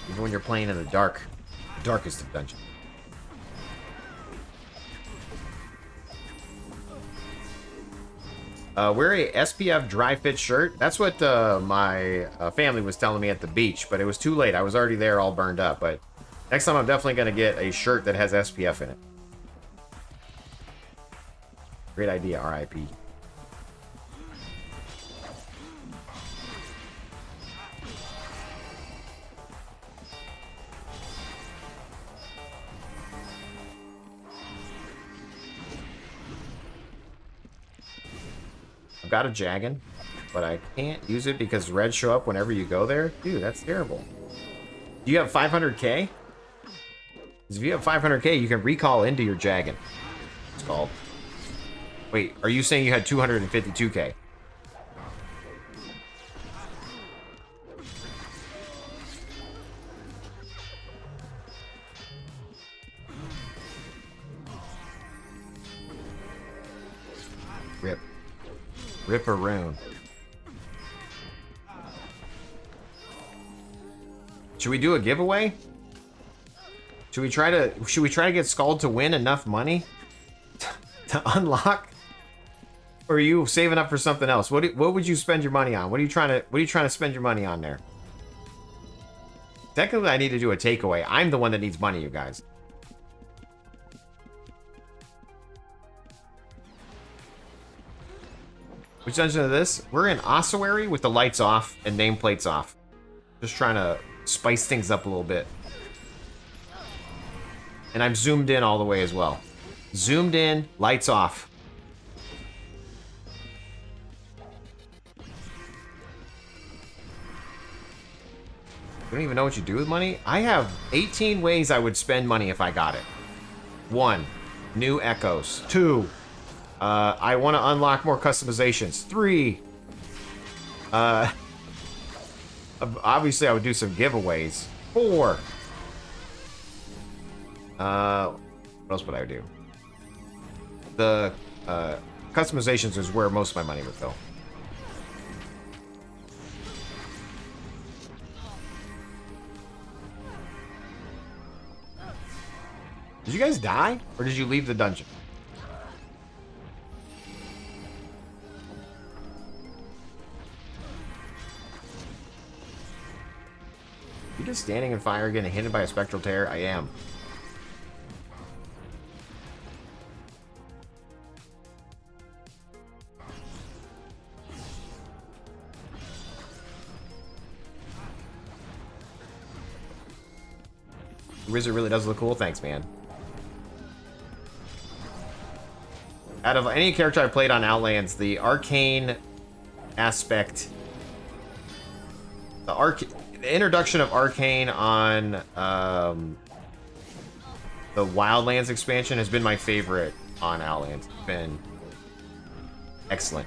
Even when you're playing in the darkest of dungeons. Wear a SPF dry fit shirt. That's what my family was telling me at the beach, but it was too late. I was already there all burned up, but next time I'm definitely going to get a shirt that has SPF in it. Great idea, RIP. I've got a Jagan, but I can't use it because reds show up whenever you go there. Dude, that's terrible. Do you have 500K? Because if you have 500K, you can recall into your Jagan. It's called. Wait, are you saying you had 252K? Rip. Ripperoon. Should we do a giveaway? Should we try to get Scald to win enough money to unlock? Or are you saving up for something else? What would you spend your money on? What are you trying to spend your money on there? Technically, I need to do a takeaway. I'm the one that needs money, you guys. Which dungeon is this? We're in Ossuary with the lights off and nameplates off. Just trying to spice things up a little bit. And I'm zoomed in all the way as well. Zoomed in, lights off. I don't even know what you do with money. I have 18 ways I would spend money if I got it. 1, new echoes. 2, I want to unlock more customizations. 3, obviously I would do some giveaways. 4, what else would I do? The customizations is where most of my money would go. Did you guys die? Or did you leave the dungeon? You just standing in fire getting hit by a spectral tear? I am. Wizard really does look cool. Thanks, man. Out of any character I played on Outlands, the arcane aspect, the introduction of arcane on the Wildlands expansion has been my favorite on Outlands. It's been excellent.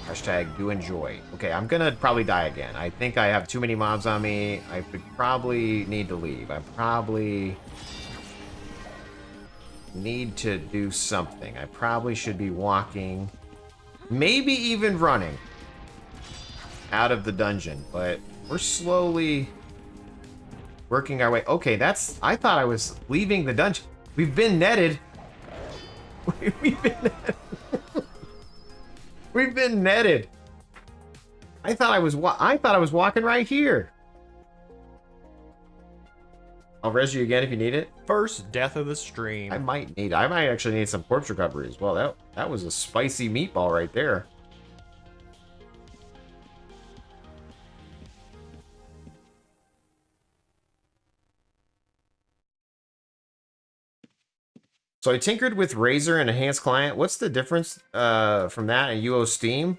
Hashtag do enjoy. Okay, I'm gonna probably die again. I think I have too many mobs on me. I would probably need to leave. I probably need to do something. I probably should be walking, maybe even running out of the dungeon, but we're slowly working our way. Okay, that's, I thought I was leaving the dungeon. We've been netted. We've been netted. We've been netted. I thought I was walking right here. I'll res you again if you need it. First death of the stream. I might actually need some corpse recovery as well. That was a spicy meatball right there. So I tinkered with Razor and Enhanced Client. What's the difference from that and UO Steam?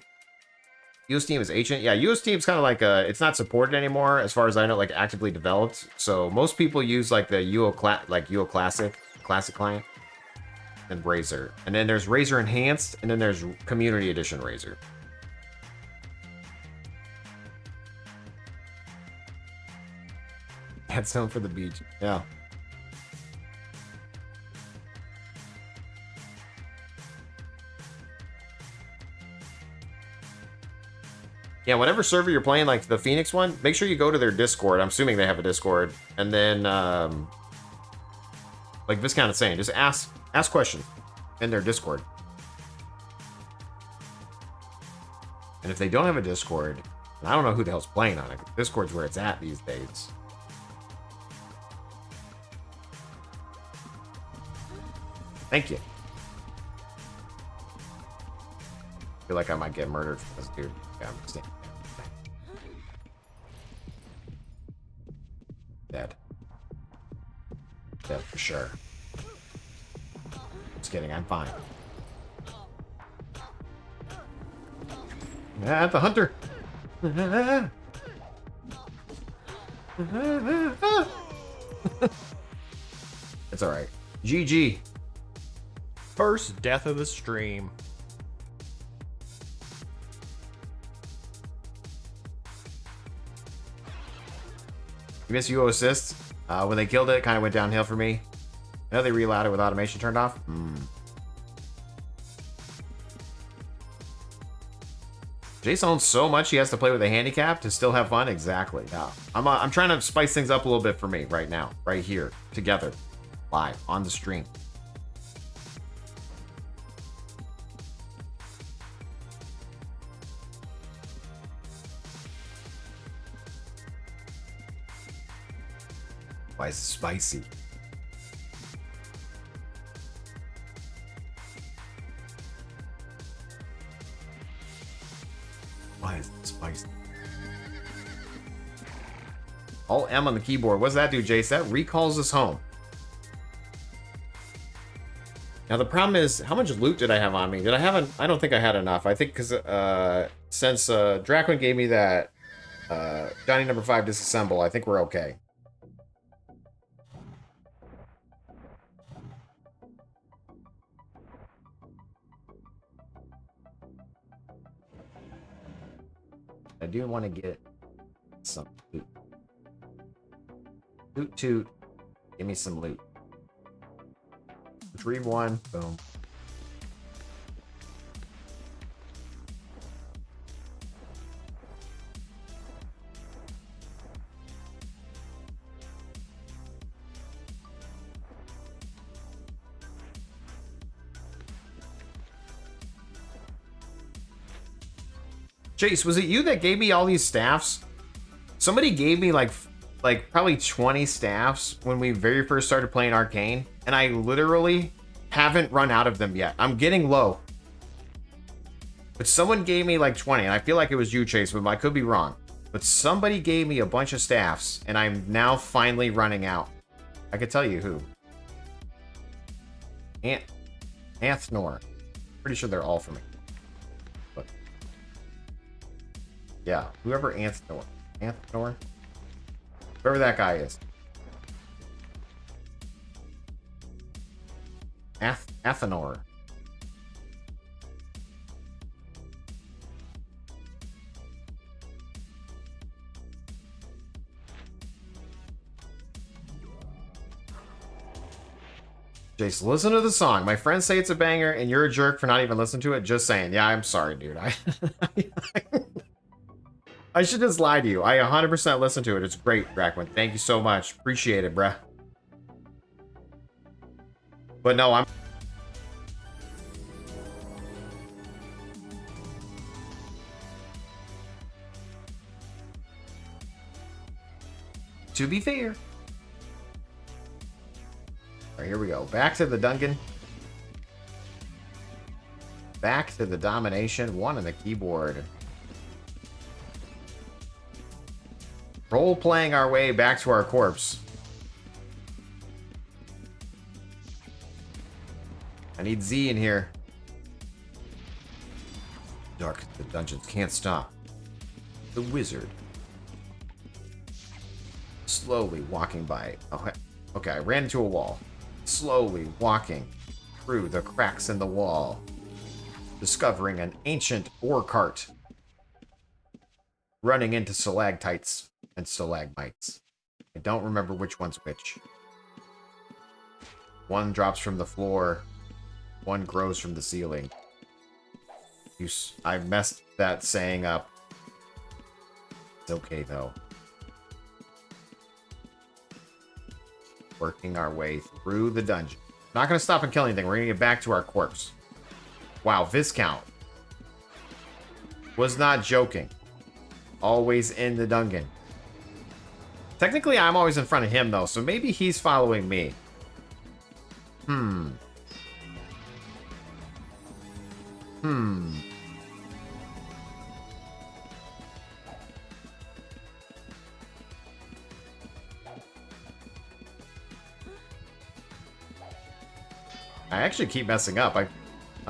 UO Steam is ancient. Yeah, UO Steam is kind of like it's not supported anymore, as far as I know, like actively developed. So most people use like the UO Classic client, and Razor. And then there's Razor Enhanced, and then there's Community Edition Razor. Headstone for the beach. Yeah. Yeah, whatever server you're playing, like the Phoenix one, make sure you go to their Discord. I'm assuming they have a Discord. And then, like Viscount is saying, just ask questions in their Discord. And if they don't have a Discord, I don't know who the hell's playing on it. Discord's where it's at these days. Thank you. I feel like I might get murdered for this dude. Yeah, I'm staying. Dead. Dead for sure. Just kidding, I'm fine. Ah, the hunter! It's alright. GG. First death of the stream. You miss UO assists. When they killed it, it kind of went downhill for me. I know they reloaded with automation turned off. Jaseowns so much he has to play with a handicap to still have fun. Exactly. Yeah. I'm trying to spice things up a little bit for me right now, right here, together, live on the stream. Why is it spicy? Why is it spicy? Alt M on the keyboard. What does that do, Jace? That recalls us home. Now the problem is, how much loot did I have on me? Did I have I don't think I had enough. I think because since Draquin gave me that Johnny number 5 disassemble, I think we're okay. I do want to get some loot. Toot toot. Give me some loot. 3-1. Boom. Chase, was it you that gave me all these staffs? Somebody gave me like probably 20 staffs when we very first started playing Arcane, and I literally haven't run out of them yet. I'm getting low. But someone gave me like 20, and I feel like it was you, Chase, but I could be wrong. But somebody gave me a bunch of staffs, and I'm now finally running out. I could tell you who. Anthnor. Pretty sure they're all for me. But yeah, whoever Anthnor. Whoever that guy is. Athenor. Jason, listen to the song. My friends say it's a banger, and you're a jerk for not even listening to it. Just saying. Yeah, I'm sorry, dude. I should just lie to you. I 100% listen to it. It's great, Draquin. Thank you so much. Appreciate it, bruh. But no, I'm... To be fair. Alright, here we go. Back to the dungeon. Back to the domination. 1 on the keyboard. Role-playing our way back to our corpse. I need Z in here. Dark, the dungeons can't stop. The wizard. Slowly walking by. Okay, I ran into a wall. Slowly walking through the cracks in the wall. Discovering an ancient ore cart. Running into stalactites and stalagmites. I don't remember which one's which. One drops from the floor. One grows from the ceiling. I messed that saying up. It's okay, though. Working our way through the dungeon. Not going to stop and kill anything. We're going to get back to our corpse. Wow, Viscount. Was not joking. Always in the dungeon. Technically, I'm always in front of him, though, so maybe he's following me. I actually keep messing up.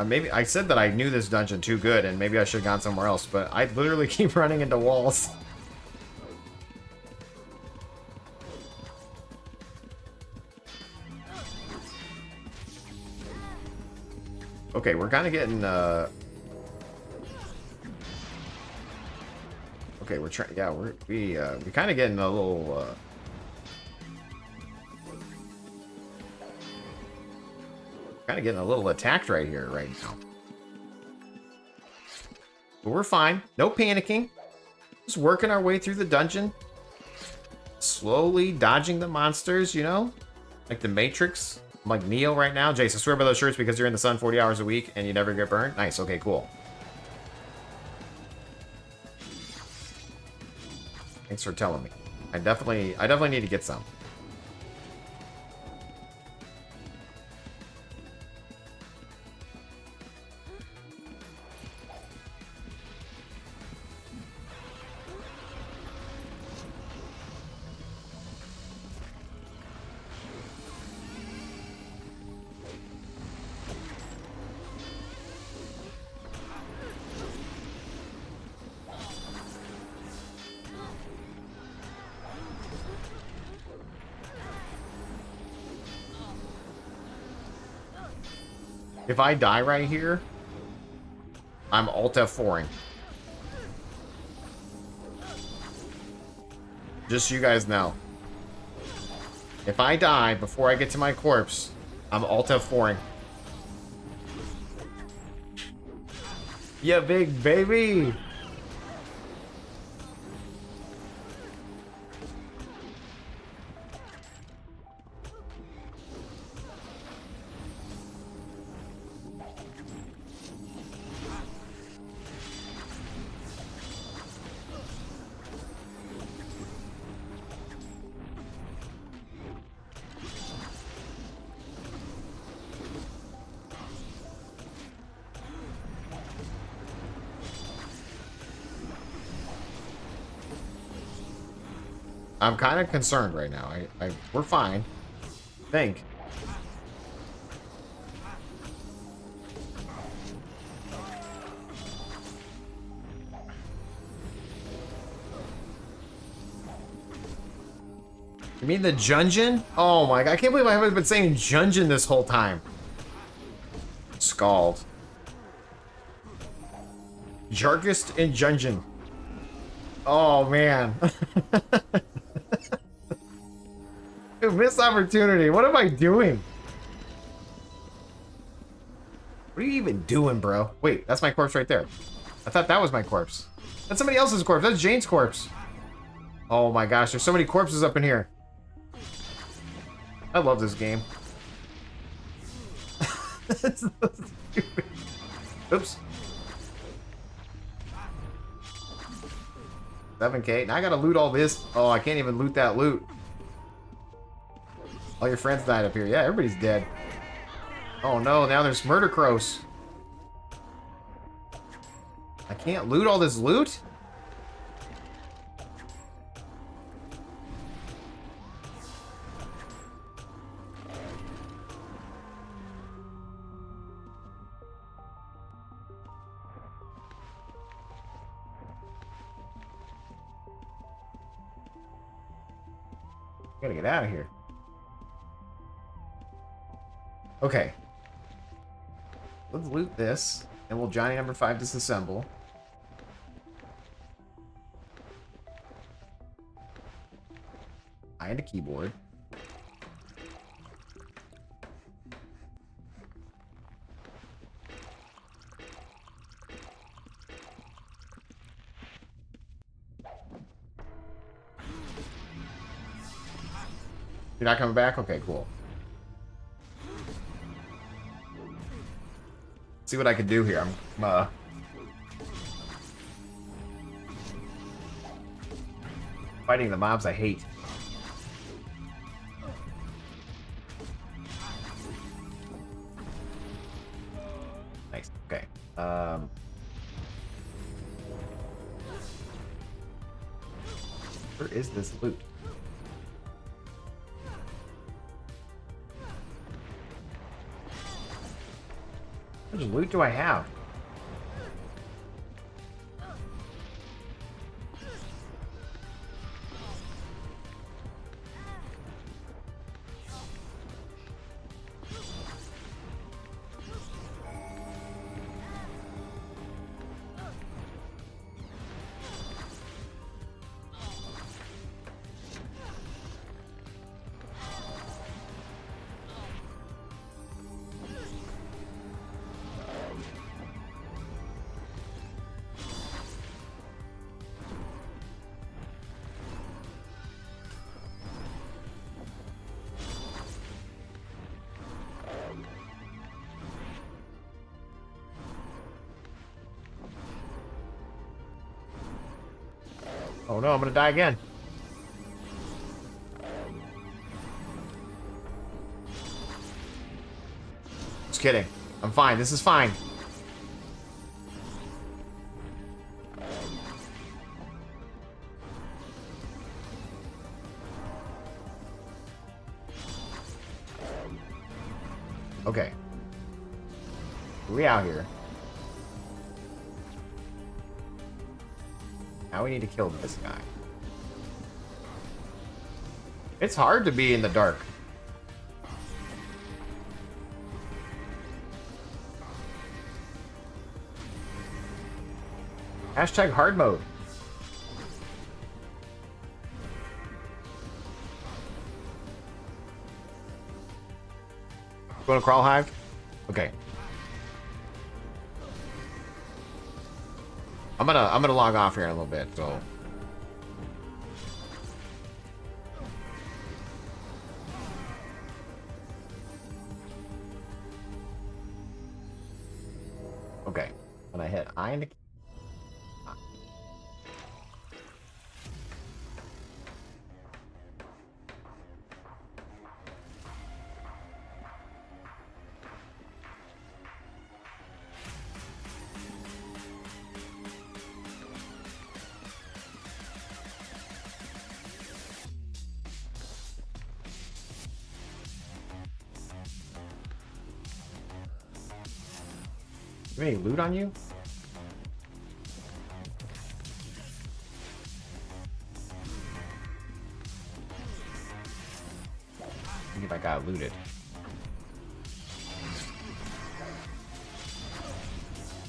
Maybe I said that I knew this dungeon too good, and maybe I should have gone somewhere else, but I literally keep running into walls. Okay, we're kind of getting, okay, we're trying, yeah, we kind of getting a little, kind of getting a little attacked right here, right now. But we're fine. No panicking. Just working our way through the dungeon. Slowly dodging the monsters, you know? Like the Matrix. I'm like Neo right now. Jace, I swear by those shirts because you're in the sun 40 hours a week and you never get burned. Nice. Okay, cool. Thanks for telling me. I definitely need to get some. If I die right here, I'm Alt F4ing. Just so you guys know. If I die before I get to my corpse, I'm Alt F4ing. Yeah, big baby! I'm kind of concerned right now. We're fine. I think. You mean the Jungeon? Oh my god, I can't believe I haven't been saying Jungeon this whole time. Scald. Jargist and Jungeon. Oh man. Dude, missed opportunity. What am I doing? What are you even doing, bro? Wait, that's my corpse right there. I thought that was my corpse. That's somebody else's corpse. That's Jane's corpse. Oh my gosh, there's so many corpses up in here. I love this game. That's so stupid. Oops. 7K. Now I gotta loot all this. Oh, I can't even loot that loot. All your friends died up here. Yeah, everybody's dead. Oh no, now there's murder crows. I can't loot all this loot? Gotta get out of here. Okay. Let's loot this, and we'll Johnny number 5 disassemble. And a keyboard. You're not coming back? Okay, cool. See what I can do here. I'm fighting the mobs I hate. Nice. Okay. Where is this loot? How much loot do I have? Oh no, I'm gonna die again. Just kidding. I'm fine. This is fine. Okay. We out here. Now we need to kill this guy. It's hard to be in the dark. Hashtag hard mode. Going to crawl hive? Okay. I'm gonna log off here in a little bit, so. Okay. When I hit I in the any loot on you? See if I got looted.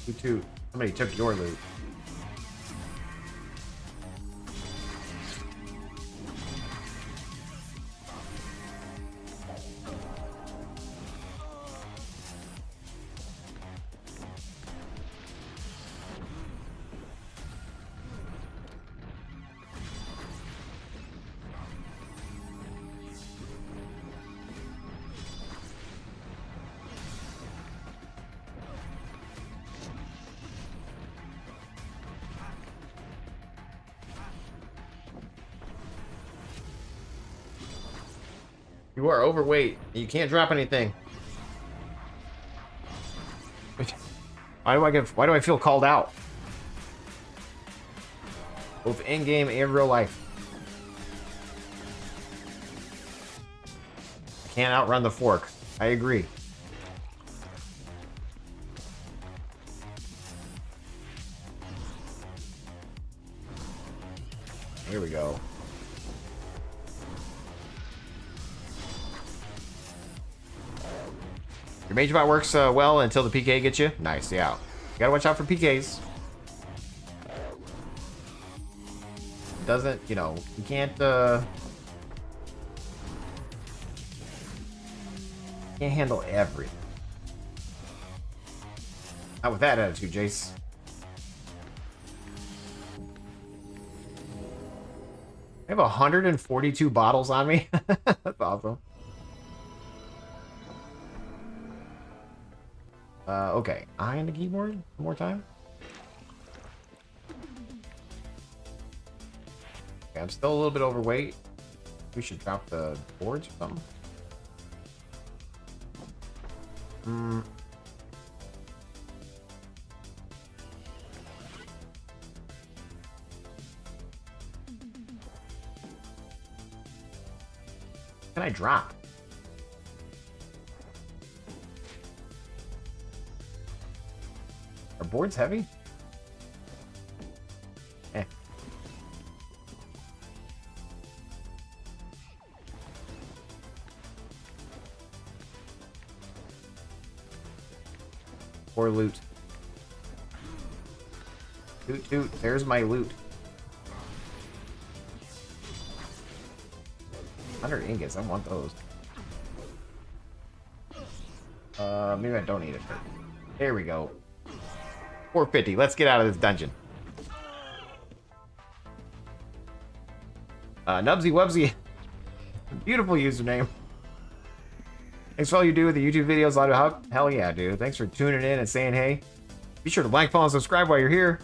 Loot too. Somebody took your loot. You are overweight. You can't drop anything. Why do I feel called out? Both in-game and real life. I can't outrun the fork. I agree. Here we go. Your mage bot works well until the PK gets you. Nice, yeah. You gotta watch out for PKs. Doesn't, you know, you can't handle everything. Not with that attitude, Jace. I have 142 bottles on me. That's awesome. Okay, eye on the keyboard one more time. Okay, I'm still a little bit overweight. We should drop the boards or something. Can I drop? Are boards heavy? Eh. Or loot. Toot toot, there's my loot. 100 ingots, I want those. Maybe I don't need it. There we go. 450. Let's get out of this dungeon. Nubsy Wubsy. Beautiful username. Thanks for all you do with the YouTube videos. A lot of hell yeah, dude. Thanks for tuning in and saying hey. Be sure to like, follow, and subscribe while you're here.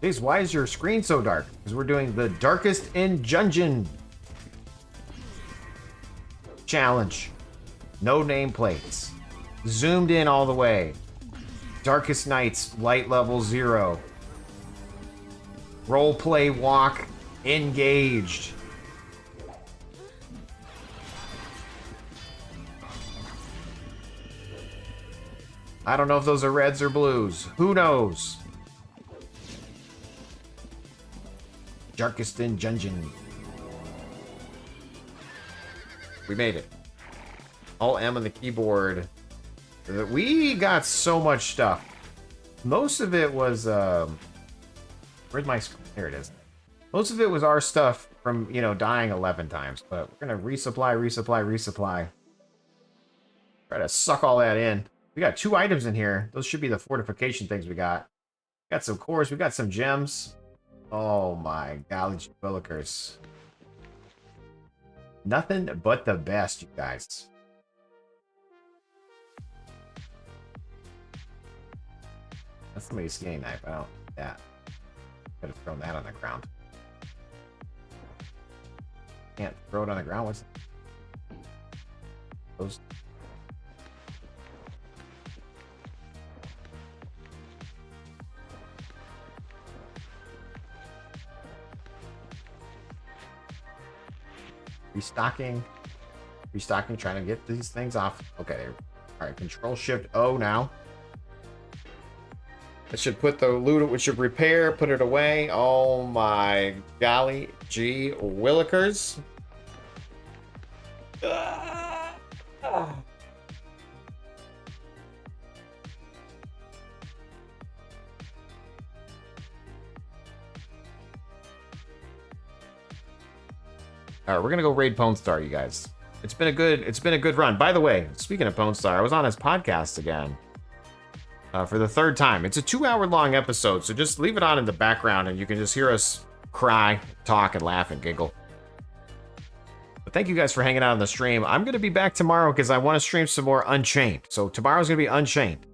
Jeez, why is your screen so dark? Because we're doing the darkest in dungeon challenge. No nameplates. Zoomed in all the way. Darkest nights, light level 0. Roleplay walk, engaged. I don't know if those are reds or blues. Who knows? Darkest in dungeon. We made it. All M on the keyboard. We got so much stuff. most of it was where's my screen? Here it is. Most of it was our stuff from, you know, dying 11 times, but we're gonna resupply. Try to suck all that in. We got 2 items in here. Those should be the fortification things we got. Got some cores, we got some gems. Oh my golly, willikers. Nothing but the best, you guys. That's somebody's skinning knife. I don't like that. Could have thrown that on the ground. Can't throw it on the ground. What's those? Restocking, trying to get these things off. Okay, all right, control shift O now. It should put the loot, it should repair, put it away. Oh my golly, gee willikers. All right, we're gonna go raid Pwn Star, you guys. It's been a good run. By the way, speaking of Pwn Star, I was on his podcast again for the 3rd time. It's a 2-hour-long episode, so just leave it on in the background, and you can just hear us cry, talk, and laugh and giggle. But thank you guys for hanging out on the stream. I'm gonna be back tomorrow because I want to stream some more Unchained. So tomorrow's gonna be Unchained.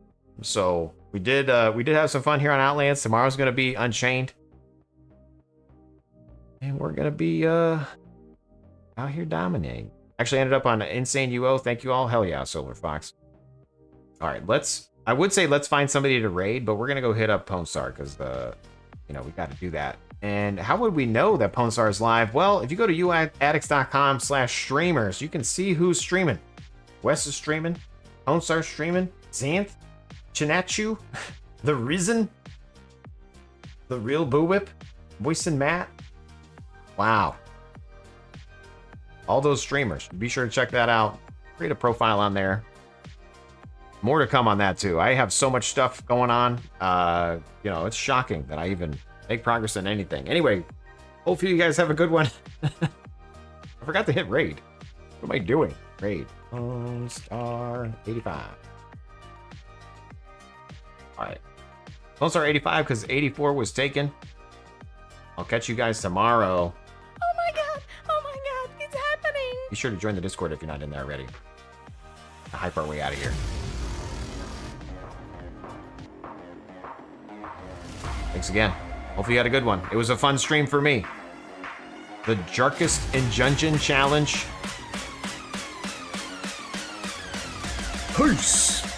So we did have some fun here on Outlands. Tomorrow's gonna be Unchained, and we're gonna be out here dominating. Actually ended up on Insane UO. Thank you all. Hell yeah, Solar Fox. All right, I would say let's find somebody to raid, but we're gonna go hit up Pwn Star because you know, we got to do that. And how would we know that Pwn Star is live? Well, if you go to uaddicts.com/streamers, you can see who's streaming. Wes is streaming, Pwn Star's streaming, Xanth, Chinachu, The Risen, The Real Boo Whip, Voice and Matt. Wow. All those streamers. Be sure to check that out. Create a profile on there. More to come on that too. I have so much stuff going on. You know, it's shocking that I even make progress in anything. Anyway, hopefully you guys have a good one. I forgot to hit raid. What am I doing? Raid. Pwn Star 85. Alright. Pwn Star 85 because 84 was taken. I'll catch you guys tomorrow. Be sure to join the Discord if you're not in there already. To hype our way out of here. Thanks again. Hopefully you had a good one. It was a fun stream for me. The Jarkest Injunction Challenge. Peace!